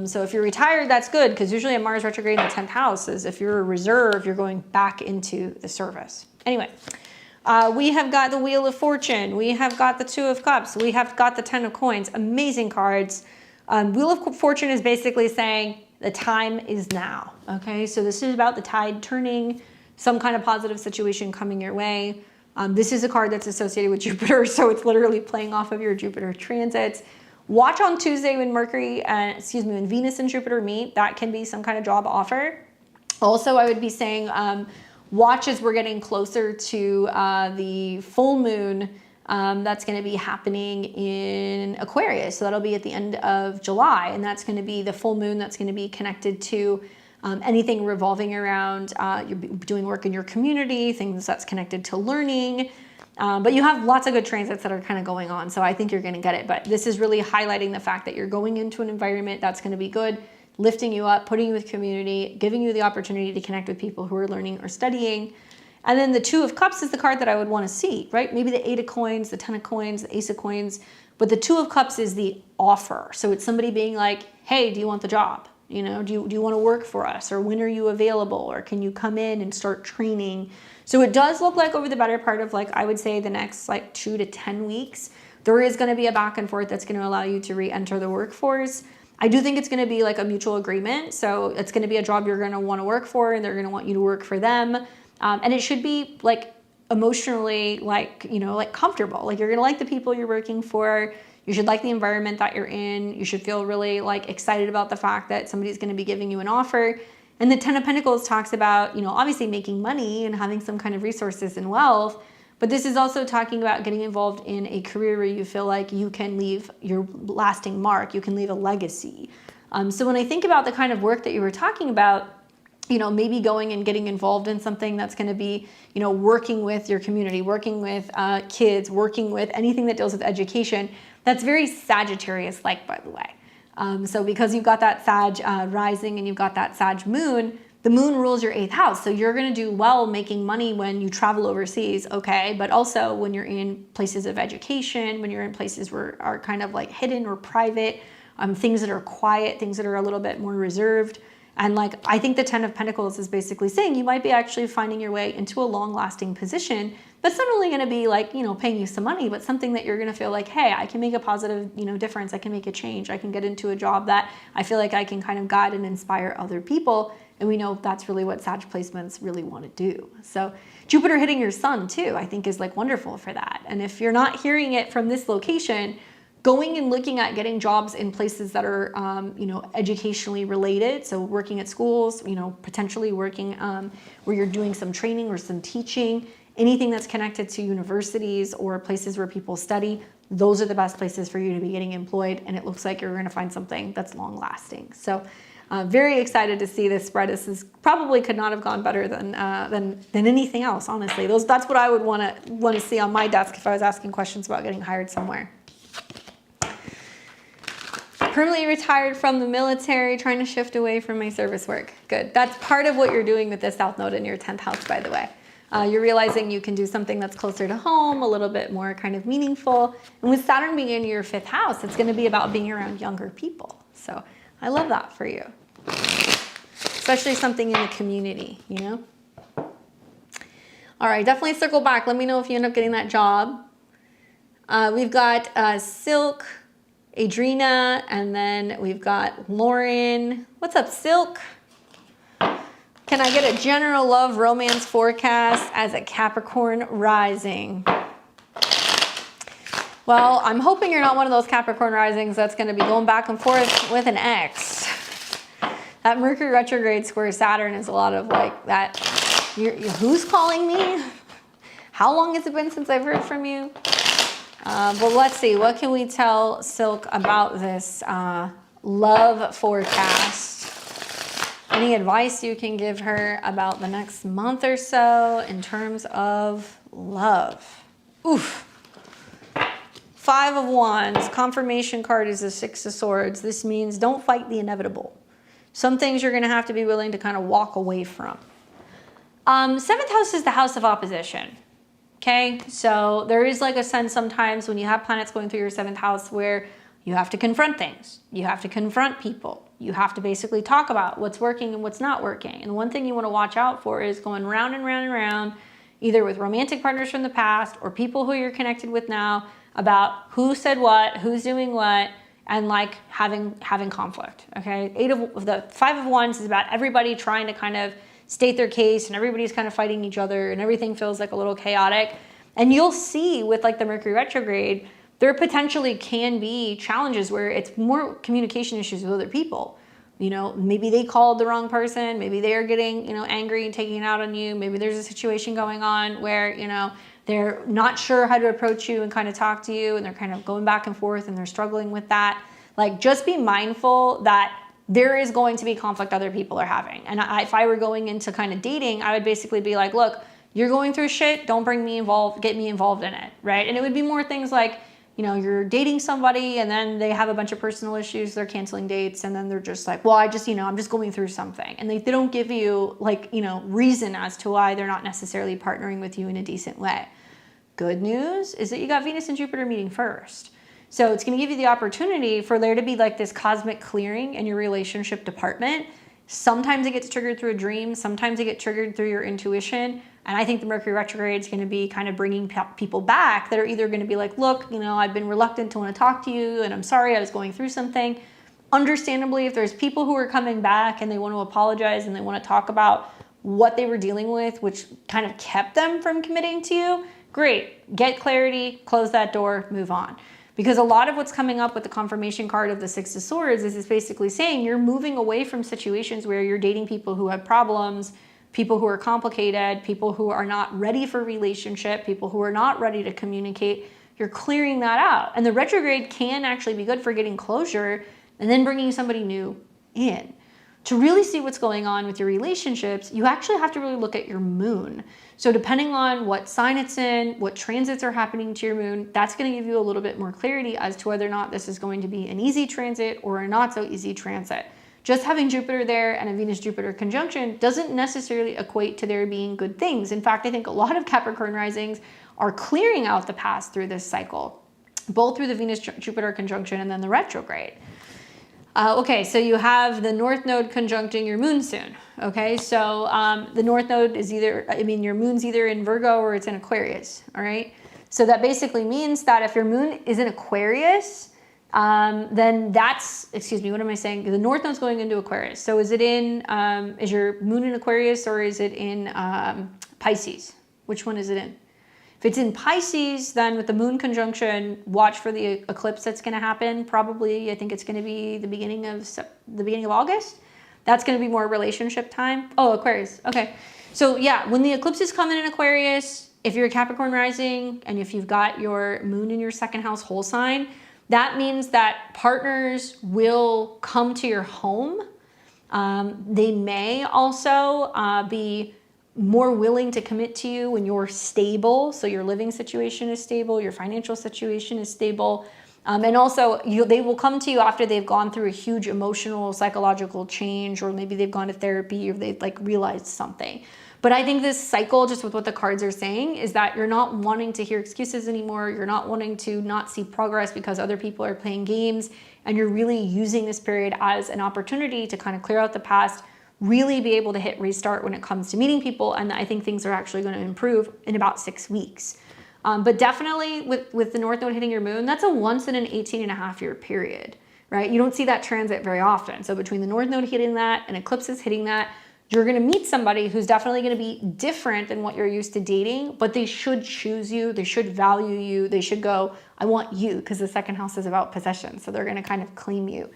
So if you're retired, that's good, because usually a Mars retrograde in the 10th house is if you're a reserve, you're going back into the service. Anyway, we have got the Wheel of Fortune. We have got the Two of Cups. We have got the Ten of Coins. Amazing cards. Wheel of Fortune is basically saying the time is now. Okay, so this is about the tide turning, some kind of positive situation coming your way. This is a card that's associated with Jupiter, so it's literally playing off of your Jupiter transits. Watch on Tuesday when when Venus and Jupiter meet. That can be some kind of job offer. Also, I would be saying watch as we're getting closer to the full moon that's going to be happening in Aquarius. So that'll be at the end of July, and that's going to be the full moon that's going to be connected to anything revolving around you're doing work in your community, things that's connected to learning. But you have lots of good transits that are kind of going on, so I think you're going to get it. But this is really highlighting the fact that you're going into an environment that's going to be good, lifting you up, putting you with community, giving you the opportunity to connect with people who are learning or studying. And then the Two of Cups is the card that I would want to see, right? Maybe the Eight of Coins, the Ten of Coins, the Ace of Coins. But the Two of Cups is the offer. So it's somebody being like, hey, do you want the job? You know, do you want to work for us? Or when are you available? Or can you come in and start training? So it does look like over the better part of like, I would say the next like 2 to 10 weeks, there is going to be a back and forth that's going to allow you to re-enter the workforce. I do think it's going to be like a mutual agreement. So it's going to be a job you're going to want to work for, and they're going to want you to work for them. And it should be like emotionally like, you know, like comfortable. Like you're going to like the people you're working for. You should like the environment that you're in. You should feel really like excited about the fact that somebody's going to be giving you an offer. And the Ten of Pentacles talks about, you know, obviously making money and having some kind of resources and wealth. But this is also talking about getting involved in a career where you feel like you can leave your lasting mark, you can leave a legacy. So when I think about the kind of work that you were talking about, you know, maybe going and getting involved in something that's going to be, you know, working with your community, working with kids, working with anything that deals with education, that's very Sagittarius-like, by the way. So because you've got that Sag rising and you've got that Sag moon, the moon rules your 8th house. So you're going to do well making money when you travel overseas, okay? But also when you're in places of education, when you're in places where are kind of like hidden or private, things that are quiet, things that are a little bit more reserved. And like, I think the 10 of Pentacles is basically saying you might be actually finding your way into a long-lasting position that's not only going to be like, you know, paying you some money, but something that you're going to feel like, hey, I can make a positive, you know, difference. I can make a change. I can get into a job that I feel like I can kind of guide and inspire other people. And we know that's really what Sag placements really want to do. So Jupiter hitting your sun too, I think is like wonderful for that. And if you're not hearing it from this location, going and looking at getting jobs in places that are, you know, educationally related. So working at schools, you know, potentially working where you're doing some training or some teaching, anything that's connected to universities or places where people study, those are the best places for you to be getting employed. And it looks like you're going to find something that's long lasting. So very excited to see this spread. This is probably could not have gone better than anything else, honestly. That's what I would want to see on my desk if I was asking questions about getting hired somewhere. Permanently retired from the military, trying to shift away from my service work. Good. That's part of what you're doing with this South Node in your 10th house, by the way. You're realizing you can do something that's closer to home, a little bit more kind of meaningful. And with Saturn being in your 5th house, it's going to be about being around younger people. So I love that for you. Especially something in the community, you know? All right, definitely circle back. Let me know if you end up getting that job. We've got Silk, Adrina, and then we've got Lauren. What's up, Silk? Can I get a general love romance forecast as a Capricorn rising? Well, I'm hoping you're not one of those Capricorn risings that's going to be going back and forth with an ex. That Mercury retrograde square Saturn is a lot of like that. Who's calling me? How long has it been since I've heard from you? But let's see, what can we tell Silk about this love forecast? Any advice you can give her about the next month or so in terms of love? Oof. 5 of Wands, confirmation card is a 6 of Swords. This means don't fight the inevitable. Some things you're going to have to be willing to kind of walk away from. 7th house is the house of opposition. Okay, so there is like a sense sometimes when you have planets going through your 7th house where you have to confront things. You have to confront people. You have to basically talk about what's working and what's not working. And one thing you want to watch out for is going round and round and round, either with romantic partners from the past or people who you're connected with now, about who said what, who's doing what, and like having conflict. Okay, 5 of Wands is about everybody trying to kind of state their case and everybody's kind of fighting each other and everything feels like a little chaotic. And you'll see with like the Mercury retrograde, there potentially can be challenges where it's more communication issues with other people. You know, maybe they called the wrong person. Maybe they are getting, you know, angry and taking it out on you. Maybe there's a situation going on where, you know, they're not sure how to approach you and kind of talk to you and they're kind of going back and forth and they're struggling with that. Like, just be mindful that there is going to be conflict other people are having. And if I were going into kind of dating, I would basically be like, look, you're going through shit. Don't bring me involved, get me involved in it, right? And it would be more things like, you know, you're dating somebody and then they have a bunch of personal issues. They're canceling dates. And then they're just like, well, I'm just going through something. And they don't give you like, you know, reason as to why they're not necessarily partnering with you in a decent way. Good news is that you got Venus and Jupiter meeting first. So it's going to give you the opportunity for there to be like this cosmic clearing in your relationship department. Sometimes it gets triggered through a dream. Sometimes it gets triggered through your intuition. And I think the Mercury retrograde is going to be kind of bringing people back that are either going to be like, look, you know, I've been reluctant to want to talk to you and I'm sorry I was going through something. Understandably, if there's people who are coming back and they want to apologize and they want to talk about what they were dealing with, which kind of kept them from committing to you, great. Get clarity, close that door, move on. Because a lot of what's coming up with the confirmation card of the 6 of Swords is basically saying you're moving away from situations where you're dating people who have problems, people who are complicated, people who are not ready for relationship, people who are not ready to communicate. You're clearing that out. And the retrograde can actually be good for getting closure and then bringing somebody new in. To really see what's going on with your relationships, you actually have to really look at your moon. So depending on what sign it's in, what transits are happening to your moon, that's going to give you a little bit more clarity as to whether or not this is going to be an easy transit or a not so easy transit. Just having Jupiter there and a Venus-Jupiter conjunction doesn't necessarily equate to there being good things. In fact, I think a lot of Capricorn risings are clearing out the past through this cycle, both through the Venus-Jupiter conjunction and then the retrograde. Okay, so you have the North Node conjuncting your moon soon. Okay, so the North Node is either, your moon's either in Virgo or it's in Aquarius, all right? So that basically means that if your moon is in Aquarius, then that's, what am I saying? The North Node's going into Aquarius. So is it in, is your moon in Aquarius or is it in Pisces? Which one is it in? If it's in Pisces, then with the moon conjunction, watch for the eclipse that's going to happen. Probably, I think it's going to be the beginning of August. That's going to be more relationship time. Oh, Aquarius. Okay. So yeah, when the eclipse is coming in Aquarius, if you're a Capricorn rising and if you've got your moon in your second house whole sign, that means that partners will come to your home. They may also be more willing to commit to you when you're stable. So your living situation is stable, your financial situation is stable. And also they will come to you after they've gone through a huge emotional, psychological change, or maybe they've gone to therapy or they've realized something. But I think this cycle, just with what the cards are saying, is that you're not wanting to hear excuses anymore. You're not wanting to not see progress because other people are playing games. And you're really using this period as an opportunity to kind of clear out the past, really be able to hit restart when it comes to meeting people. And I think things are actually going to improve in about 6 weeks. But definitely with the North Node hitting your moon, that's a once in an 18.5-year period, right? You don't see that transit very often. So between the North Node hitting that and eclipses hitting that, you're going to meet somebody who's definitely going to be different than what you're used to dating, but they should choose you. They should value you. They should go, I want you, because the second house is about possession. So they're going to kind of claim you.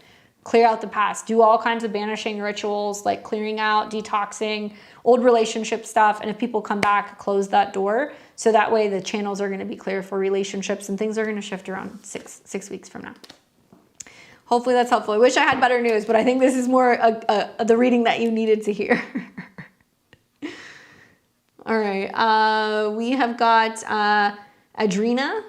Clear out the past, do all kinds of banishing rituals, like clearing out, detoxing, old relationship stuff. And if people come back, close that door. So that way the channels are going to be clear for relationships and things are going to shift around six weeks from now. Hopefully that's helpful. I wish I had better news, but I think this is more the reading that you needed to hear. All right, we have got Adrina.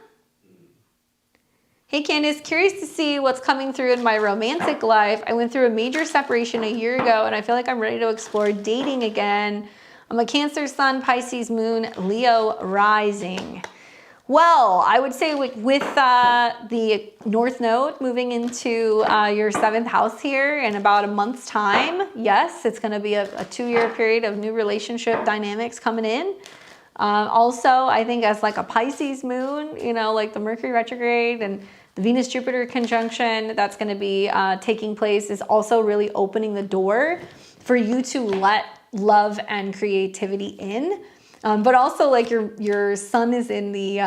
Hey Candace, curious to see what's coming through in my romantic life. I went through a major separation a year ago and I feel like I'm ready to explore dating again. I'm a Cancer sun, Pisces moon, Leo rising. Well, I would say with the North Node moving into your 7th house here in about a month's time, yes, it's going to be a 2-year period of new relationship dynamics coming in. Also, I think as like a Pisces moon, like the Mercury retrograde and the Venus-Jupiter conjunction that's going to be taking place is also really opening the door for you to let love and creativity in. But also like your sun is in the,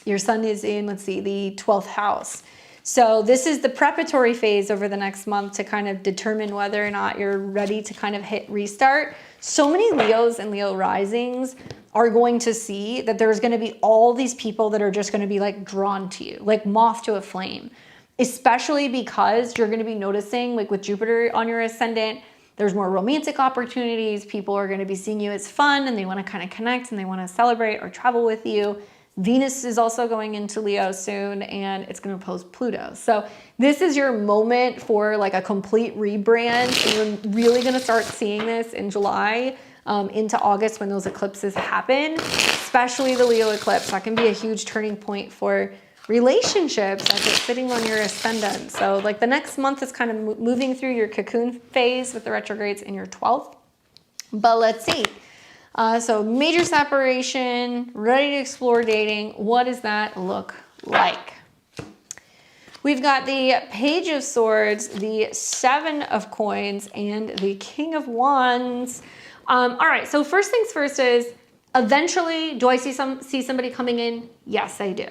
let's see, the 12th house. So this is the preparatory phase over the next month to kind of determine whether or not you're ready to kind of hit restart. So many Leos and Leo risings are going to see that there's going to be all these people that are just going to be like drawn to you, like moth to a flame, especially because you're going to be noticing like with Jupiter on your ascendant, there's more romantic opportunities. People are going to be seeing you as fun and they want to kind of connect and they want to celebrate or travel with you. Venus is also going into Leo soon and it's going to oppose Pluto. So this is your moment for like a complete rebrand. And you're really going to start seeing this in July into August when those eclipses happen, especially the Leo eclipse. That can be a huge turning point for relationships as it's sitting on your ascendant. So like the next month is kind of moving through your cocoon phase with the retrogrades in your 12th. But let's see. So major separation, ready to explore dating. What does that look like? We've got the Page of Swords, the 7 of Coins, and the King of Wands. All right, so first things first is, eventually, do I see somebody coming in? Yes, I do.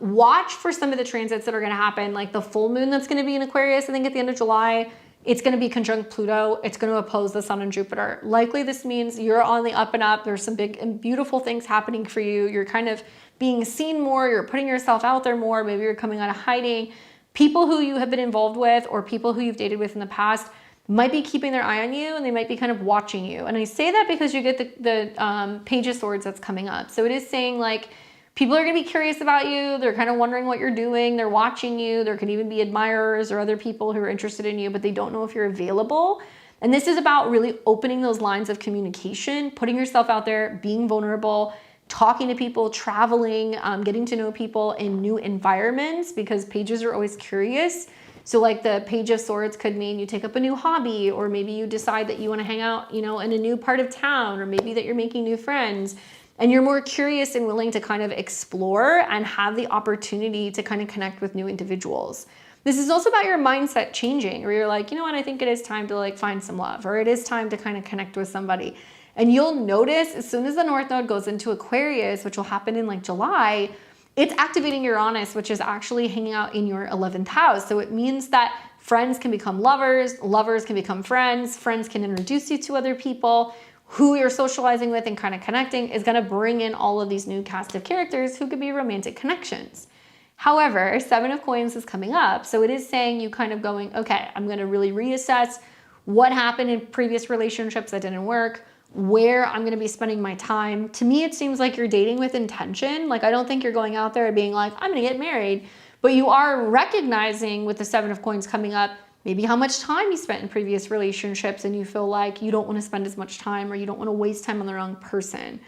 Watch for some of the transits that are going to happen, like the full moon that's going to be in Aquarius, I think at the end of July, It's going to be conjunct Pluto. It's going to oppose the Sun and Jupiter. Likely this means you're on the up and up. There's some big and beautiful things happening for you. You're kind of being seen more. You're putting yourself out there more. Maybe you're coming out of hiding. People who you have been involved with or people who you've dated with in the past might be keeping their eye on you, and they might be kind of watching you. And I say that because you get the Page of Swords that's coming up. So it is saying like, people are going to be curious about you. They're kind of wondering what you're doing. They're watching you. There could even be admirers or other people who are interested in you, but they don't know if you're available. And this is about really opening those lines of communication, putting yourself out there, being vulnerable, talking to people, traveling, getting to know people in new environments, because pages are always curious. So like the Page of Swords could mean you take up a new hobby, or maybe you decide that you want to hang out, you know, in a new part of town, or maybe that you're making new friends. And you're more curious and willing to kind of explore and have the opportunity to kind of connect with new individuals. This is also about your mindset changing, where you're like, you know what, I think it is time to like find some love, or it is time to kind of connect with somebody. And you'll notice as soon as the North Node goes into Aquarius, which will happen in like July, it's activating Uranus, which is actually hanging out in your 11th house. So it means that friends can become lovers, lovers can become friends, friends can introduce you to other people. Who you're socializing with and kind of connecting is going to bring in all of these new cast of characters who could be romantic connections. However, Seven of Coins is coming up. So it is saying you kind of going, okay, I'm going to really reassess what happened in previous relationships that didn't work, where I'm going to be spending my time. To me, it seems like you're dating with intention. Like, I don't think you're going out there and being like, I'm going to get married, but you are recognizing with the Seven of Coins coming up, maybe how much time you spent in previous relationships and you feel like you don't want to spend as much time, or you don't want to waste time on the wrong person.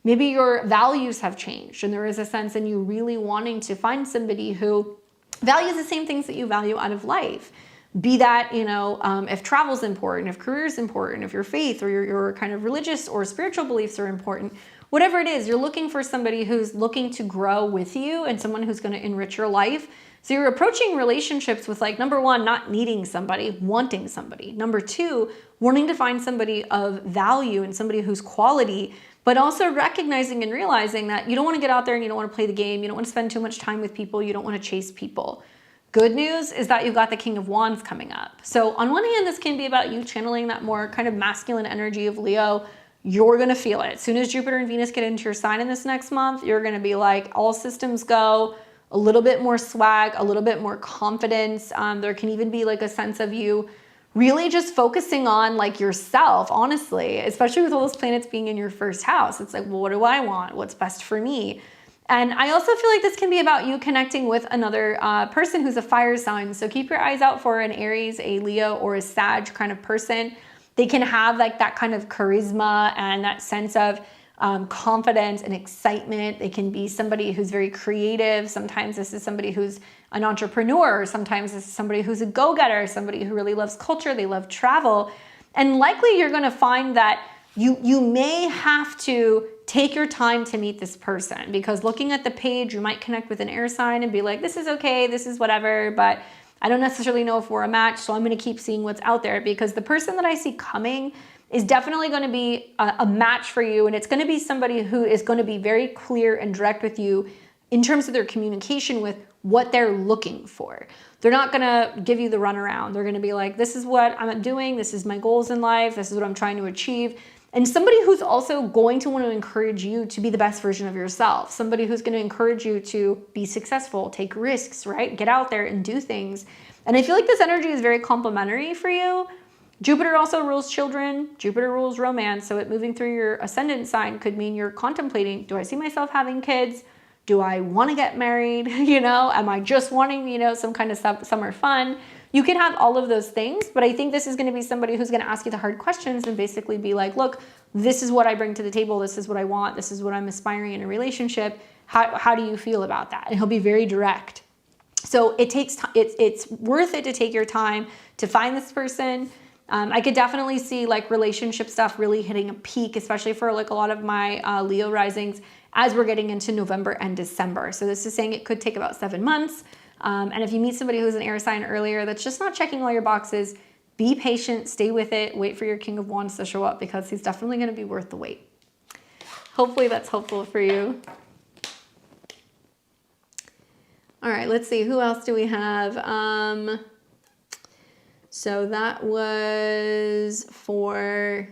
Maybe your values have changed and there is a sense in you really wanting to find somebody who values the same things that you value out of life. Be that, you know, if travel's important, if career's important, if your faith or your kind of religious or spiritual beliefs are important, whatever it is, you're looking for somebody who's looking to grow with you and someone who's going to enrich your life. So you're approaching relationships with like, number one, not needing somebody, wanting somebody. Number two, wanting to find somebody of value and somebody who's quality, but also recognizing and realizing that you don't want to get out there and you don't want to play the game. You don't want to spend too much time with people. You don't want to chase people. Good news is that you've got the King of Wands coming up. So on one hand, this can be about you channeling that more kind of masculine energy of Leo. You're going to feel it. As soon as Jupiter and Venus get into your sign in this next month, you're going to be like, all systems go. A little bit more swag, a little bit more confidence. There can even be like a sense of you really just focusing on like yourself, honestly, especially with all those planets being in your first house. It's like, well, what do I want? What's best for me? And I also feel like this can be about you connecting with another person who's a fire sign. So keep your eyes out for an Aries, a Leo, or a Sag kind of person. They can have like that kind of charisma and that sense of confidence and excitement. They can be somebody who's very creative. Sometimes this is somebody who's an entrepreneur. Sometimes this is somebody who's a go-getter, somebody who really loves culture. They love travel. And likely you're going to find that you may have to take your time to meet this person, because looking at the page, you might connect with an air sign and be like, this is okay, this is whatever, but I don't necessarily know if we're a match, so I'm going to keep seeing what's out there, because the person that I see coming is definitely going to be a match for you. And it's going to be somebody who is going to be very clear and direct with you in terms of their communication with what they're looking for. They're not going to give you the runaround. They're going to be like, this is what I'm doing. This is my goals in life. This is what I'm trying to achieve. And somebody who's also going to want to encourage you to be the best version of yourself. Somebody who's going to encourage you to be successful, take risks, right? Get out there and do things. And I feel like this energy is very complementary for you. Jupiter also rules children. Jupiter rules romance. So it moving through your ascendant sign could mean you're contemplating, do I see myself having kids? Do I want to get married? You know, am I just wanting, you know, some kind of summer fun? You can have all of those things, but I think this is going to be somebody who's going to ask you the hard questions and basically be like, look, this is what I bring to the table. This is what I want. This is what I'm aspiring in a relationship. How do you feel about that? And he'll be very direct. So it takes time. It's worth it to take your time to find this person. I could definitely see like relationship stuff really hitting a peak, especially for like a lot of my Leo risings as we're getting into November and December. So this is saying it could take about 7 months. And if you meet somebody who's an air sign earlier that's just not checking all your boxes, be patient, stay with it, wait for your King of Wands to show up, because he's definitely going to be worth the wait. Hopefully that's helpful for you. All right, let's see. Who else do we have? So that was for,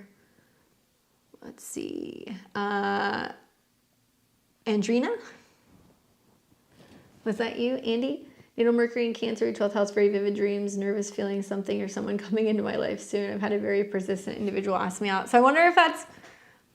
let's see, Andrina? Was that you, Andy? Natal Mercury in Cancer, 12th house, very vivid dreams, nervous feeling something or someone coming into my life soon. I've had a very persistent individual ask me out. So I wonder if that's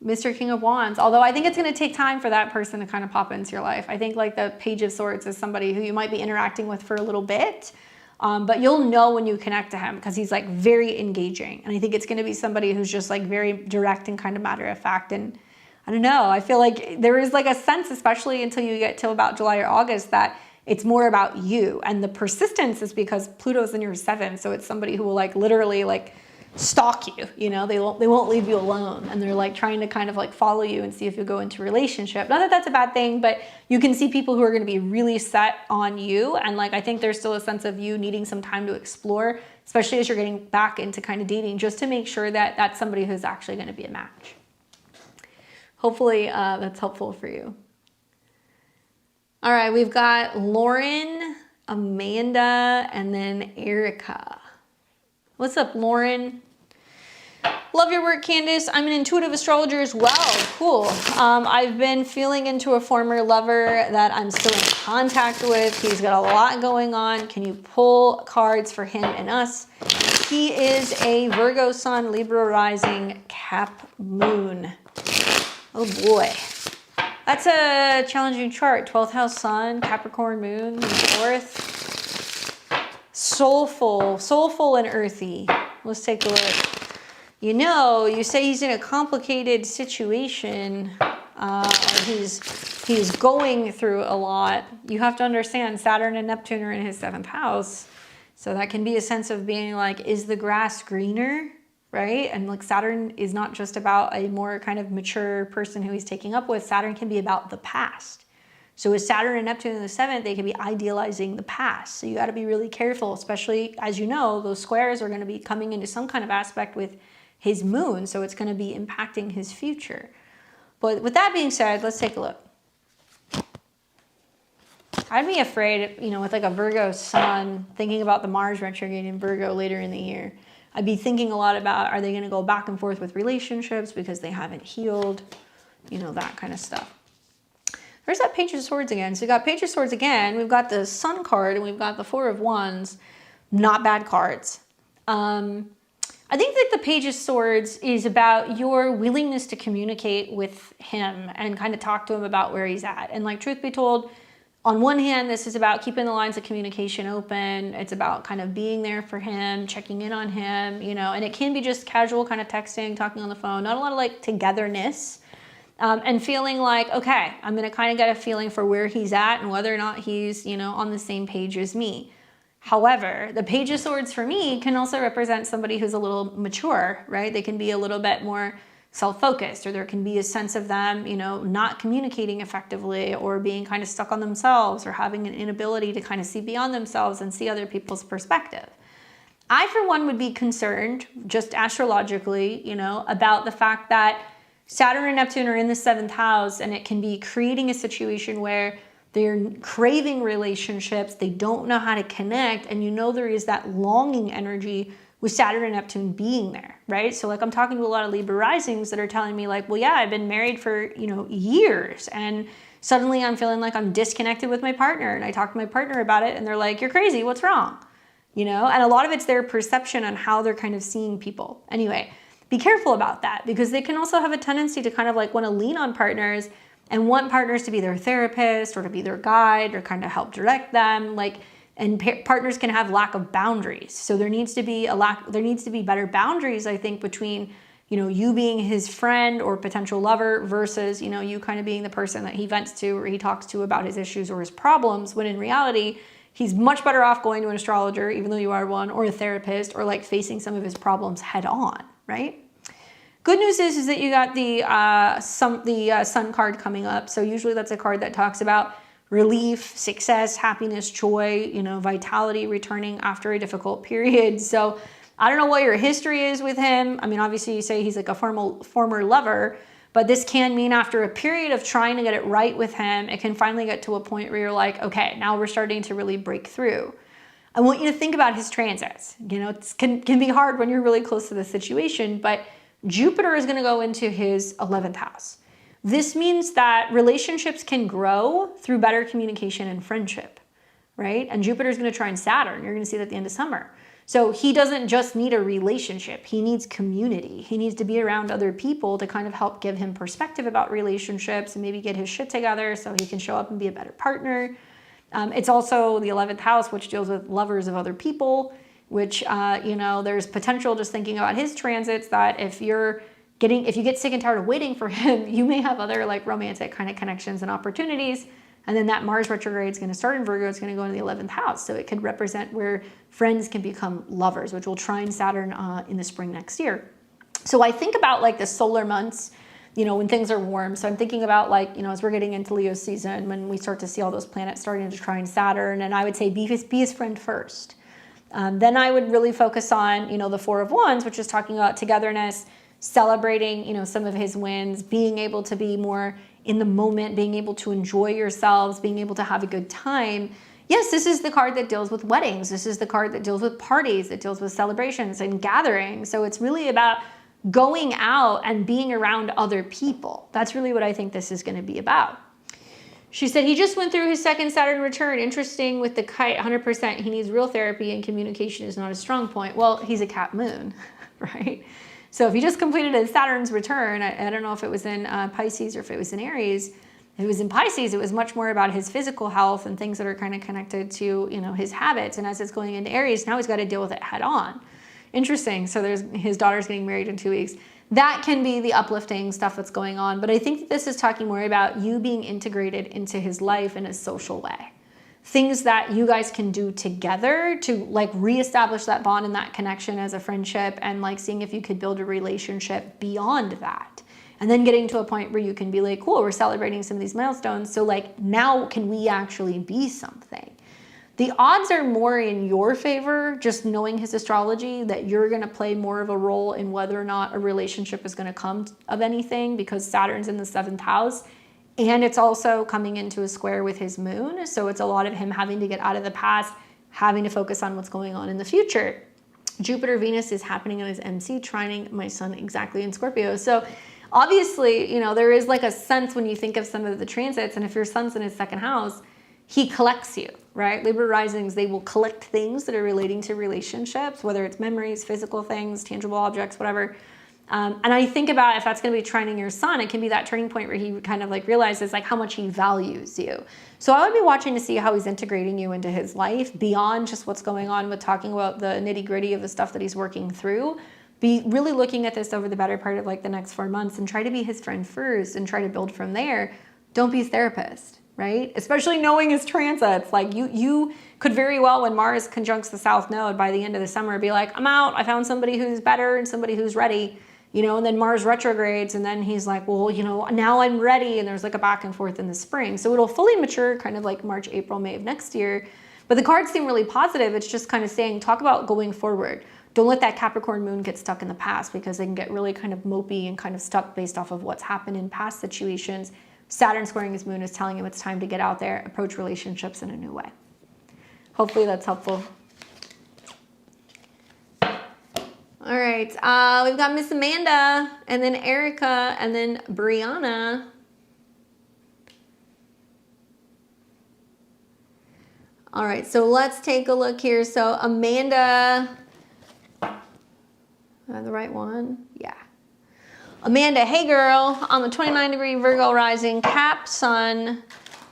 Mr. King of Wands. Although I think it's going to take time for that person to kind of pop into your life. I think like the Page of Swords is somebody who you might be interacting with for a little bit. But you'll know when you connect to him because he's like very engaging. And I think it's going to be somebody who's just like very direct and kind of matter of fact. And I don't know, I feel like there is like a sense, especially until you get to about July or August, that it's more about you. And the persistence is because Pluto's in your 7th. So it's somebody who will like literally like stalk you, you know, they won't leave you alone. And they're like trying to kind of like follow you and see if you go into a relationship. Not that that's a bad thing, but you can see people who are going to be really set on you. And like, I think there's still a sense of you needing some time to explore, especially as you're getting back into kind of dating, just to make sure that that's somebody who's actually going to be a match. Hopefully that's helpful for you. All right, we've got Lauren, Amanda, and then Erica. What's up, Lauren? Love your work, Candace. I'm an intuitive astrologer as well. Cool. I've been feeling into a former lover that I'm still in contact with. He's got a lot going on. Can you pull cards for him and us? He is a Virgo sun, Libra rising, Cap moon. Oh boy. That's a challenging chart. 12th house sun, Capricorn moon, 4th. Soulful and earthy. Let's take a look. You know, you say he's in a complicated situation. He's going through a lot. You have to understand Saturn and Neptune are in his 7th house. So that can be a sense of being like, is the grass greener? Right? And like Saturn is not just about a more kind of mature person who he's taking up with. Saturn can be about the past. So with Saturn and Neptune in the 7th, they can be idealizing the past. So you got to be really careful, especially as you know, those squares are going to be coming into some kind of aspect with his moon. So it's going to be impacting his future. But with that being said, let's take a look. I'd be afraid, you know, with like a Virgo sun, thinking about the Mars retrograde in Virgo later in the year. I'd be thinking a lot about, are they going to go back and forth with relationships because they haven't healed? You know, that kind of stuff. There's that Page of Swords again. So we got Page of Swords again. We've got the Sun card and we've got the Four of Wands. Not bad cards. I think that the Page of Swords is about your willingness to communicate with him and kind of talk to him about where he's at. And like, truth be told, on one hand, this is about keeping the lines of communication open. It's about kind of being there for him, checking in on him, you know, and it can be just casual kind of texting, talking on the phone, not a lot of like togetherness, and feeling like, okay, I'm going to kind of get a feeling for where he's at and whether or not he's, you know, on the same page as me. However, the Page of Swords for me can also represent somebody who's a little mature, right? They can be a little bit more self-focused, or there can be a sense of them, you know, not communicating effectively or being kind of stuck on themselves or having an inability to kind of see beyond themselves and see other people's perspective. I, for one, would be concerned, just astrologically, you know, about the fact that Saturn and Neptune are in the 7th house, and it can be creating a situation where they're craving relationships, they don't know how to connect, and you know there is that longing energy with Saturn and Neptune being there, right? So like I'm talking to a lot of Libra risings that are telling me like, well, yeah, I've been married for, you know, years, and suddenly I'm feeling like I'm disconnected with my partner, and I talk to my partner about it and they're like, you're crazy, what's wrong? You know, and a lot of it's their perception on how they're kind of seeing people. Anyway, be careful about that because they can also have a tendency to kind of like want to lean on partners and want partners to be their therapist or to be their guide or kind of help direct them. Like, and partners can have lack of boundaries. So there needs to be better boundaries, I think, between, you know, you being his friend or potential lover versus, you know, you kind of being the person that he vents to or he talks to about his issues or his problems, when in reality, he's much better off going to an astrologer, even though you are one, or a therapist, or like facing some of his problems head on, right? Good news is that you got the Sun card coming up. So usually that's a card that talks about relief, success, happiness, joy, you know, vitality returning after a difficult period. So I don't know what your history is with him. I mean, obviously you say he's like a former lover, but this can mean after a period of trying to get it right with him, it can finally get to a point where you're like, okay, now we're starting to really break through. I want you to think about his transits. You know, it can be hard when you're really close to the situation, but Jupiter is going to go into his 11th house. This means that relationships can grow through better communication and friendship, right? And Jupiter is going to trine Saturn. You're going to see that at the end of summer. So he doesn't just need a relationship. He needs community. He needs to be around other people to kind of help give him perspective about relationships and maybe get his shit together so he can show up and be a better partner. It's also the 11th house, which deals with lovers of other people, which, you know, there's potential just thinking about his transits that if you get sick and tired of waiting for him, you may have other like romantic kind of connections and opportunities. And then that Mars retrograde is going to start in Virgo. It's going to go into the 11th house. So it could represent where friends can become lovers, which will trine Saturn in the spring next year. So I think about like the solar months, you know, when things are warm. So I'm thinking about like, you know, as we're getting into Leo season, when we start to see all those planets starting to trine Saturn, and I would say be his friend first. Then I would really focus on, you know, the Four of Wands, which is talking about togetherness, celebrating, you know, some of his wins, being able to be more in the moment, being able to enjoy yourselves, being able to have a good time. Yes, this is the card that deals with weddings. This is the card that deals with parties, that deals with celebrations and gatherings. So it's really about going out and being around other people. That's really what I think this is going to be about. She said he just went through his second Saturn return. Interesting with the kite, 100%. He needs real therapy and communication is not a strong point. Well, he's a Cap moon, right? So if he just completed his Saturn's return, I don't know if it was in Pisces or if it was in Aries. If it was in Pisces, it was much more about his physical health and things that are kind of connected to, you know, his habits. And as it's going into Aries, now he's got to deal with it head on. Interesting. So his daughter's getting married in 2 weeks. That can be the uplifting stuff that's going on. But I think that this is talking more about you being integrated into his life in a social way. Things that you guys can do together to like reestablish that bond and that connection as a friendship, and like seeing if you could build a relationship beyond that. And then getting to a point where you can be like, cool, we're celebrating some of these milestones. So like now can we actually be something? The odds are more in your favor, just knowing his astrology, that you're going to play more of a role in whether or not a relationship is going to come of anything, because Saturn's in the 7th house. And it's also coming into a square with his moon. So it's a lot of him having to get out of the past, having to focus on what's going on in the future. Jupiter, Venus is happening in his MC, trining my sun exactly in Scorpio. So obviously, you know, there is like a sense when you think of some of the transits, and if your sun's in his 2nd house, he collects you, right? Libra risings, they will collect things that are relating to relationships, whether it's memories, physical things, tangible objects, whatever. And I think about if that's going to be trining your sun, it can be that turning point where he kind of like realizes like how much he values you. So I would be watching to see how he's integrating you into his life beyond just what's going on with talking about the nitty gritty of the stuff that he's working through. Be really looking at this over the better part of like the next 4 months and try to be his friend first and try to build from there. Don't be his therapist, right? Especially knowing his transits. Like you could very well, when Mars conjuncts the South Node by the end of the summer, be like, I'm out. I found somebody who's better and somebody who's ready. You know, and then Mars retrogrades, and then he's like, well, you know, now I'm ready. And there's like a back and forth in the spring. So it'll fully mature kind of like March, April, May of next year. But the cards seem really positive. It's just kind of saying, talk about going forward. Don't let that Capricorn moon get stuck in the past, because they can get really kind of mopey and kind of stuck based off of what's happened in past situations. Saturn squaring his moon is telling him it's time to get out there, approach relationships in a new way. Hopefully that's helpful. All right, we've got Miss Amanda, and then Erica, and then Brianna. All right, so let's take a look here. So Amanda, am I the right one? Yeah. Amanda, hey girl, on the 29-degree Virgo rising, Cap sun.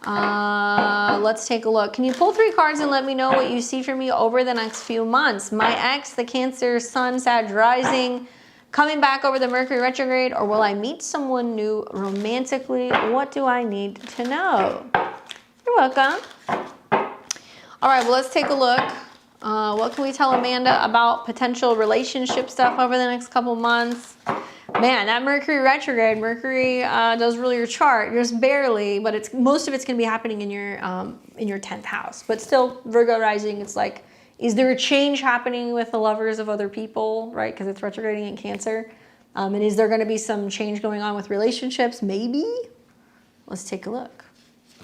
Let's take a look. Can you pull 3 cards and let me know what you see for me over the next few months? My ex, the Cancer, Sun, Sag rising, coming back over the Mercury retrograde, or will I meet someone new romantically? What do I need to know? You're welcome. All right, well, let's take a look. What can we tell Amanda about potential relationship stuff over the next couple months? Man, that Mercury retrograde, Mercury does rule your chart, just barely, but most of it's going to be happening in your 10th house. But still, Virgo rising, it's like, is there a change happening with the lovers of other people, right? Because it's retrograding in Cancer. And is there going to be some change going on with relationships? Maybe. Let's take a look.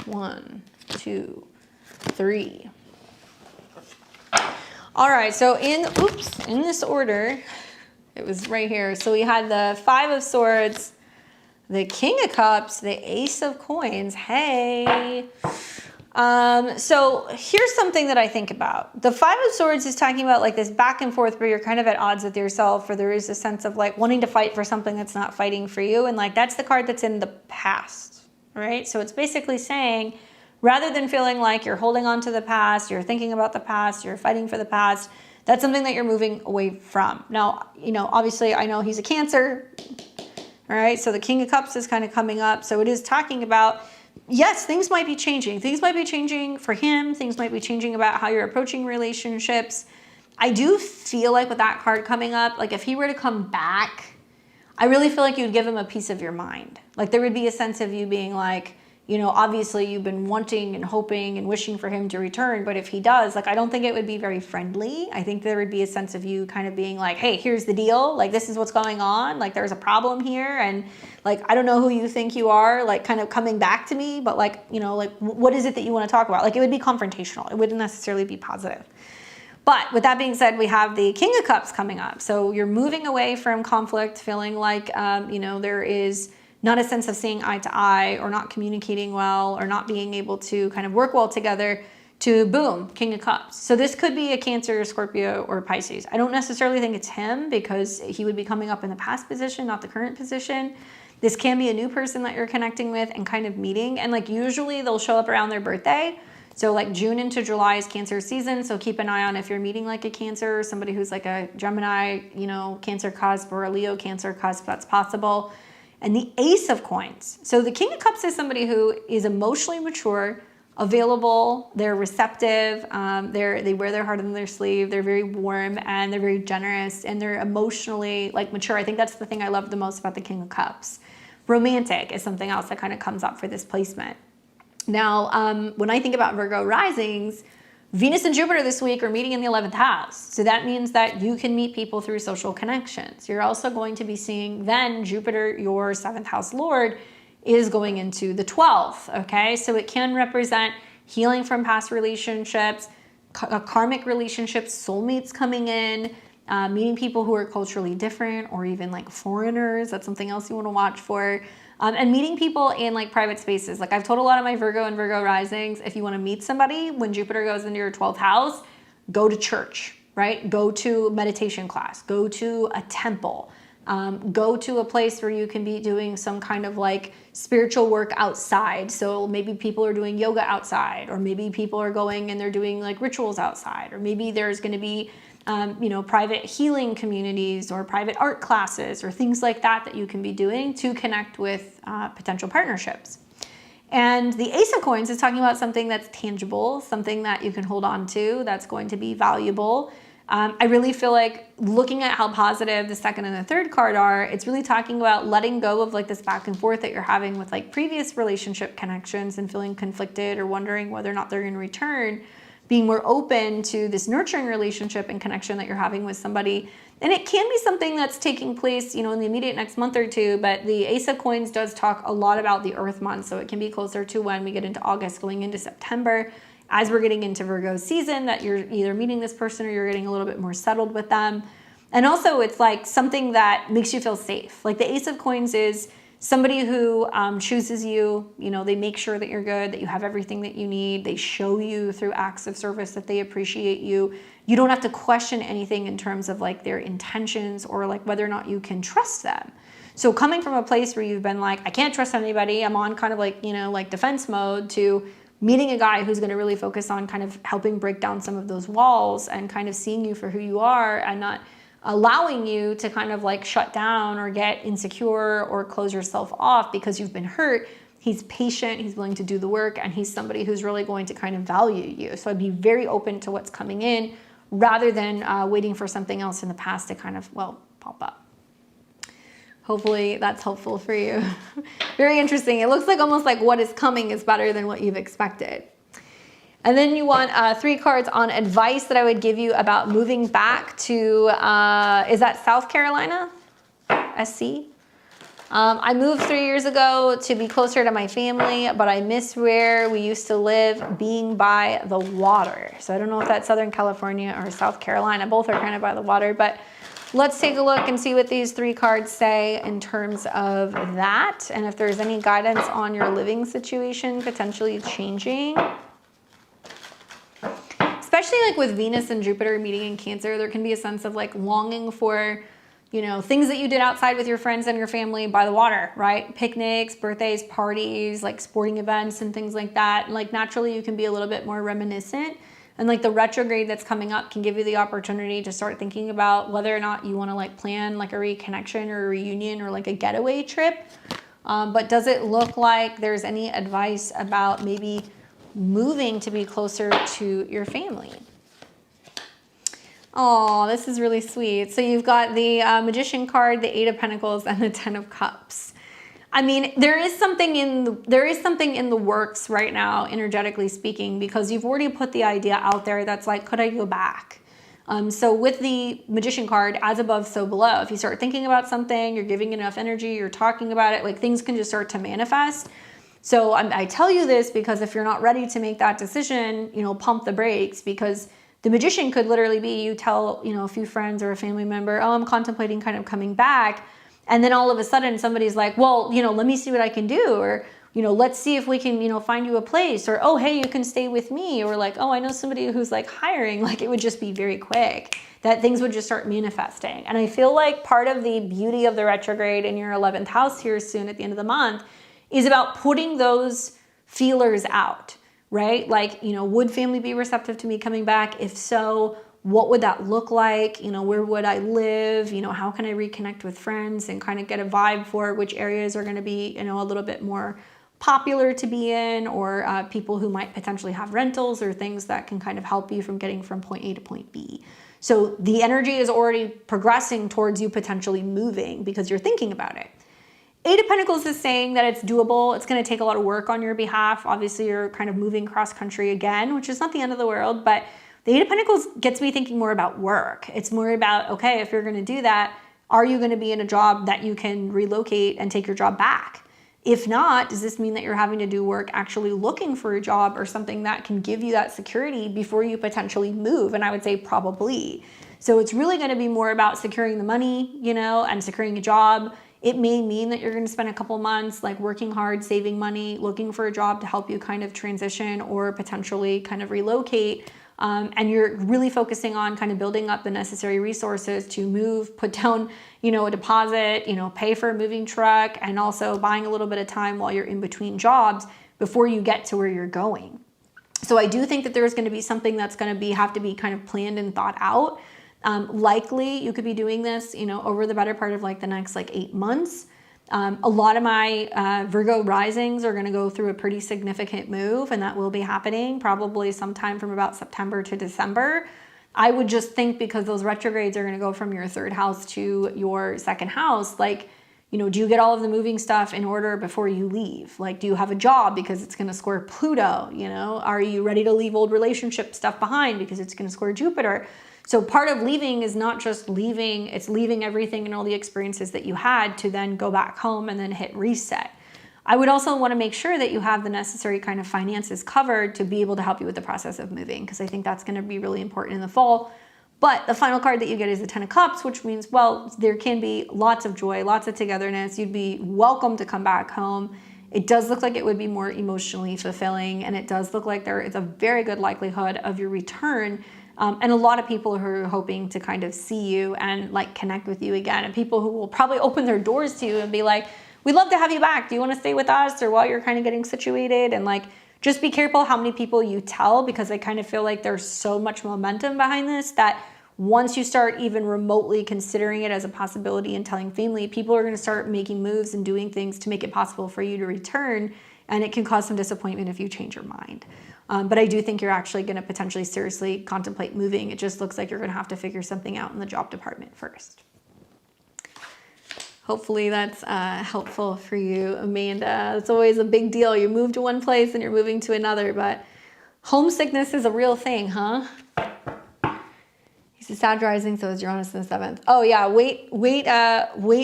1, 2, 3. All right, so in this order, it was right here. So we had the 5 of Swords, the King of Cups, the Ace of Coins. Hey. So here's something that I think about. The 5 of Swords is talking about like this back and forth where you're kind of at odds with yourself, or there is a sense of like wanting to fight for something that's not fighting for you. And like that's the card that's in the past, right? So it's basically saying, rather than feeling like you're holding on to the past, you're thinking about the past, you're fighting for the past, that's something that you're moving away from. Now, obviously I know he's a Cancer, all right? So the King of Cups is kind of coming up. So it is talking about, yes, things might be changing. Things might be changing for him. Things might be changing about how you're approaching relationships. I do feel like with that card coming up, like if he were to come back, I really feel like you'd give him a piece of your mind. Like there would be a sense of you being like, obviously you've been wanting and hoping and wishing for him to return. But if he does, like, I don't think it would be very friendly. I think there would be a sense of you kind of being like, hey, here's the deal. Like, this is what's going on. Like, there's a problem here. And like, I don't know who you think you are, like kind of coming back to me. But like, like what is it that you want to talk about? Like, it would be confrontational. It wouldn't necessarily be positive. But with that being said, we have the King of Cups coming up. So you're moving away from conflict, feeling like, there is not a sense of seeing eye to eye, or not communicating well, or not being able to kind of work well together, to boom, King of Cups. So this could be a Cancer, Scorpio, or Pisces. I don't necessarily think it's him because he would be coming up in the past position, not the current position. This can be a new person that you're connecting with and kind of meeting. And like usually they'll show up around their birthday. So like June into July is Cancer season. So keep an eye on if you're meeting like a Cancer, or somebody who's like a Gemini, Cancer cusp, or a Leo Cancer cusp, that's possible. And the Ace of Coins. So the King of Cups is somebody who is emotionally mature, available, they're receptive, they wear their heart on their sleeve, they're very warm, and they're very generous, and they're emotionally like mature. I think that's the thing I love the most about the King of Cups. Romantic is something else that kind of comes up for this placement. Now, when I think about Virgo risings, Venus and Jupiter this week are meeting in the 11th house. So that means that you can meet people through social connections. You're also going to be seeing then Jupiter, your 7th house lord, is going into the 12th, okay? So it can represent healing from past relationships, karmic relationships, soulmates coming in, meeting people who are culturally different, or even like foreigners. That's something else you want to watch for. And meeting people in like private spaces. Like I've told a lot of my Virgo and Virgo risings, if you want to meet somebody, when Jupiter goes into your 12th house, go to church, right? Go to meditation class, go to a temple, go to a place where you can be doing some kind of like spiritual work outside. So maybe people are doing yoga outside, or maybe people are going and they're doing like rituals outside, or maybe there's going to be private healing communities or private art classes or things like that you can be doing to connect with potential partnerships. And the Ace of Coins is talking about something that's tangible, something that you can hold on to, that's going to be valuable. I really feel like looking at how positive the second and the third card are, it's really talking about letting go of like this back and forth that you're having with like previous relationship connections and feeling conflicted or wondering whether or not they're in return. Being more open to this nurturing relationship and connection that you're having with somebody. And it can be something that's taking place, in the immediate next month or two, but the Ace of Coins does talk a lot about the Earth month, so it can be closer to when we get into August, going into September, as we're getting into Virgo season, that you're either meeting this person or you're getting a little bit more settled with them. And also it's like something that makes you feel safe. Like the Ace of Coins is somebody who chooses you, they make sure that you're good, that you have everything that you need. They show you through acts of service that they appreciate you. You don't have to question anything in terms of like their intentions or like whether or not you can trust them. So coming from a place where you've been like, I can't trust anybody, I'm on kind of like, like defense mode, to meeting a guy who's going to really focus on kind of helping break down some of those walls and kind of seeing you for who you are and not allowing you to kind of like shut down or get insecure or close yourself off because you've been hurt. He's patient, he's willing to do the work, and he's somebody who's really going to kind of value you. So I'd be very open to what's coming in rather than waiting for something else in the past to kind of, pop up. Hopefully that's helpful for you. Very interesting. It looks like almost like what is coming is better than what you've expected. And then you want 3 cards on advice that I would give you about moving back to, is that South Carolina? SC? I moved 3 years ago to be closer to my family, but I miss where we used to live, being by the water. So I don't know if that's Southern California or South Carolina. Both are kind of by the water, but let's take a look and see what these 3 cards say in terms of that, and if there's any guidance on your living situation potentially changing. Especially like with Venus and Jupiter meeting in Cancer, there can be a sense of like longing for, you know, things that you did outside with your friends and your family by the water, right? Picnics, birthdays, parties, like sporting events and things like that. And like naturally you can be a little bit more reminiscent. And like the retrograde that's coming up can give you the opportunity to start thinking about whether or not you want to like plan like a reconnection or a reunion or like a getaway trip. But does it look like there's any advice about maybe moving to be closer to your family? Oh, this is really sweet. So you've got the Magician card, the 8 of Pentacles, and the 10 of Cups. I mean, there is something in the works right now, energetically speaking, because you've already put the idea out there that's like, could I go back? So with the Magician card, as above, so below. If you start thinking about something, you're giving enough energy, you're talking about it, like things can just start to manifest. So I tell you this because if you're not ready to make that decision, you know, pump the brakes, because the Magician could literally be you tell, you know, a few friends or a family member, oh, I'm contemplating kind of coming back. And then all of a sudden somebody's like, well, you know, let me see what I can do. Or, you know, let's see if we can, you know, find you a place. Or, oh, hey, you can stay with me. Or like, oh, I know somebody who's like hiring. Like it would just be very quick that things would just start manifesting. And I feel like part of the beauty of the retrograde in your 11th house here soon at the end of the month is about putting those feelers out. Right? Like, you know, would family be receptive to me coming back? If so, what would that look like? You know, where would I live? You know, how can I reconnect with friends and kind of get a vibe for which areas are going to be, you know, a little bit more popular to be in, or people who might potentially have rentals or things that can kind of help you from getting from point A to point B. So the energy is already progressing towards you potentially moving because you're thinking about it. 8 of Pentacles is saying that it's doable. It's going to take a lot of work on your behalf. Obviously, you're kind of moving cross country again, which is not the end of the world, but the 8 of Pentacles gets me thinking more about work. It's more about, okay, if you're going to do that, are you going to be in a job that you can relocate and take your job back? If not, does this mean that you're having to do work actually looking for a job or something that can give you that security before you potentially move? And I would say probably. So it's really going to be more about securing the money, you know, and securing a job. It may mean that you're going to spend a couple months like working hard, saving money, looking for a job to help you kind of transition or potentially kind of relocate. And you're really focusing on kind of building up the necessary resources to move, put down, you know, a deposit, you know, pay for a moving truck, and also buying a little bit of time while you're in between jobs before you get to where you're going. So I do think that there's going to be something that's going to have to be kind of planned and thought out. Likely you could be doing this, you know, over the better part of like the next like 8 months. A lot of my Virgo risings are going to go through a pretty significant move, and that will be happening probably sometime from about September to December. I would just think because those retrogrades are going to go from your 3rd house to your 2nd house, like, you know, do you get all of the moving stuff in order before you leave? Like, do you have a job because it's going to square Pluto? You know, are you ready to leave old relationship stuff behind because it's going to square Jupiter? So part of leaving is not just leaving, it's leaving everything and all the experiences that you had to then go back home and then hit reset. I would also want to make sure that you have the necessary kind of finances covered to be able to help you with the process of moving, because I think that's going to be really important in the fall. But the final card that you get is the 10 of Cups, which means, well, there can be lots of joy, lots of togetherness. You'd be welcome to come back home. It does look like it would be more emotionally fulfilling, and it does look like there is a very good likelihood of your return. And a lot of people who are hoping to kind of see you and like connect with you again, and people who will probably open their doors to you and be like, we'd love to have you back. Do you want to stay with us? Or while you're kind of getting situated, and like, just be careful how many people you tell, because I kind of feel like there's so much momentum behind this that once you start even remotely considering it as a possibility and telling family, people are going to start making moves and doing things to make it possible for you to return. And it can cause some disappointment if you change your mind. But I do think you're actually going to potentially seriously contemplate moving. It just looks like you're going to have to figure something out in the job department first. Hopefully that's helpful for you, Amanda. It's always a big deal. You move to one place and you're moving to another, but homesickness is a real thing, huh? He's a Sag rising, so is Uranus in the 7th. Oh yeah, wait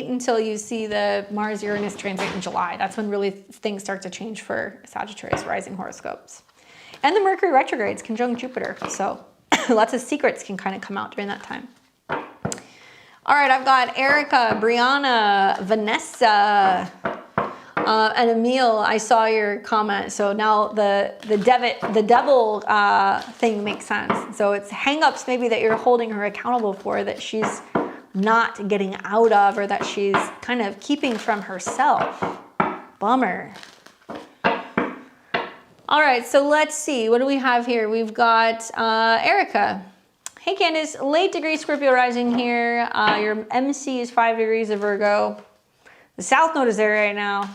until you see the Mars-Uranus transit in July. That's when really things start to change for Sagittarius rising horoscopes. And the Mercury retrogrades conjunct Jupiter, so lots of secrets can kind of come out during that time. All right, I've got Erica, Brianna, Vanessa, and Emil. I saw your comment, so now the devil thing makes sense. So it's hangups maybe that you're holding her accountable for that she's not getting out of, or that she's kind of keeping from herself. Bummer. All right, so let's see. What do we have here? We've got Erica. Hey, Candace. Late degree Scorpio rising here. Your MC is 5 degrees of Virgo. The South Node is there right now.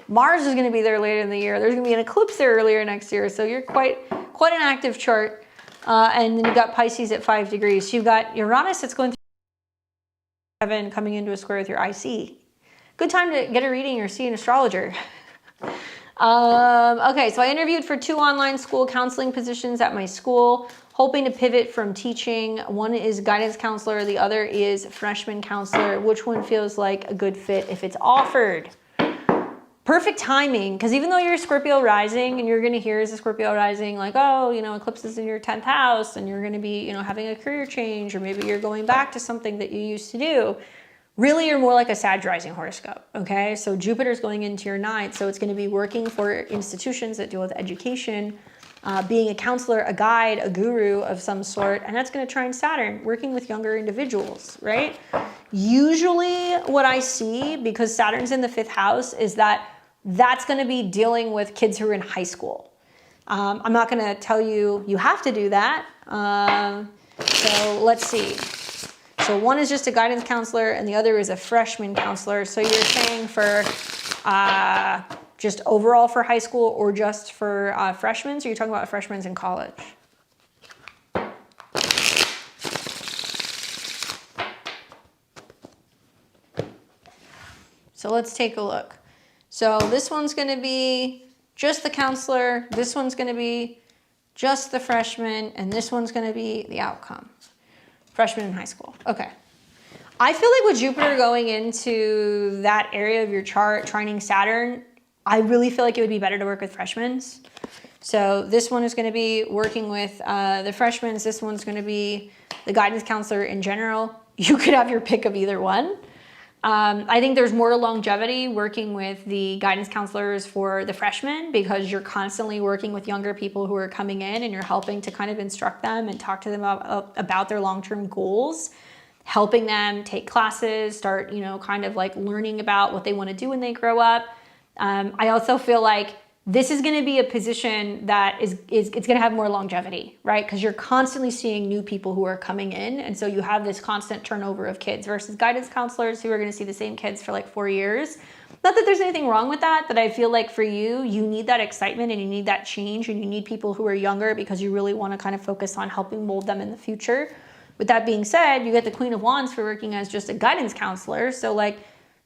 Mars is going to be there later in the year. There's going to be an eclipse there earlier next year. So you're quite an active chart. And then you've got Pisces at 5 degrees. So you've got Uranus that's going through 7 coming into a square with your IC. Good time to get a reading or see an astrologer. Okay, so I interviewed for 2 online school counseling positions at my school, hoping to pivot from teaching. One is guidance counselor, the other is freshman counselor. Which one feels like a good fit if it's offered? Perfect timing, because even though you're a Scorpio rising, and you're going to hear as a Scorpio rising, like, oh, eclipses in your 10th house, and you're going to be, having a career change, or maybe you're going back to something that you used to do. Really, you're more like a Sag rising horoscope, okay? So Jupiter's going into your 9th, so it's going to be working for institutions that deal with education, being a counselor, a guide, a guru of some sort, and that's going to trine Saturn, working with younger individuals, right? Usually what I see, because Saturn's in the 5th house, is that that's going to be dealing with kids who are in high school. I'm not going to tell you you have to do that. So let's see. So one is just a guidance counselor and the other is a freshman counselor. So you're saying for just overall for high school or just for freshmen? So you're talking about freshmen in college. So let's take a look. So this one's going to be just the counselor. This one's going to be just the freshman. And this one's going to be the outcome. Freshman in high school. Okay. I feel like with Jupiter going into that area of your chart, trining Saturn, I really feel like it would be better to work with freshmen. So this one is going to be working with the freshmen. This one's going to be the guidance counselor in general. You could have your pick of either one. I think there's more longevity working with the guidance counselors for the freshmen because you're constantly working with younger people who are coming in and you're helping to kind of instruct them and talk to them about their long-term goals, helping them take classes, start, kind of like learning about what they want to do when they grow up. I also feel like this is going to be a position that it's going to have more longevity, right? Because you're constantly seeing new people who are coming in. And so you have this constant turnover of kids versus guidance counselors who are going to see the same kids for like 4 years. Not that there's anything wrong with that, but I feel like for you, you need that excitement and you need that change and you need people who are younger because you really want to kind of focus on helping mold them in the future. With that being said, you get the Queen of Wands for working as just a guidance counselor. So like,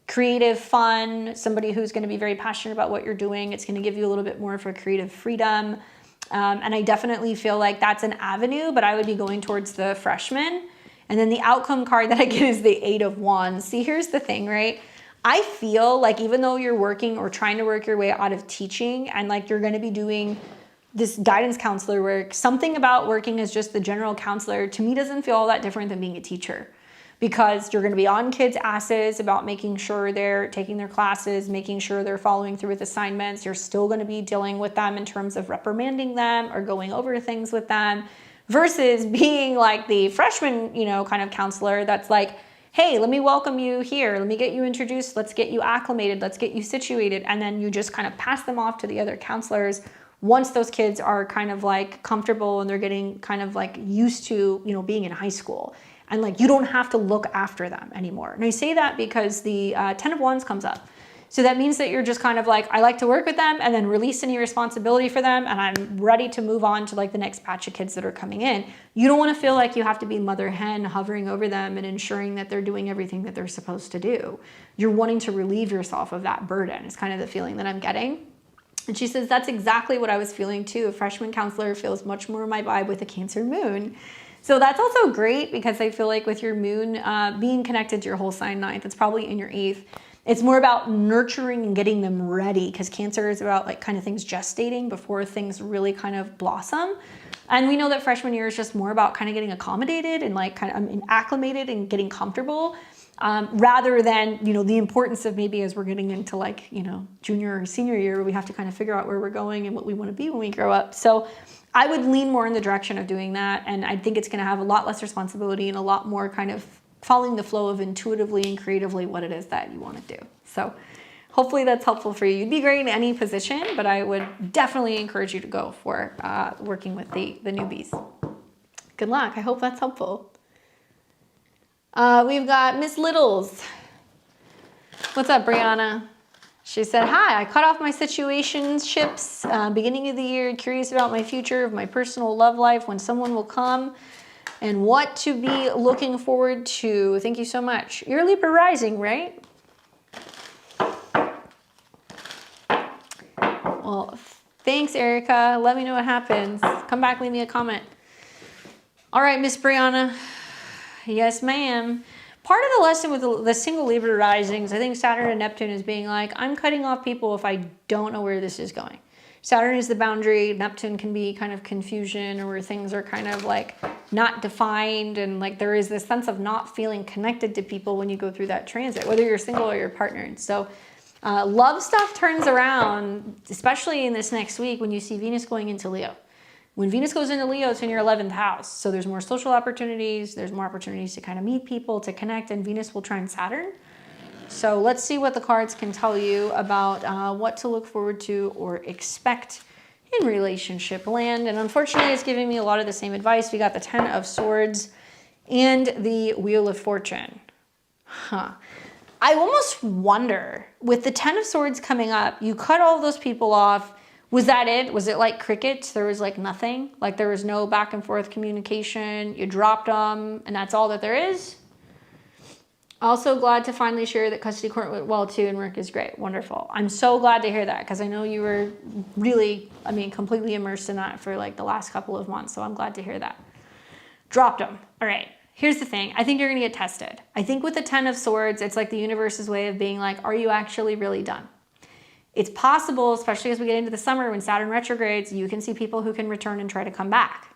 creative, fun, somebody who's going to be very passionate about what you're doing. It's going to give you a little bit more of a creative freedom. And I definitely feel like that's an avenue, but I would be going towards the freshman. And then the outcome card that I get is the 8 of Wands. See, here's the thing, right? I feel like even though you're working or trying to work your way out of teaching and like you're going to be doing this guidance counselor work, something about working as just the general counselor to me doesn't feel all that different than being a teacher. Because you're going to be on kids' asses about making sure they're taking their classes, making sure they're following through with assignments. You're still going to be dealing with them in terms of reprimanding them or going over things with them versus being like the freshman, kind of counselor that's like, hey, let me welcome you here. Let me get you introduced. Let's get you acclimated. Let's get you situated. And then you just kind of pass them off to the other counselors once those kids are kind of like comfortable and they're getting kind of like used to, being in high school. And like, you don't have to look after them anymore. And I say that because the 10 of Wands comes up. So that means that you're just kind of like, I like to work with them and then release any responsibility for them. And I'm ready to move on to like the next batch of kids that are coming in. You don't want to feel like you have to be mother hen hovering over them and ensuring that they're doing everything that they're supposed to do. You're wanting to relieve yourself of that burden. It's kind of the feeling that I'm getting. And she says, that's exactly what I was feeling too. A freshman counselor feels much more my vibe with a Cancer moon. So that's also great because I feel like with your moon being connected to your whole sign ninth, it's probably in your eighth. It's more about nurturing and getting them ready because Cancer is about like kind of things gestating before things really kind of blossom. And we know that freshman year is just more about kind of getting accommodated and like kind of acclimated and getting comfortable rather than, you know, the importance of maybe as we're getting into like, you know, junior or senior year, where we have to kind of figure out where we're going and what we want to be when we grow up. So I would lean more in the direction of doing that. And I think it's going to have a lot less responsibility and a lot more kind of following the flow of intuitively and creatively what it is that you want to do. So hopefully that's helpful for you. You'd be great in any position, but I would definitely encourage you to go for working with the newbies. Good luck. I hope that's helpful. We've got Miss Littles. What's up, Brianna? She said, hi, I cut off my situationships beginning of the year, curious about my future of my personal love life, when someone will come, and what to be looking forward to. Thank you so much. You're Libra rising, right? Well, thanks, Erica. Let me know what happens. Come back, leave me a comment. All right, Miss Brianna. Yes, ma'am. Part of the lesson with the single Libra risings, I think Saturn and Neptune is being like, I'm cutting off people if I don't know where this is going. Saturn is the boundary. Neptune can be kind of confusion or where things are kind of like not defined. And like there is this sense of not feeling connected to people when you go through that transit, whether you're single or you're partnered. So love stuff turns around, especially in this next week when you see Venus going into Leo. When Venus goes into Leo, it's in your 11th house. So there's more social opportunities. There's more opportunities to kind of meet people, to connect, and Venus will trine Saturn. So let's see what the cards can tell you about what to look forward to or expect in relationship land. And unfortunately, it's giving me a lot of the same advice. We got the 10 of Swords and the Wheel of Fortune. I almost wonder, with the 10 of Swords coming up, you cut all those people off. Was that it? Was it like crickets? There was like nothing? Like there was no back and forth communication? You dropped them and that's all that there is? Also glad to finally share that custody court went well too and work is great. Wonderful. I'm so glad to hear that because I know you were really, completely immersed in that for like the last couple of months. So I'm glad to hear that. Dropped them. All right. Here's the thing. I think you're going to get tested. I think with the 10 of Swords, it's like the universe's way of being like, are you actually really done? It's possible, especially as we get into the summer when Saturn retrogrades, you can see people who can return and try to come back.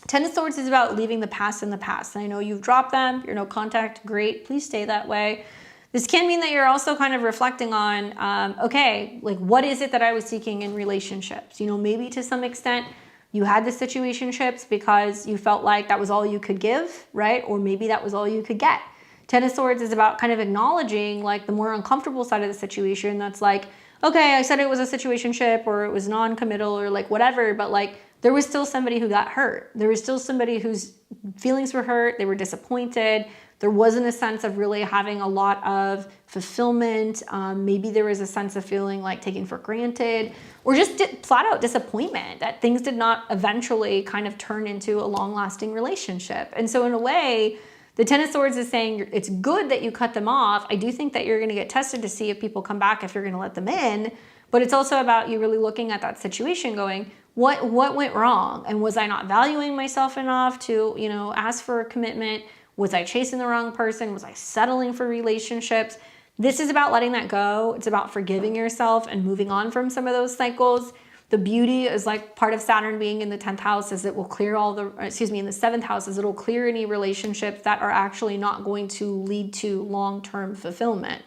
10 of Swords is about leaving the past in the past. And I know you've dropped them, you're no contact, great, please stay that way. This can mean that you're also kind of reflecting on, okay, like what is it that I was seeking in relationships? Maybe to some extent you had the situationships because you felt like that was all you could give, right? Or maybe that was all you could get. 10 of Swords is about kind of acknowledging like the more uncomfortable side of the situation that's like, okay, I said it was a situationship or it was non-committal or like whatever, but like there was still somebody who got hurt. There was still somebody whose feelings were hurt. They were disappointed. There wasn't a sense of really having a lot of fulfillment. Maybe there was a sense of feeling like taken for granted or just flat out disappointment that things did not eventually kind of turn into a long-lasting relationship. And so in a way, the 10 of Swords is saying it's good that you cut them off. I do think that you're going to get tested to see if people come back, if you're going to let them in. But it's also about you really looking at that situation going, what went wrong? And was I not valuing myself enough to, ask for a commitment? Was I chasing the wrong person? Was I settling for relationships? This is about letting that go. It's about forgiving yourself and moving on from some of those cycles. The beauty is like part of Saturn being in the 10th house is it will clear in the 7th house is it'll clear any relationships that are actually not going to lead to long-term fulfillment.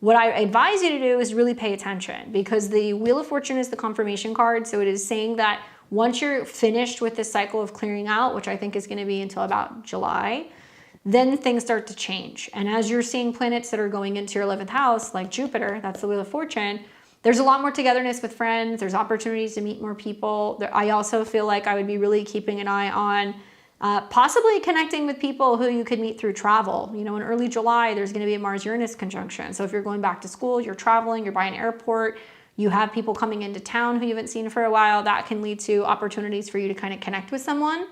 What I advise you to do is really pay attention because the Wheel of Fortune is the confirmation card. So it is saying that once you're finished with this cycle of clearing out, which I think is going to be until about July, then things start to change. And as you're seeing planets that are going into your 11th house, like Jupiter, that's the Wheel of Fortune, there's a lot more togetherness with friends. There's opportunities to meet more people. I also feel like I would be really keeping an eye on possibly connecting with people who you could meet through travel. In early July, there's going to be a Mars-Uranus conjunction. So if you're going back to school, you're traveling, you're by an airport, you have people coming into town who you haven't seen for a while, that can lead to opportunities for you to kind of connect with someone.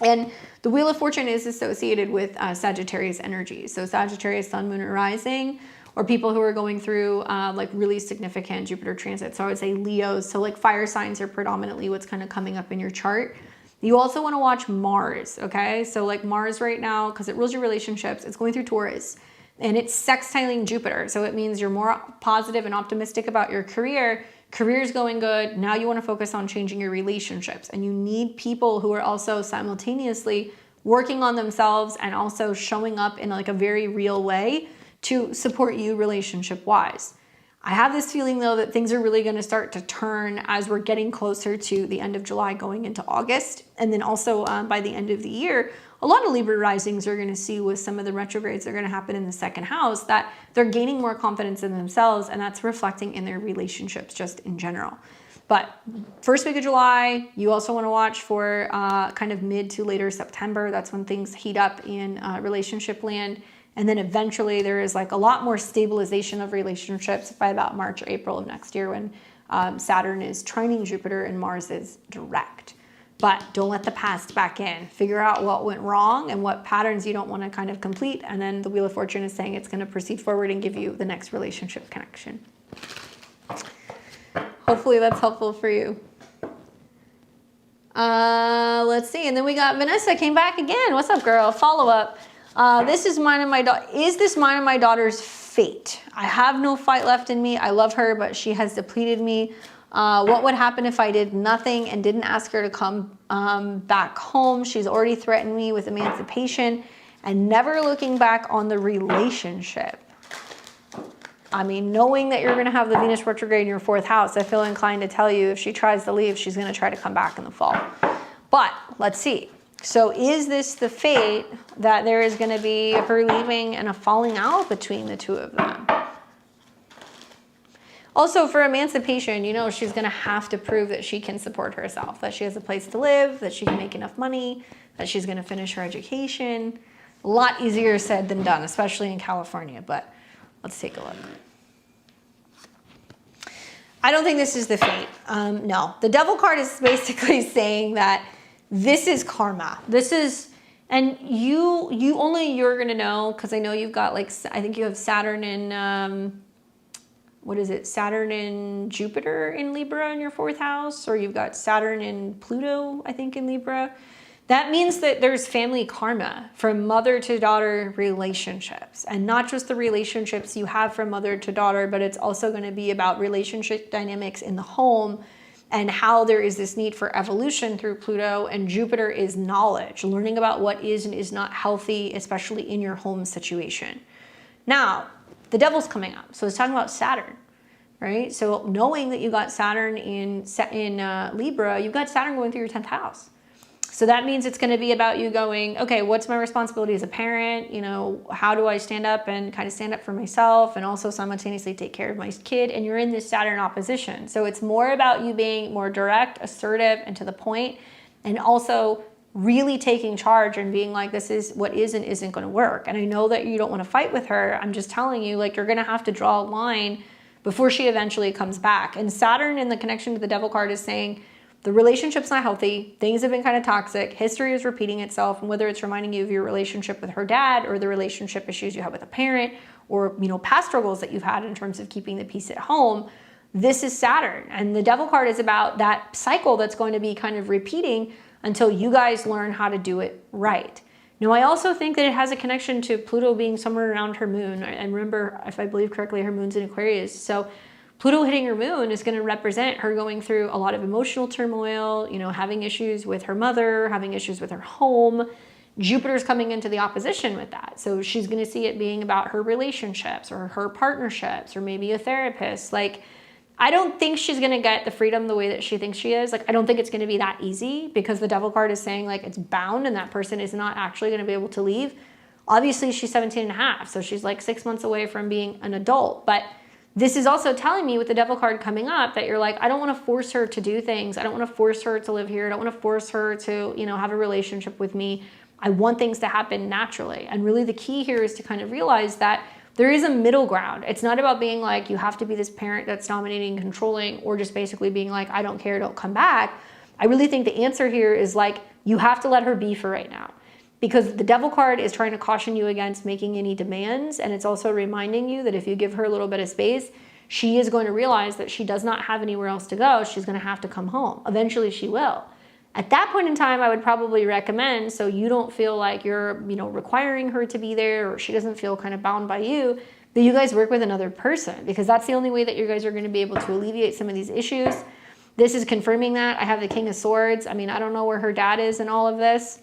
And the Wheel of Fortune is associated with Sagittarius energy. So Sagittarius, Sun, Moon, or Rising, or people who are going through like really significant Jupiter transit. So I would say Leos. So like fire signs are predominantly what's kind of coming up in your chart. You also want to watch Mars, okay? So like Mars right now, because it rules your relationships, it's going through Taurus and it's sextiling Jupiter. So it means you're more positive and optimistic about your career. Career's going good. Now you want to focus on changing your relationships, and you need people who are also simultaneously working on themselves and also showing up in like a very real way to support you relationship wise. I have this feeling though that things are really going to start to turn as we're getting closer to the end of July going into August. And then also by the end of the year, a lot of Libra risings are going to see with some of the retrogrades that are going to happen in the second house that they're gaining more confidence in themselves, and that's reflecting in their relationships just in general. But first week of July, you also want to watch for kind of mid to later September. That's when things heat up in relationship land. And then eventually there is like a lot more stabilization of relationships by about March or April of next year when Saturn is trining Jupiter and Mars is direct. But don't let the past back in. Figure out what went wrong and what patterns you don't want to kind of complete. And then the Wheel of Fortune is saying it's going to proceed forward and give you the next relationship connection. Hopefully that's helpful for you. Let's see. And then we got Vanessa came back again. What's up, girl? Follow up. This is mine and my daughter. Is this mine and my daughter's fate? I have no fight left in me. I love her, but she has depleted me. What would happen if I did nothing and didn't ask her to come back home? She's already threatened me with emancipation and never looking back on the relationship. I mean, knowing that you're going to have the Venus retrograde in your 4th house, I feel inclined to tell you if she tries to leave, she's going to try to come back in the fall. But let's see. So is this the fate that there is going to be her leaving and a falling out between the two of them? Also, for emancipation, you know, she's going to have to prove that she can support herself, that she has a place to live, that she can make enough money, that she's going to finish her education. A lot easier said than done, especially in California, but let's take a look. I don't think this is the fate. No, the Devil card is basically saying that this is karma. This is, and you're going to know, because I know you've got like, I think you have Saturn and, what is it? Saturn and Jupiter in Libra in your 4th house, or you've got Saturn and Pluto, I think, in Libra. That means that there's family karma from mother to daughter relationships, and not just the relationships you have from mother to daughter, but it's also going to be about relationship dynamics in the home and how there is this need for evolution through Pluto, and Jupiter is knowledge, learning about what is and is not healthy, especially in your home situation. Now, the Devil's coming up, so it's talking about Saturn, right? So knowing that you got Saturn in Libra, you've got Saturn going through your 10th house. So that means it's going to be about you going, okay, what's my responsibility as a parent? You know, how do I stand up and kind of stand up for myself and also simultaneously take care of my kid? And you're in this Saturn opposition. So it's more about you being more direct, assertive, and to the point, and also really taking charge and being like, this is what is and isn't going to work. And I know that you don't want to fight with her. I'm just telling you, like, you're going to have to draw a line before she eventually comes back. And Saturn in the connection to the Devil card is saying, the relationship's not healthy. Things have been kind of toxic. History is repeating itself. And whether it's reminding you of your relationship with her dad or the relationship issues you have with a parent or, you know, past struggles that you've had in terms of keeping the peace at home, this is Saturn. And the Devil card is about that cycle that's going to be kind of repeating until you guys learn how to do it right. Now, I also think that it has a connection to Pluto being somewhere around her moon. And remember, if I believe correctly, her moon's in Aquarius. So Pluto hitting her moon is going to represent her going through a lot of emotional turmoil, you know, having issues with her mother, having issues with her home. Jupiter's coming into the opposition with that. So she's going to see it being about her relationships or her partnerships or maybe a therapist. Like, I don't think she's going to get the freedom the way that she thinks she is. Like, I don't think it's going to be that easy because the Devil card is saying like it's bound and that person is not actually going to be able to leave. Obviously, she's 17 and a half. So she's like 6 months away from being an adult. But this is also telling me with the Devil card coming up that you're like, I don't want to force her to do things. I don't want to force her to live here. I don't want to force her to, you know, have a relationship with me. I want things to happen naturally. And really the key here is to kind of realize that there is a middle ground. It's not about being like, you have to be this parent that's dominating, controlling, or just basically being like, I don't care, don't come back. I really think the answer here is like, you have to let her be for right now. Because the Devil card is trying to caution you against making any demands. And it's also reminding you that if you give her a little bit of space, she is going to realize that she does not have anywhere else to go. She's going to have to come home. Eventually she will. At that point in time, I would probably recommend, so you don't feel like you're, requiring her to be there, or she doesn't feel kind of bound by you, that you guys work with another person, because that's the only way that you guys are going to be able to alleviate some of these issues. This is confirming that. I have the King of Swords. I mean, I don't know where her dad is in all of this,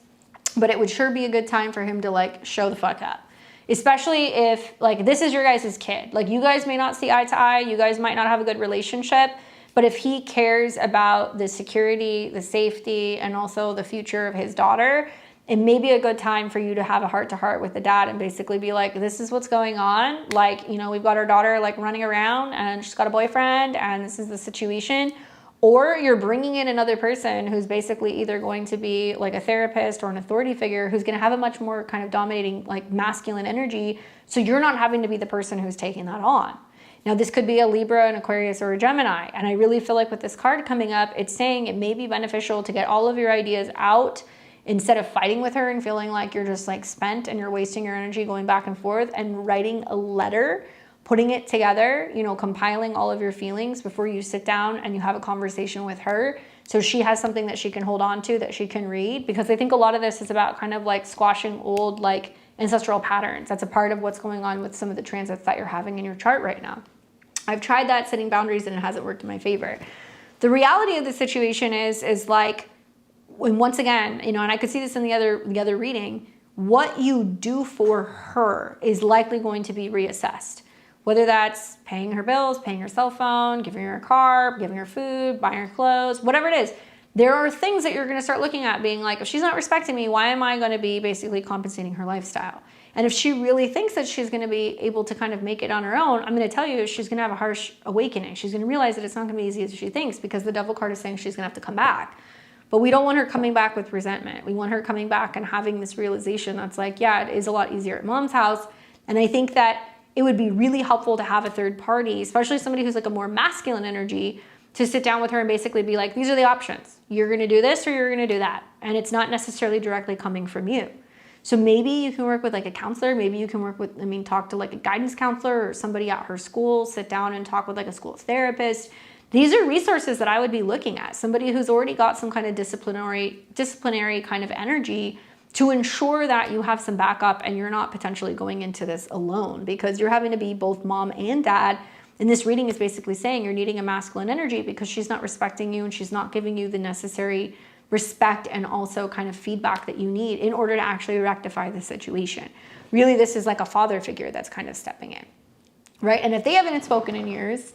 but it would sure be a good time for him to like show the fuck up. Especially if like this is your guys' kid. Like you guys may not see eye to eye, you guys might not have a good relationship, but if he cares about the security, the safety, and also the future of his daughter, it may be a good time for you to have a heart-to-heart with the dad and basically be like, this is what's going on. Like, we've got our daughter like running around and she's got a boyfriend and this is the situation. Or you're bringing in another person who's basically either going to be like a therapist or an authority figure who's going to have a much more kind of dominating like masculine energy. So you're not having to be the person who's taking that on. Now, this could be a Libra, an Aquarius, or a Gemini. And I really feel like with this card coming up, it's saying it may be beneficial to get all of your ideas out instead of fighting with her and feeling like you're just like spent and you're wasting your energy going back and forth, and writing a letter, putting it together, compiling all of your feelings before you sit down and you have a conversation with her. So she has something that she can hold on to, that she can read, because I think a lot of this is about kind of like squashing old like ancestral patterns. That's a part of what's going on with some of the transits that you're having in your chart right now. I've tried that, setting boundaries, and it hasn't worked in my favor. The reality of the situation is like, and once again, and I could see this in the other reading, what you do for her is likely going to be reassessed. Whether that's paying her bills, paying her cell phone, giving her a car, giving her food, buying her clothes, whatever it is. There are things that you're going to start looking at being like, if she's not respecting me, why am I going to be basically compensating her lifestyle? And if she really thinks that she's going to be able to kind of make it on her own, I'm going to tell you, she's going to have a harsh awakening. She's going to realize that it's not going to be easy as she thinks, because the Devil card is saying she's going to have to come back. But we don't want her coming back with resentment. We want her coming back and having this realization that's like, yeah, it is a lot easier at mom's house. And I think that it would be really helpful to have a third party, especially somebody who's like a more masculine energy, to sit down with her and basically be like, these are the options. You're going to do this or you're going to do that. And it's not necessarily directly coming from you. So maybe you can work with like a counselor. Maybe you can work with, talk to like a guidance counselor or somebody at her school, sit down and talk with like a school therapist. These are resources that I would be looking at. Somebody who's already got some kind of disciplinary kind of energy to ensure that you have some backup and you're not potentially going into this alone, because you're having to be both mom and dad. And this reading is basically saying you're needing a masculine energy because she's not respecting you and she's not giving you the necessary respect and also kind of feedback that you need in order to actually rectify the situation. Really, this is like a father figure that's kind of stepping in, right? And if they haven't spoken in years,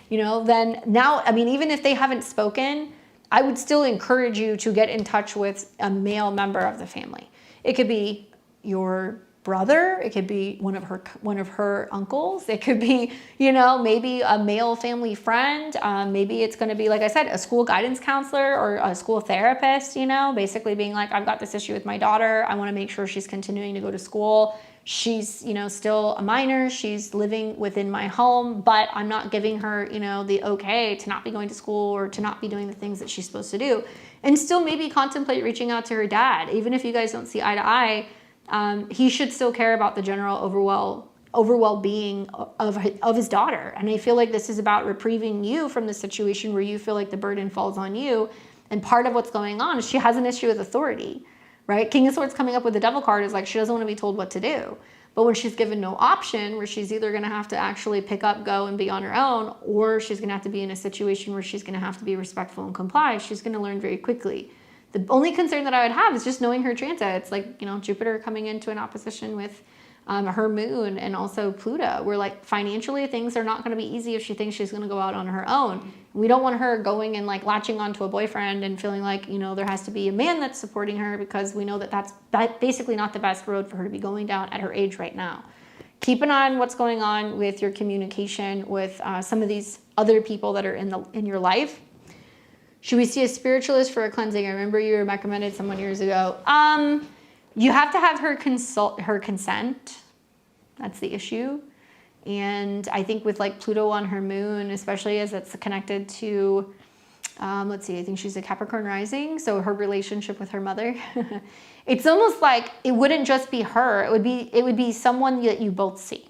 then now, even if they haven't spoken, I would still encourage you to get in touch with a male member of the family. It could be your brother, it could be one of her uncles, it could be, maybe a male family friend, maybe it's going to be, like I said, a school guidance counselor or a school therapist, basically being like, I've got this issue with my daughter, I want to make sure she's continuing to go to school. She's, still a minor, she's living within my home, but I'm not giving her, the okay to not be going to school or to not be doing the things that she's supposed to do. And still maybe contemplate reaching out to her dad. Even if you guys don't see eye to eye, he should still care about the general overall being of his daughter. And I feel like this is about reprieving you from the situation where you feel like the burden falls on you. And part of what's going on is she has an issue with authority. Right? King of Swords coming up with the Devil card is like she doesn't want to be told what to do. But when she's given no option, where she's either going to have to actually pick up, go, and be on her own, or she's going to have to be in a situation where she's going to have to be respectful and comply, she's going to learn very quickly. The only concern that I would have is just knowing her transits, like, Jupiter coming into an opposition with her moon and also Pluto, where like financially things are not going to be easy if she thinks she's going to go out on her own. We don't want her going and like latching onto a boyfriend and feeling like, there has to be a man that's supporting her, because we know that that's basically not the best road for her to be going down at her age right now. Keep an eye on what's going on with your communication with some of these other people that are in your life. Should we see a spiritualist for a cleansing? I remember you recommended someone years ago. You have to have her consent. That's the issue. And I think with like Pluto on her moon, especially as it's connected to, let's see, I think she's a Capricorn rising. So her relationship with her mother, it's almost like it wouldn't just be her. It would be someone that you both see.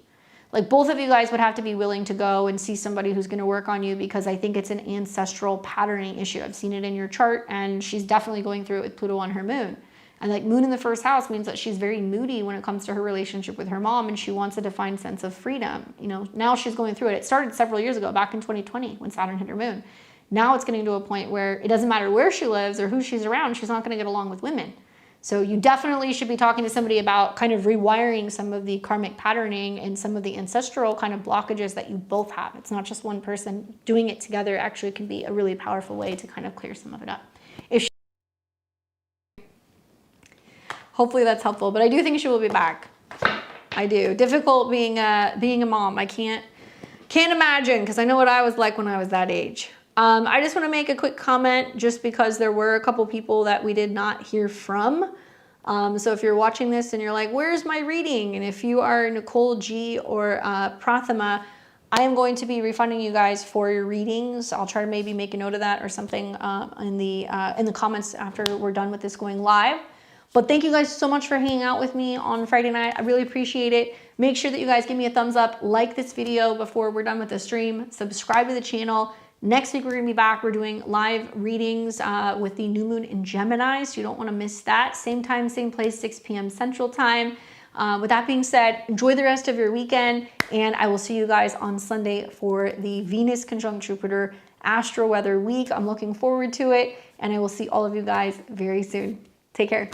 like both of you guys would have to be willing to go and see somebody who's going to work on you, because I think it's an ancestral patterning issue. I've seen it in your chart, and she's definitely going through it with Pluto on her moon. And like moon in the first house means that she's very moody when it comes to her relationship with her mom, and she wants a defined sense of freedom. You know, now she's going through it. It started several years ago, back in 2020 when Saturn hit her moon. Now it's getting to a point where it doesn't matter where she lives or who she's around, she's not going to get along with women. So you definitely should be talking to somebody about kind of rewiring some of the karmic patterning and some of the ancestral kind of blockages that you both have. It's not just one person. Doing it together actually can be a really powerful way to kind of clear some of it up. Hopefully that's helpful, but I do think she will be back. I do. Difficult being a mom. I can't imagine, because I know what I was like when I was that age. I just want to make a quick comment, just because there were a couple people that we did not hear from. So if you're watching this and you're like, where's my reading? And if you are Nicole G or Prathama, I am going to be refunding you guys for your readings. I'll try to maybe make a note of that or something in the comments after we're done with this going live. But thank you guys so much for hanging out with me on Friday night. I really appreciate it. Make sure that you guys give me a thumbs up, like this video before we're done with the stream, subscribe to the channel. Next week, we're going to be back. We're doing live readings with the new moon in Gemini, so you don't want to miss that. Same time, same place, 6 p.m. Central Time. With that being said, enjoy the rest of your weekend, and I will see you guys on Sunday for the Venus conjunct Jupiter Astro Weather Week. I'm looking forward to it, and I will see all of you guys very soon. Take care.